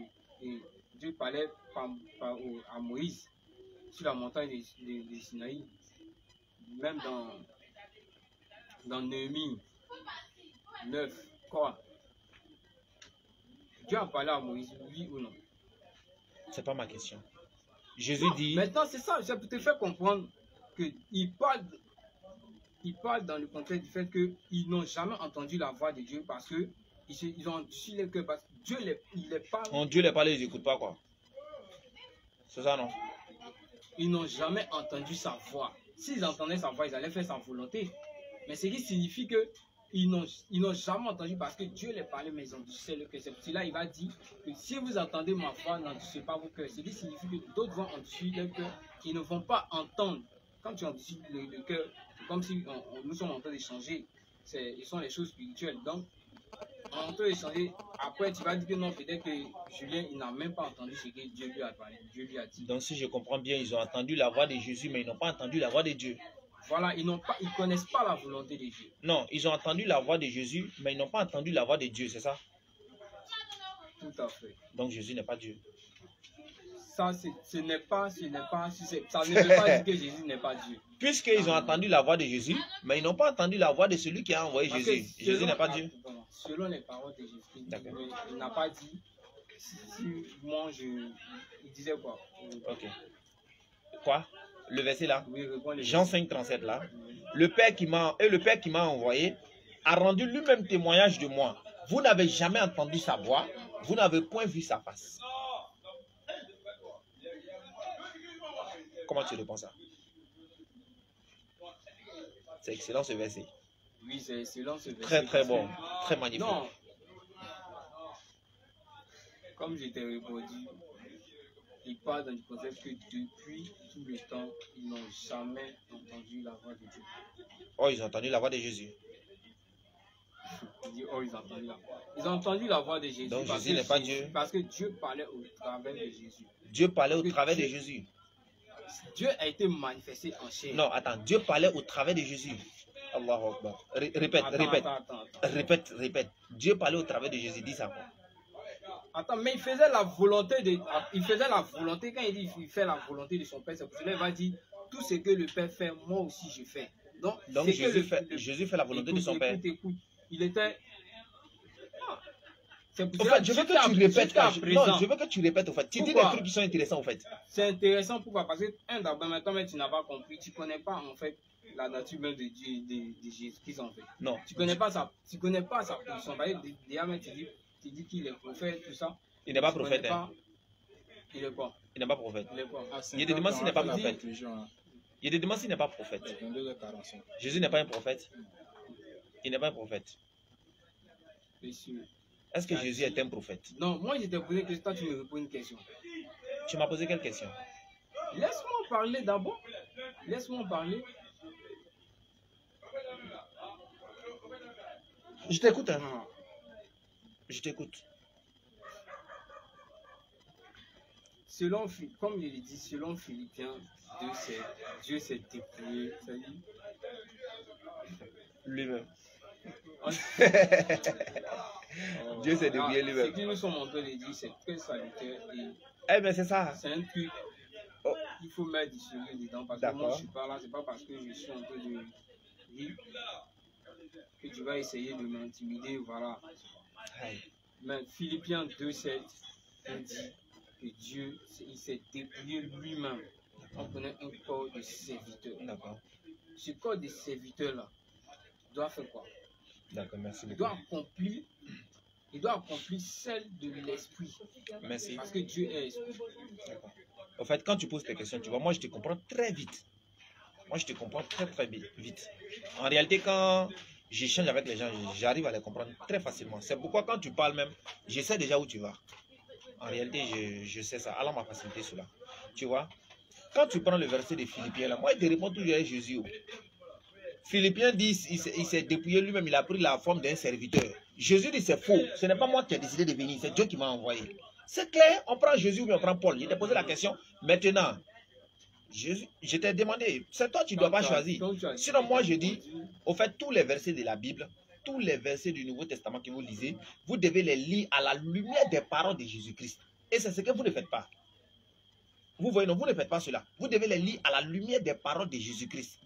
Dieu parlait à Moïse sur la montagne de Sinaï. Même dans Néhémie 9, quoi? Dieu a parlé à Moïse, oui ou non?
C'est pas ma question. Jésus dit...
Maintenant, c'est ça, c'est pour te faire comprendre qu'il parle dans le contexte du fait qu'ils n'ont jamais entendu la voix de Dieu parce que ils ont endurci le cœur, parce que Dieu il les parle.
Quand Dieu les parle, ils n'écoutent pas, quoi. C'est ça, non?
Ils n'ont jamais entendu sa voix. S'ils entendaient sa voix, ils allaient faire sa volonté. Mais ce qui signifie qu'ils n'ont jamais entendu parce que Dieu les parlait, mais ils endurcissaient le cœur. C'est pour cela qu'il va dire que si vous entendez ma voix, n'endurcissez pas vos cœurs. Ce qui signifie que d'autres vont endurcir leur cœur, ils ne vont pas entendre. Quand tu endurcis le cœur, c'est comme si nous sommes en train d'échanger. Ce sont les choses spirituelles. Donc, en train d'échanger, après tu vas dire que non, peut-être que Julien, il n'a même pas entendu ce que Dieu lui a parlé, Dieu lui a dit.
Donc si je comprends bien, ils ont entendu la voix de Jésus, mais ils n'ont pas entendu la voix de Dieu.
Voilà, ils ne connaissent pas la volonté de Dieu.
Non, ils ont entendu la voix de Jésus, mais ils n'ont pas entendu la voix de Dieu, c'est ça?
Tout à fait.
Donc Jésus n'est pas Dieu.
Ça, ce n'est pas, ça ne veut pas dire que Jésus n'est pas Dieu.
Puisqu'ils ont entendu la voix de Jésus, mais ils n'ont pas entendu la voix de celui qui a envoyé Jésus. Jésus n'est pas Dieu.
Selon les paroles de Jésus, il n'a pas dit, moi il disait quoi?
Ok. Quoi? Le verset là?
Oui,
Jean 5, 37 là. Le Père qui m'a envoyé a rendu lui-même témoignage de moi. Vous n'avez jamais entendu sa voix, vous n'avez point vu sa face. Comment tu réponds ça? C'est excellent ce verset.
Oui, c'est excellent ce verset.
Très très bon, très magnifique.
Non. Comme je t'ai répondu, il parle dans le contexte que depuis tout le temps, ils n'ont jamais entendu la voix de Dieu.
Oh, ils ont entendu la voix de Jésus.
Il dit, oh, ils ont entendu la voix. Ils ont entendu la voix de Jésus.
Donc Jésus n'est pas Dieu.
Parce que Dieu parlait au travers de Jésus.
Dieu parlait au travers de Jésus.
Dieu a été manifesté en chair.
Non, attends, Dieu parlait au travers de Jésus. Allahu Akbar. Répète. Dieu parlait au travers de Jésus. Dis ça.
Attends, mais il faisait la volonté quand il dit il fait la volonté de son Père, c'est pour cela qu'il va dire tout ce que le Père fait, moi aussi je fais. Donc
Jésus fait la volonté de son Père.
Écoute, il était.
En fait, je veux que tu répètes. Non, je veux que tu répètes, en fait. Tu dis des trucs qui sont intéressants, en fait.
C'est intéressant, pourquoi? Parce que, d'abord, maintenant, tu n'as pas compris, tu ne connais pas, en fait, la nature même de Dieu, de Jésus-Christ, en fait.
Non.
Tu ne connais pas sa position. Déjà, tu dis qu'il est prophète, tout ça.
Il n'est pas prophète.
Il est quoi?
Il n'est pas prophète.
Il est quoi?
Il y a des demandes s'il n'est pas prophète. Il y a des demandes s'il n'est pas prophète. Jésus n'est pas un prophète. Il n'est pas un prophète. Est-ce que Jésus est un prophète?
Non, moi je t'ai posé une question, toi tu me réponds une question.
Tu m'as posé quelle question?
Laisse-moi parler d'abord. Laisse-moi parler.
Je t'écoute. Hein. Je t'écoute.
Selon, comme je l'ai dit, selon Philippiens 2:7, Dieu s'est dépouillé.
Lui-même. Dieu s'est débrouillé lui-même.
Ce que nous sommes en train de dire, c'est très salutaire.
Eh bien, c'est ça.
C'est un truc.
Oh.
Il faut mettre du sérieux dedans. Parce que moi, je suis pas là. C'est pas parce que je suis en train de dire que tu vas essayer de m'intimider. Voilà.
Aïe.
Mais Philippiens 2:7 dit que Dieu il s'est dépouillé lui-même en prenant un corps de serviteur.
D'accord.
Ce corps de serviteur-là doit faire quoi?
D'accord, merci
beaucoup. Il doit accomplir celle de l'esprit.
Merci.
Parce que Dieu est esprit.
D'accord. En fait, quand tu poses tes questions, tu vois, moi je te comprends très vite. Moi je te comprends très vite. En réalité, quand j'échange avec les gens, j'arrive à les comprendre très facilement. C'est pourquoi quand tu parles même, je sais déjà où tu vas. En réalité, je sais ça. Alors m'a facilité cela. Tu vois, quand tu prends le verset de Philippiens, là, moi il te répond toujours avec Jésus. Philippiens dit, il s'est dépouillé lui-même, il a pris la forme d'un serviteur. Jésus dit c'est faux, ce n'est pas moi qui ai décidé de venir, c'est Dieu qui m'a envoyé. C'est clair, on prend Jésus ou on prend Paul. Je t'ai posé la question, maintenant, Jésus, je t'ai demandé, c'est toi tu ne dois pas choisir. Sinon moi je dis, au fait tous les versets de la Bible, tous les versets du Nouveau Testament que vous lisez, vous devez les lire à la lumière des paroles de Jésus-Christ. Et c'est ce que vous ne faites pas. Vous voyez, non, vous ne faites pas cela. Vous devez les lire à la lumière des paroles de Jésus-Christ.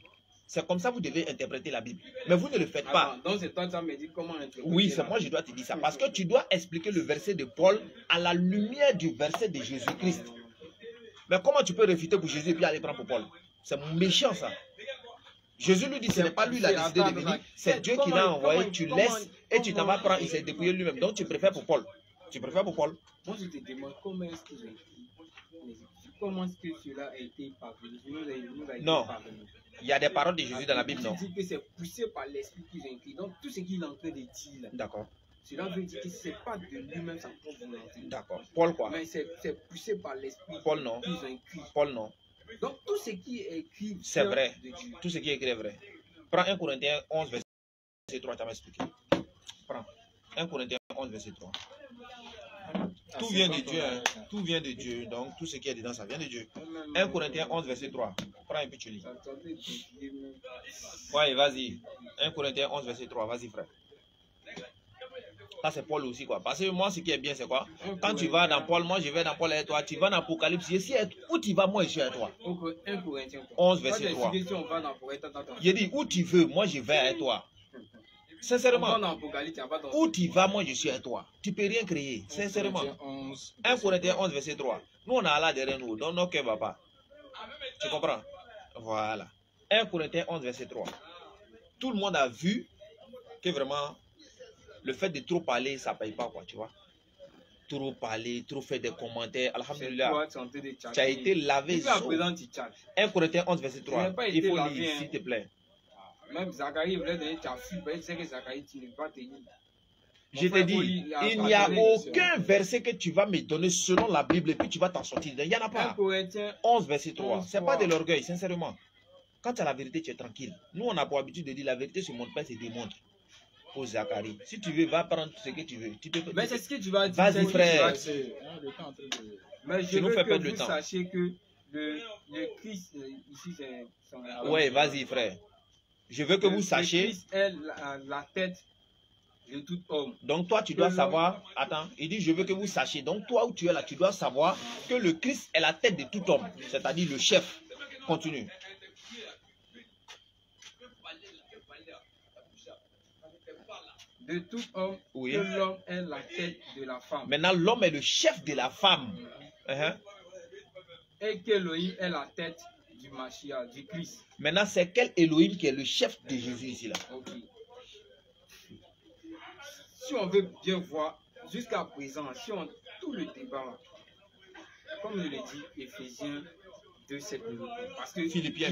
C'est comme ça que vous devez interpréter la Bible. Mais vous ne le faites pas.
Attends, donc c'est toi qui me dit comment interpréter.
Oui, c'est moi, je dois te dire ça. Parce que tu dois expliquer le verset de Paul à la lumière du verset de Jésus-Christ. Mais comment tu peux réfuter pour Jésus et puis aller prendre pour Paul? C'est méchant ça. Jésus lui dit, ce n'est pas lui qui a décidé de venir, c'est Dieu qui l'a envoyé, tu laisses et tu t'en vas prendre, il s'est dépouillé lui-même. Donc tu préfères pour Paul. Tu préfères pour Paul?
Moi je te demande comment est-ce que j'ai écrit. Comment est-ce que cela a été parvenu?
Non. Il y a des paroles de Jésus dans la Bible, non?
Tu dis que c'est poussé par l'esprit qu'ils ont écrit. Donc tout ce qu'il est en train de dire là.
D'accord.
Cela veut dire que ce n'est pas de lui-même sa propre volonté.
D'accord. Paul quoi?
Mais c'est poussé par l'esprit
Paul non.
qu'ils ont écrit.
Paul non.
Donc tout ce qui est écrit,
c'est vrai.
De Dieu.
Tout ce qui est écrit est vrai. Prends 1 Corinthiens 11, verset 3, tu m'as expliqué. Prends 1 Corinthiens 11, verset 3. Tout vient de Dieu, hein. Tout vient de Dieu. Donc tout ce qui est dedans, ça vient de Dieu. 1 Corinthiens 11, verset 3. Prends et puis tu lis. Ouais, vas-y. 1 Corinthiens 11, verset 3. Vas-y, frère. Ça, c'est Paul aussi, quoi. Parce que moi, ce qui est bien, c'est quoi? Quand tu vas dans Paul, moi, je vais dans Paul avec toi. Tu vas dans Apocalypse. Où tu vas, moi, je suis avec toi.
1 Corinthiens
11, verset 3. Je dis, où tu veux, moi, je vais avec toi. Sincèrement, où tu vas, moi, je suis avec toi. Tu ne peux rien créer. Sincèrement. 1 Corinthiens 11, verset 3. Nous, on a Allah derrière nous. Donc, nos cœurs ne va pas. Tu comprends? Voilà. 1 Corinthiens 11, verset 3. Tout le monde a vu que vraiment, le fait de trop parler, ça ne paye pas, quoi, tu vois. Trop parler, trop faire des commentaires. Alhamdulillah, tu as été lavé. 1 Corinthiens 11, verset 3. Il faut lire, s'il te plaît.
Même Zacharie voulait donner ta fille, mais il sait que Zacharie, tu ne vas pas tenir.
Je te dis, il n'y a aucun verset que tu vas me donner selon la Bible et puis tu vas t'en sortir. Il n'y en a pas. 11, verset 3. Ce n'est pas de l'orgueil, sincèrement. Quand tu as la vérité, tu es tranquille. Nous, on a pour habitude de dire la vérité se montre pas, se démontre. Pour Zacharie. Si tu veux, va prendre ce que tu veux.
Mais c'est ce que tu vas dire.
Vas-y, frère.
Mais je veux que vous sachiez que le Christ, ici, c'est son...
Ouais, vas-y, frère. Je veux que vous sachiez.
Le Christ est la tête de tout homme.
Donc toi, tu dois savoir. Attends, il dit, je veux que vous sachiez. Donc toi, où tu es là, tu dois savoir que le Christ est la tête de tout homme. C'est-à-dire le chef. Continue.
De tout homme,
oui.
Que l'homme est la tête de la femme.
Maintenant, l'homme est le chef de la femme.
Et que Elohim est la tête du Mashiach, du Christ.
Maintenant, c'est quel Elohim qui est le chef de Jésus ici là?
Okay. Si on veut bien voir, jusqu'à présent, si on tout le débat, comme je l'ai dit, Éphésiens 2, 7, 9, parce que
Philippiens,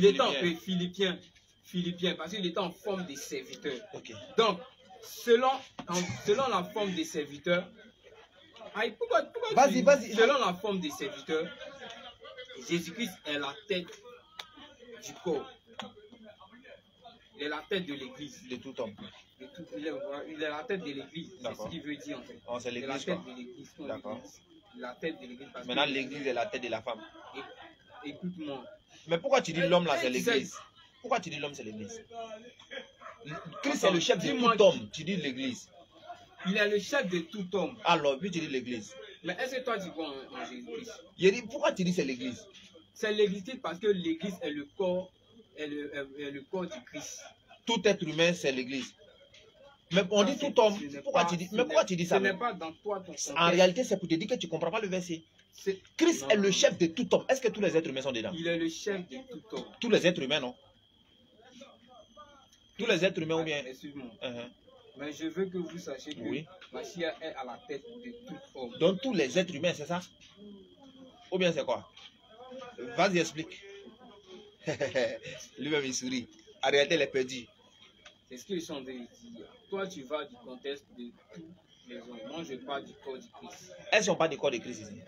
Philippiens, parce qu'il était en forme de serviteur.
Okay.
Donc, selon la forme des serviteurs,
vas-y.
Selon la forme des serviteurs, Jésus-Christ est la tête du corps. Il est la tête de l'église.
De tout homme.
Il est la tête de l'église. C'est ce qu'il veut dire en fait.
Oh, c'est l'église.
Il est la tête de l'église.
D'accord.
La tête de l'église.
Maintenant, l'église est la tête de la femme.
Écoute-moi.
Mais pourquoi tu dis l'homme là, c'est l'église? Pourquoi tu dis l'homme, c'est l'église? Christ est le chef de tout homme. Tu dis l'église.
Il est le chef de tout homme.
Alors, puis tu dis l'église.
Mais est-ce que toi tu crois en Jésus-Christ?
Pourquoi tu dis c'est l'église?
C'est l'église parce que l'église est le corps, est le corps du Christ.
Tout être humain, c'est l'église. Mais on dit tout homme. Pourquoi tu dis ça?
Ce n'est pas dans toi ton contexte.
En réalité, c'est pour te dire que tu ne comprends pas le verset. Christ est le chef de tout homme. Est-ce que tous les êtres humains sont dedans?
Il est le chef de tout homme.
Tous les êtres humains, non? Tous les êtres humains ou bien?
Excuse-moi. Mais je veux que vous sachiez que Mashiach est à la tête de tout homme.
Donc tous les êtres humains, c'est ça? Ou bien c'est quoi? Vas-y, explique. Lui-même, il sourit. En réalité, il est perdu.
C'est ce qu'ils sont en train de dire. Toi, tu vas du contexte de tous les hommes. Moi, je parle du corps du Christ.
Est-ce qu'on parle du corps de Christ ici?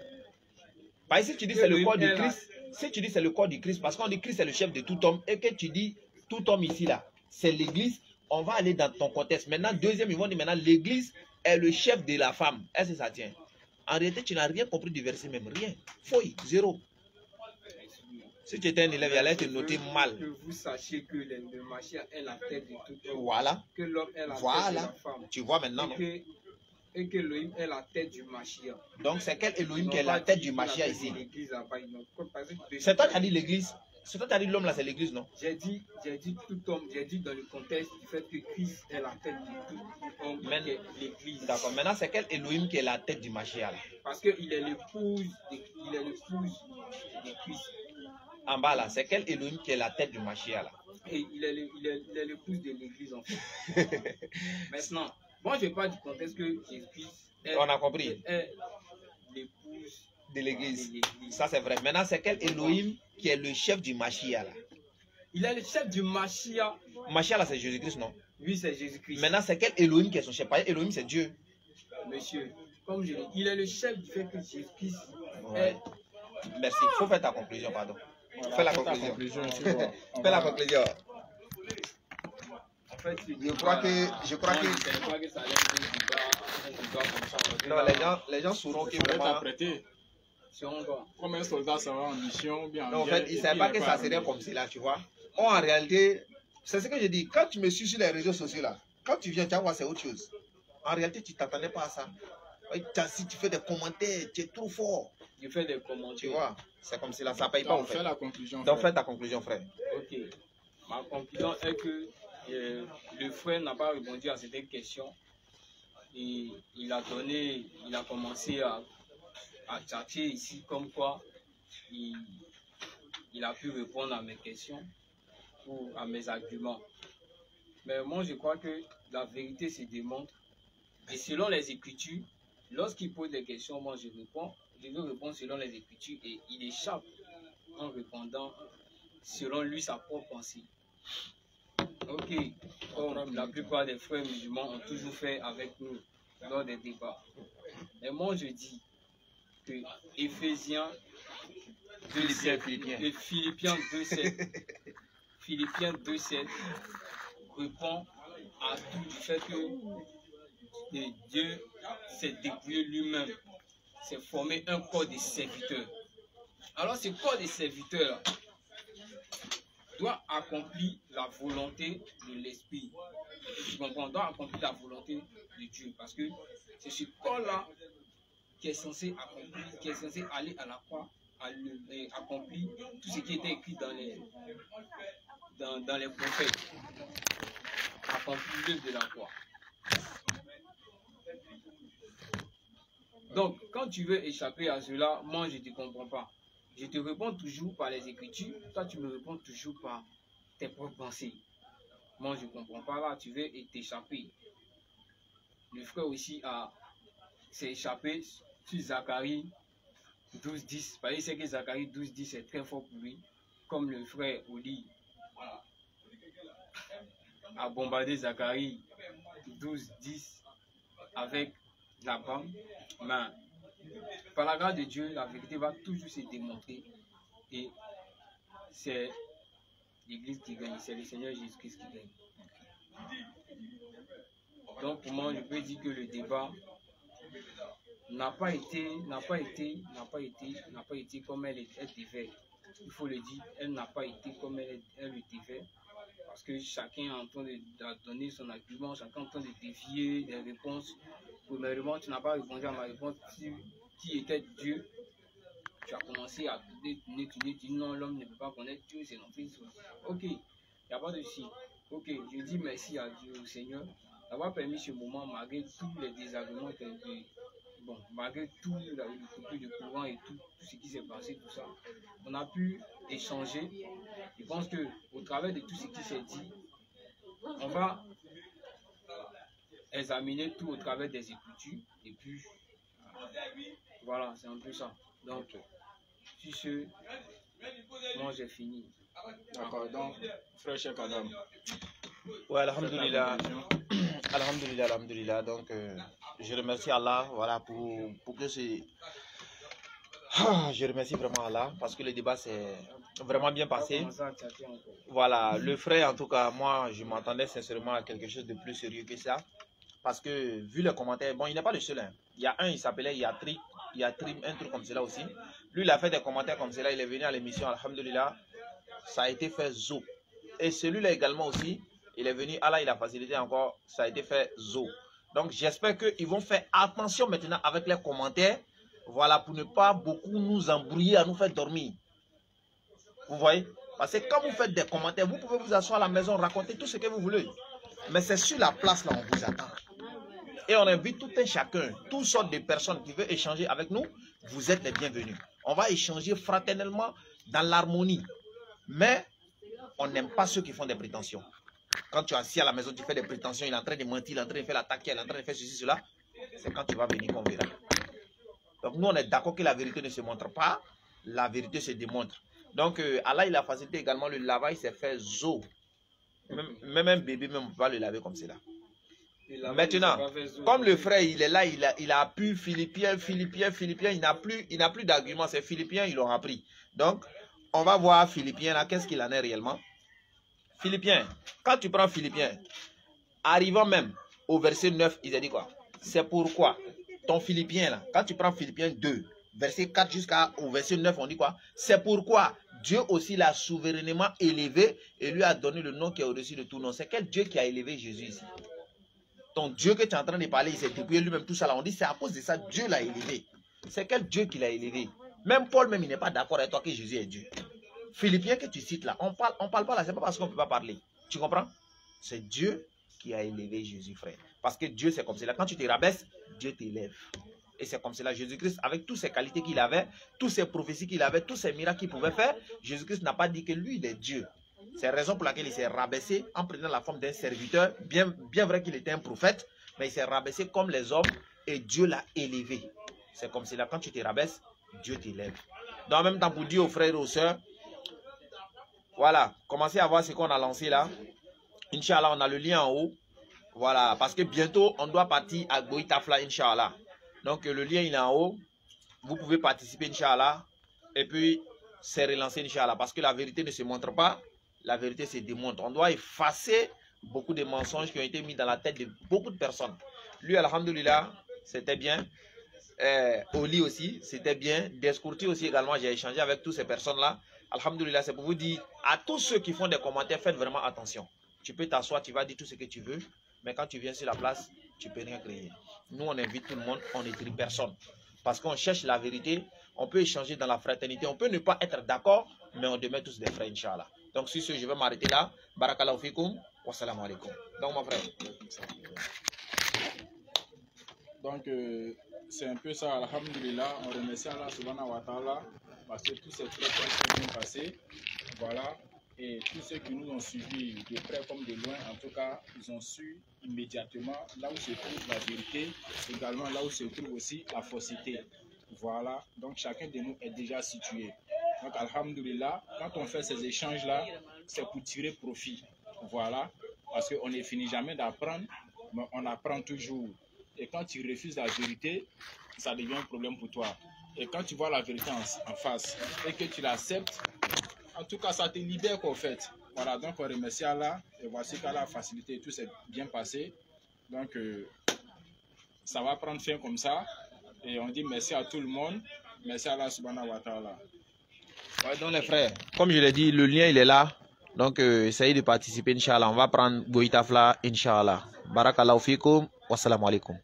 Parce que si tu dis c'est le corps du Christ, si tu dis c'est le corps du Christ, parce qu'on dit Christ est le chef de tout homme, et que tu dis tout homme ici, là, c'est l'église, on va aller dans ton contexte. Maintenant, deuxième, ils vont dire maintenant, l'église est le chef de la femme. Est-ce que ça tient? En réalité, tu n'as rien compris du verset même. Rien. Fouille. Zéro. Si tu étais un élève, il allait te noter mal.
Que vous sachiez que le Mashiach est la tête de tout homme.
Voilà.
Que l'homme est la tête de la femme.
Tu vois maintenant, non?
Et que Elohim est la tête du Mashiach.
Donc, c'est quel Elohim qui est la tête du Mashiach ici? C'est toi qui as dit l'église. C'est toi qui as dit l'homme là, c'est l'église, non?
J'ai dit tout homme, j'ai dit dans le contexte du fait que Christ est la tête de tout homme,
Mais-
qui est l'église.
D'accord. Maintenant, c'est quel Elohim qui est la tête du Mashiach là?
Parce qu'il est l'épouse de Christ.
En bas là, c'est quel Elohim qui est la tête du Mashiach là?
Et il est l'épouse de l'église en fait. Maintenant, moi je parle du contexte que Jésus-Christ est,
On a compris.
est l'épouse
De l'église.
de l'église.
Ça c'est vrai. Maintenant, c'est quel Elohim qui est le chef du Mashiach là?
Il est le chef du Mashiach.
Mashiach là, c'est Jésus-Christ, non?
Lui, c'est Jésus-Christ.
Maintenant, c'est quel Elohim qui est son chef? Parce que Elohim, c'est Dieu.
Monsieur, comme je l'ai dit, il est le chef du fait que Jésus-Christ
Ouais.
est.
Merci. Il faut faire ta conclusion, pardon.
Voilà,
Fais la
fais ta
conclusion.
tu vois. On
Fais la
va-
conclusion.
En fait,
Je crois que.
Je ne savais pas que ça allait être un débat comme ça.
Non, les gens sauront
Il
que
fallait
vraiment.
t'apprêter.
Sur encore.
Comme un soldat s'en va en mission, ou bien en
Non, en
guerre,
fait, ils
et
ne savaient
puis
pas
il
que
est
ça
arrivé.
serait comme cela, tu vois. Moi, en réalité, c'est ce que je dis. Quand tu me suis sur les réseaux sociaux là, quand tu viens, tu vas voir, c'est autre chose. En réalité, tu ne t'attendais pas à ça. Ouais, si tu fais des commentaires, tu es trop fort.
Je fais des
Tu
commentaires.
vois, c'est comme cela, ça ne paye pas
Donc,
en fait.
fais la conclusion.
Donc,
frère.
fais ta conclusion, frère.
Ok. Ma conclusion est que le frère n'a pas répondu à cette question. Et il a commencé à tchatcher ici comme quoi il a pu répondre à mes questions ou à mes arguments. Mais moi, je crois que la vérité se démontre. Et selon les Écritures, lorsqu'il pose des questions, moi, je réponds. Je veux répondre selon les Écritures et il échappe en répondant selon lui sa propre pensée. Ok, comme la plupart des frères musulmans ont toujours fait avec nous lors des débats. Mais moi, je dis que Éphésiens 2:7 et Philippiens 2:7 Philippiens 2:7 répond à tout du fait que Dieu s'est dépouillé lui-même, s'est formé un corps de serviteurs. Alors ce corps de serviteurs doit accomplir la volonté de l'Esprit. Tu comprends? Doit accomplir la volonté de Dieu. Parce que c'est ce corps-là qui est censé accomplir, qui est censé aller à la croix, et accomplir tout ce qui était écrit dans les prophètes. Accomplir l'œuvre de la croix. Donc, quand tu veux échapper à cela, moi je ne te comprends pas. Je te réponds toujours par les Écritures, toi tu me réponds toujours par tes propres pensées. Moi je ne comprends pas là, tu veux t'échapper. Le frère aussi s'est échappé sur Zacharie 12:10. Parce qu'il sait que Zacharie 12:10 est très fort pour lui. Comme le frère Oli a bombardé Zacharie 12:10 avec la bombe. Mais par la grâce de Dieu, la vérité va toujours se démontrer. Et c'est l'Église qui gagne, c'est le Seigneur Jésus-Christ qui gagne. Donc pour moi, je peux dire que le débat n'a pas été comme elle devait. Il faut le dire, elle n'a pas été comme elle le devait. Parce que chacun est en train de donner son argument, chacun est en train de dévier des réponses. Premièrement, tu n'as pas répondu à ma réponse qui était Dieu. Tu as commencé à tourner, tu dis non, l'homme ne peut pas connaître Dieu, c'est non fils. Ok, il n'y a pas de souci. Ok, je dis merci à Dieu, au Seigneur, d'avoir permis ce moment, malgré tous les désagréments, malgré tout le coupure de courant et tout ce qui s'est passé, tout ça. On a pu échanger. Je pense qu'au travers de tout ce qui s'est dit, on va examiner tout au travers des Écritures. Et puis, voilà, c'est un peu ça. Donc, sur ce, moi j'ai fini.
D'accord, donc, frère Cheikh Adam.
Ouais, alhamdoulilah. Alhamdoulilah, alhamdoulilah. Donc, je remercie Allah, voilà, pour que c'est... Je remercie vraiment Allah parce que le débat s'est vraiment bien passé. Voilà, le frère, en tout cas, moi, je m'attendais sincèrement à quelque chose de plus sérieux que ça. Parce que, vu les commentaires, bon, il n'est pas le seul. Hein. Il y a un, il s'appelait Yatrim, un truc comme cela aussi. Lui, il a fait des commentaires comme cela, il est venu à l'émission, alhamdoulilah. Ça a été fait zo. Et celui-là également aussi, il est venu, Allah, il a facilité encore, ça a été fait zo. Donc, j'espère qu'ils vont faire attention maintenant avec les commentaires. Voilà, pour ne pas beaucoup nous embrouiller, à nous faire dormir. Vous voyez? Parce que quand vous faites des commentaires, vous pouvez vous asseoir à la maison, raconter tout ce que vous voulez. Mais c'est sur la place là, on vous attend. Et on invite tout un chacun, toutes sortes de personnes qui veulent échanger avec nous. Vous êtes les bienvenus. On va échanger fraternellement dans l'harmonie. Mais on n'aime pas ceux qui font des prétentions. Quand tu es assis à la maison, tu fais des prétentions, il est en train de mentir, il est en train de faire la taquille, il est en train de faire ceci, cela. C'est quand tu vas venir qu'on verra. Donc nous, on est d'accord que la vérité ne se montre pas, la vérité se démontre. Donc Allah, il a facilité également le lavage, c'est fait zo. Même un bébé, même on ne peut pas le laver comme cela. Maintenant, comme le frère, il est là, il a pu Philippiens, il n'a plus d'argument, c'est Philippiens, ils l'ont appris. Donc, on va voir Philippiens là, qu'est-ce qu'il en est réellement. Philippiens, quand tu prends Philippiens, arrivant même au verset 9, il a dit quoi? C'est pourquoi ton Philippiens là, quand tu prends Philippiens 2, verset 4 jusqu'au verset 9, on dit quoi? C'est pourquoi Dieu aussi l'a souverainement élevé et lui a donné le nom qui est au-dessus de tout nom. C'est quel Dieu qui a élevé Jésus ici? Ton Dieu que tu es en train de parler, il s'est dépouillé lui-même, tout ça là. On dit c'est à cause de ça, Dieu l'a élevé. C'est quel Dieu qui l'a élevé? Même Paul, même, il n'est pas d'accord avec toi que Jésus est Dieu. Philippiens que tu cites là, on parle pas là, c'est pas parce qu'on ne peut pas parler. Tu comprends? C'est Dieu qui a élevé Jésus, frère. Parce que Dieu, c'est comme cela. Quand tu te rabaisses, Dieu t'élève. Et c'est comme cela. Jésus-Christ, avec toutes ses qualités qu'il avait, toutes ses prophéties qu'il avait, tous ses miracles qu'il pouvait faire, Jésus-Christ n'a pas dit que lui, il est Dieu. C'est la raison pour laquelle il s'est rabaissé en prenant la forme d'un serviteur. Bien vrai qu'il était un prophète, mais il s'est rabaissé comme les hommes et Dieu l'a élevé. C'est comme cela. Quand tu te rabaisses, Dieu t'élève. Donc en même temps, pour dire aux frères et aux sœurs, voilà, commencez à voir ce qu'on a lancé là. Inch'Allah, on a le lien en haut. Voilà, parce que bientôt, on doit partir à Goïtafla, Inch'Allah. Donc le lien, il est en haut. Vous pouvez participer, Inch'Allah. Et puis, c'est relancé, Inch'Allah. Parce que la vérité ne se montre pas. La vérité se démontre. On doit effacer beaucoup de mensonges qui ont été mis dans la tête de beaucoup de personnes. Lui, alhamdoulilah, c'était bien. Oli aussi, c'était bien. Descourti aussi également, j'ai échangé avec toutes ces personnes-là. Alhamdoulilah, c'est pour vous dire, à tous ceux qui font des commentaires, faites vraiment attention. Tu peux t'asseoir, tu vas dire tout ce que tu veux, mais quand tu viens sur la place, tu peux rien créer. Nous, on invite tout le monde, on n'écrit personne. Parce qu'on cherche la vérité, on peut échanger dans la fraternité, on peut ne pas être d'accord, mais on demeure tous des frères, Inch'Allah. Donc, sur ce, je vais m'arrêter là. Barakallahu fikum, wassalamu alaikum. Donc, mon frère.
Donc, c'est un peu ça, alhamdulillah. On remercie Allah subhanahu wa ta'ala parce que tous ces trucs sont bien passés. Voilà. Et tous ceux qui nous ont suivis de près comme de loin, en tout cas, ils ont su immédiatement là où se trouve la vérité, également là où se trouve aussi la fausseté. Voilà. Donc, chacun de nous est déjà situé. Donc, alhamdulillah, quand on fait ces échanges-là, c'est pour tirer profit. Voilà. Parce qu'on ne finit jamais d'apprendre, mais on apprend toujours. Et quand tu refuses la vérité, ça devient un problème pour toi. Et quand tu vois la vérité en face et que tu l'acceptes, en tout cas, ça te libère qu'en fait. Voilà, donc on remercie Allah. Et voici qu'Allah a facilité et tout s'est bien passé. Donc, ça va prendre fin comme ça. Et on dit merci à tout le monde. Merci à Allah subhanahu wa ta'ala.
Ouais, donc les frères, comme je l'ai dit, le lien il est là. Donc, essayez de participer, Inch'Allah. On va prendre Goïtafla, Inch'Allah. Barakallahu fikum. Wassalamu alaikum.